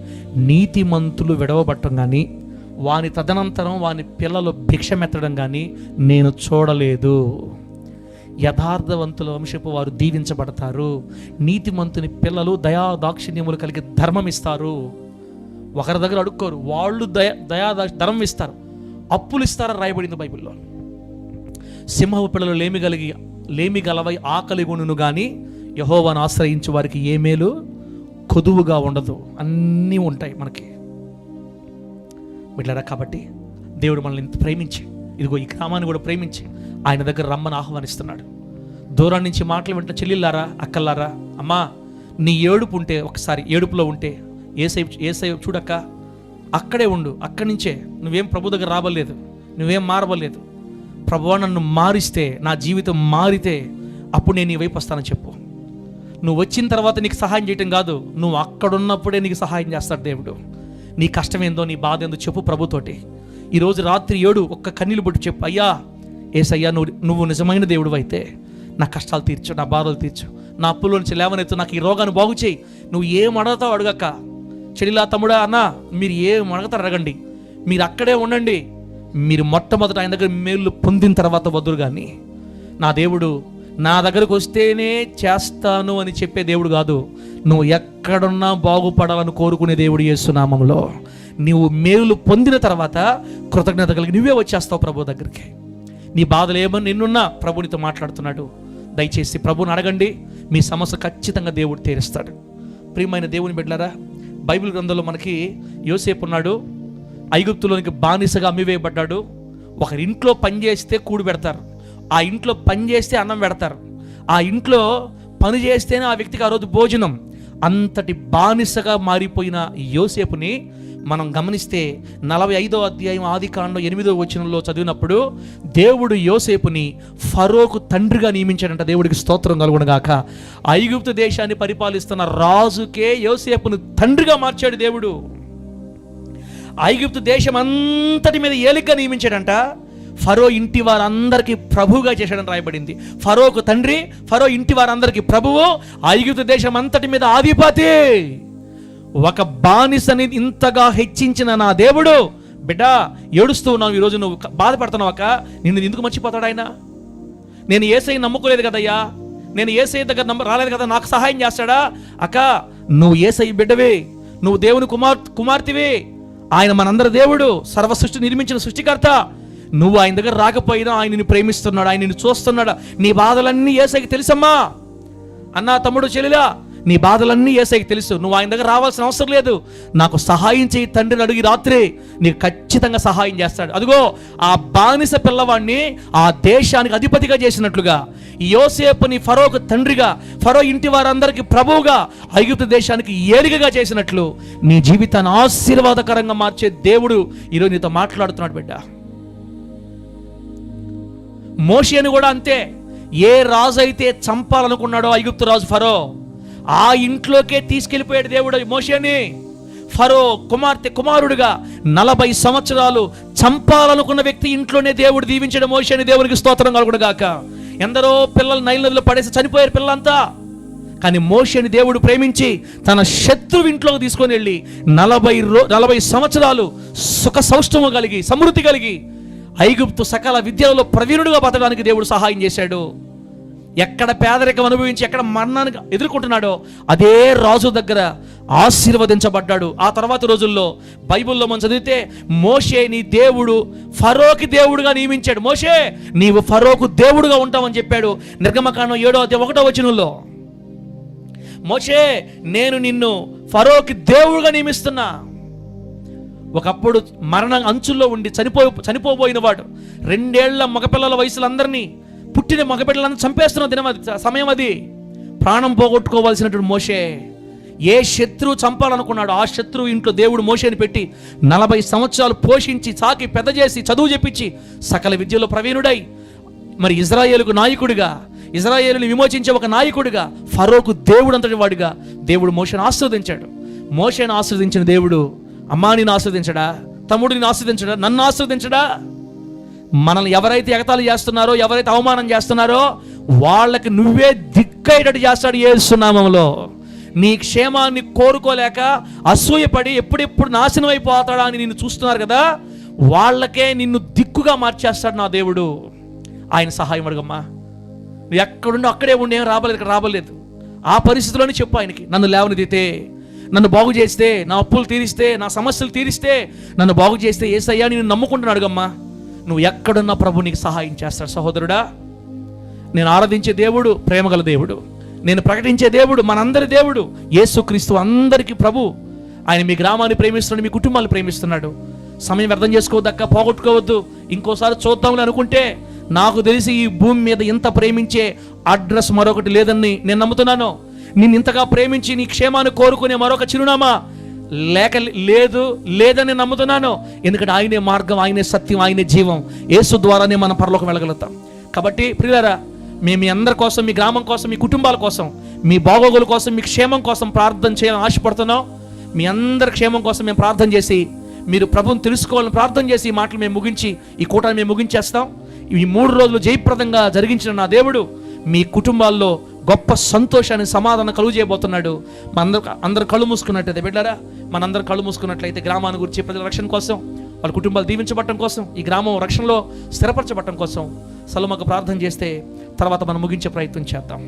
నీతిమంతులు విడవబట్టం కానీ, వాని తదనంతరం వాని పిల్లలు భిక్షమెత్తడం కానీ నేను చూడలేదు. యథార్థవంతుల వంశపు వారు దీవించబడతారు. నీతిమంతుని పిల్లలు దయా దాక్షిణ్యములు కలిగి ధర్మం ఇస్తారు. ఒకరి దగ్గర అడుక్కోరు, వాళ్ళు ధర్మం ఇస్తారు, అప్పులు ఇస్తారని రాయబడింది బైబిల్లో. సింహపు పిల్లలు లేమి గలవై ఆకలి గుణును కానీ యెహోవాను ఆశ్రయించు వారికి ఏ మేలు కొదువుగా ఉండదు. అన్నీ ఉంటాయి మనకి బిడ్డలారా. కాబట్టి దేవుడు మనల్ని ఇంత ప్రేమించి, ఇదిగో ఈ గ్రామాన్ని కూడా ప్రేమించి ఆయన దగ్గర రమ్మని ఆహ్వానిస్తున్నాడు. దూరం నుంచి మాటలు వింటున్న చెల్లిల్లారా, అక్కల్లారా, అమ్మా, నీ ఏడుపు ఉంటే, ఒకసారి ఏడుపులో ఉంటే ఏసై చూడక్క, అక్కడే ఉండు. అక్కడి నుంచే నువ్వేం ప్రభు దగ్గర రాబలేదు, నువ్వేం మారబలేదు. ప్రభువా నన్ను మారిస్తే, నా జీవితం మారితే అప్పుడు నేను నీ వైపు వస్తానని చెప్పు. నువ్వు వచ్చిన తర్వాత నీకు సహాయం చేయటం కాదు, నువ్వు అక్కడున్నప్పుడే నీకు సహాయం చేస్తాడు దేవుడు. నీ కష్టం ఏందో, నీ బాధ ఏందో చెప్పు ప్రభుతోటి. ఈరోజు రాత్రి 7 ఒక్క కన్నీళ్ళు బొట్టు చెప్పు, అయ్యా ఏసయ్యా, నువ్వు నిజమైన దేవుడు అయితే నా కష్టాలు తీర్చు, నా బాధలు తీర్చు, నా అప్పుల నుంచి లేవనెత్తు, నాకు ఈ రోగాన్ని బాగు చేయి. నువ్వు ఏం అడగతావు అడగక్క. చెడిలా తమ్ముడా అన్నా, మీరు ఏం అడగతారు అడగండి, మీరు అక్కడే ఉండండి. మీరు మొట్టమొదట ఆయన దగ్గర మేలు పొందిన తర్వాత వద్దురు. కానీ నా దేవుడు నా దగ్గరకు వస్తేనే చేస్తాను అని చెప్పే దేవుడు కాదు. నువ్వు ఎక్కడున్నా బాగుపడాలని కోరుకునే దేవుడు యేసు నామములో. నువ్వు మేలు పొందిన తర్వాత కృతజ్ఞత కలిగి నువ్వే వచ్చేస్తావు ప్రభు దగ్గరికి. నీ బాధలు ఏమని నిన్నున్నా ప్రభునితో మాట్లాడుతున్నాడు. దయచేసి ప్రభుని అడగండి, మీ సమస్య ఖచ్చితంగా దేవుడు తీరుస్తాడు. ప్రియమైన దేవుని బిడ్డలారా, బైబిల్ గ్రంథంలో మనకి యోసేపు ఉన్నాడు. ఐగుప్తులోనికి బానిసగా అమ్మివేయబడ్డాడు. ఒకరి ఇంట్లో పని చేస్తే కూడి పెడతారు, ఆ ఇంట్లో పని చేస్తే అన్నం పెడతారు, ఆ ఇంట్లో పని చేస్తేనే ఆ వ్యక్తికి ఆ రోజు భోజనం. అంతటి బానిసగా మారిపోయిన యోసేపుని మనం గమనిస్తే 45వ అధ్యాయం ఆదికాండం 8వ వచనంలో చదివినప్పుడు దేవుడు యోసేపుని ఫరోకు తండ్రిగా నియమించాడంట. దేవుడికి స్తోత్రం కలుగునుగాక. ఐగుప్తు దేశాన్ని పరిపాలిస్తున్న రాజుకే యోసేపును తండ్రిగా మార్చాడు దేవుడు. ఐగుప్తు దేశం అంతటి మీద ఏలికగా నియమించాడంట. ఫరో ఇంటి వారందరికీ ప్రభువుగా చేశాడని రాయబడింది. ఫరోకు తండ్రి, ఫరో ఇంటి వారందరికీ ప్రభువు, ఐగుప్తు దేశం అంతటి మీద ఆధిపతి. ఒక బానిసని ఇంతగా హెచ్చించిన నా దేవుడు, బిడ్డ ఏడుస్తూ ఉన్నావు ఈరోజు, నువ్వు బాధపడుతున్నావు అక్క, నిన్ను ఎందుకు మర్చిపోతాడు ఆయన? నేను యేసయ్యని నమ్ముకోలేదు కదయ్యా, నేను యేసయ్య దగ్గర రాలేదు కదా, నాకు సహాయం చేస్తాడా? అక్క, నువ్వు యేసయ్య బిడ్డవే, నువ్వు దేవుని కుమార్తెవే. ఆయన మనందరి దేవుడు, సర్వ సృష్టి నిర్మించిన సృష్టికర్త. నువ్వు ఆయన దగ్గర రాకపోయినా ఆయన నిన్ను ప్రేమిస్తున్నాడు, ఆయన నిన్ను చూస్తున్నాడు. నీ బాధలన్నీ యేసయ్యకి తెలుసమ్మా. అన్నా, తమ్ముడు, చెల్లిలా, నీ బాధలన్నీ యేసయ్యకి తెలుసు. నువ్వు ఆయన దగ్గర రావాల్సిన అవసరం లేదు. నాకు సహాయం చేయి తండ్రిని అడిగి రాత్రి నీకు ఖచ్చితంగా సహాయం చేస్తాడు. అదిగో ఆ బానిస పిల్లవాడిని ఆ దేశానికి అధిపతిగా చేసినట్లుగా, యోసేపుని ఫరోకు తండ్రిగా, ఫరో ఇంటి వారందరికీ ప్రభువుగా, ఐగుప్తు దేశానికి ఏలికగా చేసినట్లు నీ జీవితాన్ని ఆశీర్వాదకరంగా మార్చే దేవుడు ఈరోజు నీతో మాట్లాడుతున్నాడు బిడ్డ. మోషేని కూడా అంతే. ఏ రాజు అయితే చంపాలనుకున్నాడో ఐగుప్తు రాజు ఫరో, ఆ ఇంట్లోకే తీసుకెళ్ళిపోయాడు దేవుడు మోషేని. ఫరో కుమారుడుగా 40 సంవత్సరాలు చంపాలనుకున్న వ్యక్తి ఇంట్లోనే దేవుడు దీవించడం మోషేని. దేవునికి స్తోత్రం కలుగునుగాక. ఎందరో పిల్లలు నైల్ నదిలో పడేసి చనిపోయారు పిల్లలంతా. కానీ మోషేని దేవుడు ప్రేమించి తన శత్రువు ఇంట్లోకి తీసుకొని వెళ్ళి 40 సంవత్సరాలు సుఖ సౌష్ఠము కలిగి సమృద్ధి కలిగి ఐగుప్తు సకల విద్యలలో ప్రవీణుడుగా బతకడానికి దేవుడు సహాయం చేశాడు. ఎక్కడ పేదరికం అనుభవించి ఎక్కడ మరణానికి ఎదుర్కొంటున్నాడో అదే రాజు దగ్గర ఆశీర్వదించబడ్డాడు. ఆ తర్వాత రోజుల్లో బైబిల్లో మనం చదివితే మోషే నీ దేవుడు ఫరోకి దేవుడుగా నియమించాడు. మోషే నీవు ఫరోకు దేవుడుగా ఉంటావని చెప్పాడు. నిర్గమకాండం 7:1 మోషే నేను నిన్ను ఫరోకి దేవుడుగా నియమిస్తున్నా. ఒకప్పుడు మరణ అంచుల్లో ఉండి చనిపోబోయిన వాడు 2 ఏళ్ల మగపిల్లల వయసులందరినీ పుట్టిన మగబిడ్డలందరూ చంపేస్తున్న సమయం అది. ప్రాణం పోగొట్టుకోవాల్సినటువంటి మోషే ఏ శత్రువు చంపాలనుకున్నాడు ఆ శత్రువు ఇంట్లో దేవుడు మోషేని పెట్టి 40 సంవత్సరాలు పోషించి సాకి పెద్ద చేసి చదువు చెప్పించి సకల విద్యలో ప్రవీణుడై మరి ఇజ్రాయేలుకు నాయకుడిగా, ఇజ్రాయేలుని విమోచించే ఒక నాయకుడిగా, ఫరోకు దేవుడు అంతటి వాడిగా దేవుడు మోషేని ఆశీర్వదించాడు. మోషేని ఆశీర్వదించిన దేవుడు అమ్మానిని ఆశీర్వదించడా, తమ్ముడిని ఆశీర్వదించడా, నన్ను ఆశీర్వదించడా? మనల్ని ఎవరైతే ఎగతాళి చేస్తున్నారో, ఎవరైతే అవమానం చేస్తున్నారో వాళ్ళకి నువ్వే దిక్కయ్యేటట్టు చేస్తాడు యేసు నామములో. నీ క్షేమాన్ని కోరుకోలేక అసూయపడి ఎప్పుడెప్పుడు నాశనం అయిపోతాడా అని నిన్ను చూస్తున్నారు కదా, వాళ్ళకే నిన్ను దిక్కుగా మార్చేస్తాడు నా దేవుడు. ఆయన సహాయం అడుగమ్మా. నువ్వు ఎక్కడుండో అక్కడే ఉండి ఏం రాబలేదు, ఇక్కడ రాబలేదు. ఆ పరిస్థితిలోనే చెప్పు ఆయనకి, నన్ను లేవనెత్తితే, నన్ను బాగు చేస్తే, నా అప్పులు తీరిస్తే, నా సమస్యలు తీరిస్తే, నన్ను బాగు చేస్తే యేసయ్యా నిన్ను నమ్ముకుంటున్నాను అడుగమ్మా. నువ్వు ఎక్కడున్నా ప్రభు నీకు సహాయం చేస్తాడు. సహోదరుడా, నేను ఆరాధించే దేవుడు ప్రేమగల దేవుడు, నేను ప్రకటించే దేవుడు మనందరి దేవుడు యేసుక్రీస్తు, అందరికీ ప్రభు. ఆయన మీ గ్రామాన్ని ప్రేమిస్తున్నాడు, మీ కుటుంబాన్ని ప్రేమిస్తున్నాడు. సమయం వ్యర్థం చేసుకోవద్దక్క, పోగొట్టుకోవద్దు. ఇంకోసారి చూద్దామని అనుకుంటే నాకు తెలిసి ఈ భూమి మీద ఇంత ప్రేమించే అడ్రస్ మరొకటి లేదని నేను నమ్ముతున్నాను. నిన్ను ఇంతగా ప్రేమించి నీ క్షేమాన్ని కోరుకునే మరొక చిరునామా లేదని నమ్ముతున్నాను. ఎందుకంటే ఆయనే మార్గం, ఆయనే సత్యం, ఆయనే జీవం. యేసు ద్వారానే మనం పరలోకం వెళ్ళగలుగుతాం. కాబట్టి ప్రియులారా, మేము మీ అందరి కోసం, మీ గ్రామం కోసం, మీ కుటుంబాల కోసం, మీ బాగోగుల కోసం, మీ క్షేమం కోసం ప్రార్థన చేయాలని ఆశపడుతున్నాం. మీ అందరి క్షేమం కోసం మేము ప్రార్థన చేసి, మీరు ప్రభువుని తెలుసుకోవాలని ప్రార్థన చేసి ఈ మాటలు మేము ముగించి, ఈ కూటాన్ని మేము ముగించేస్తాం. ఈ 3 రోజులు జయప్రదంగా జరిగించిన నా దేవుడు మీ కుటుంబాల్లో గొప్ప సంతోషాన్ని, సమాధానం కలుగు చేయబోతున్నాడు. అందరు కళ్ళు మూసుకున్నట్టయితే బిడ్డారా, మనందరం కళ్ళు మూసుకున్నట్లయితే గ్రామాన్ని గురించి, ప్రజల రక్షణ కోసం, వాళ్ళ కుటుంబాలు దీవించబడటం కోసం, ఈ గ్రామం రక్షణలో స్థిరపరచబడటం కోసం సలుమకు ప్రార్థన చేస్తే తర్వాత మనం ముగించే ప్రయత్నం చేద్దాం.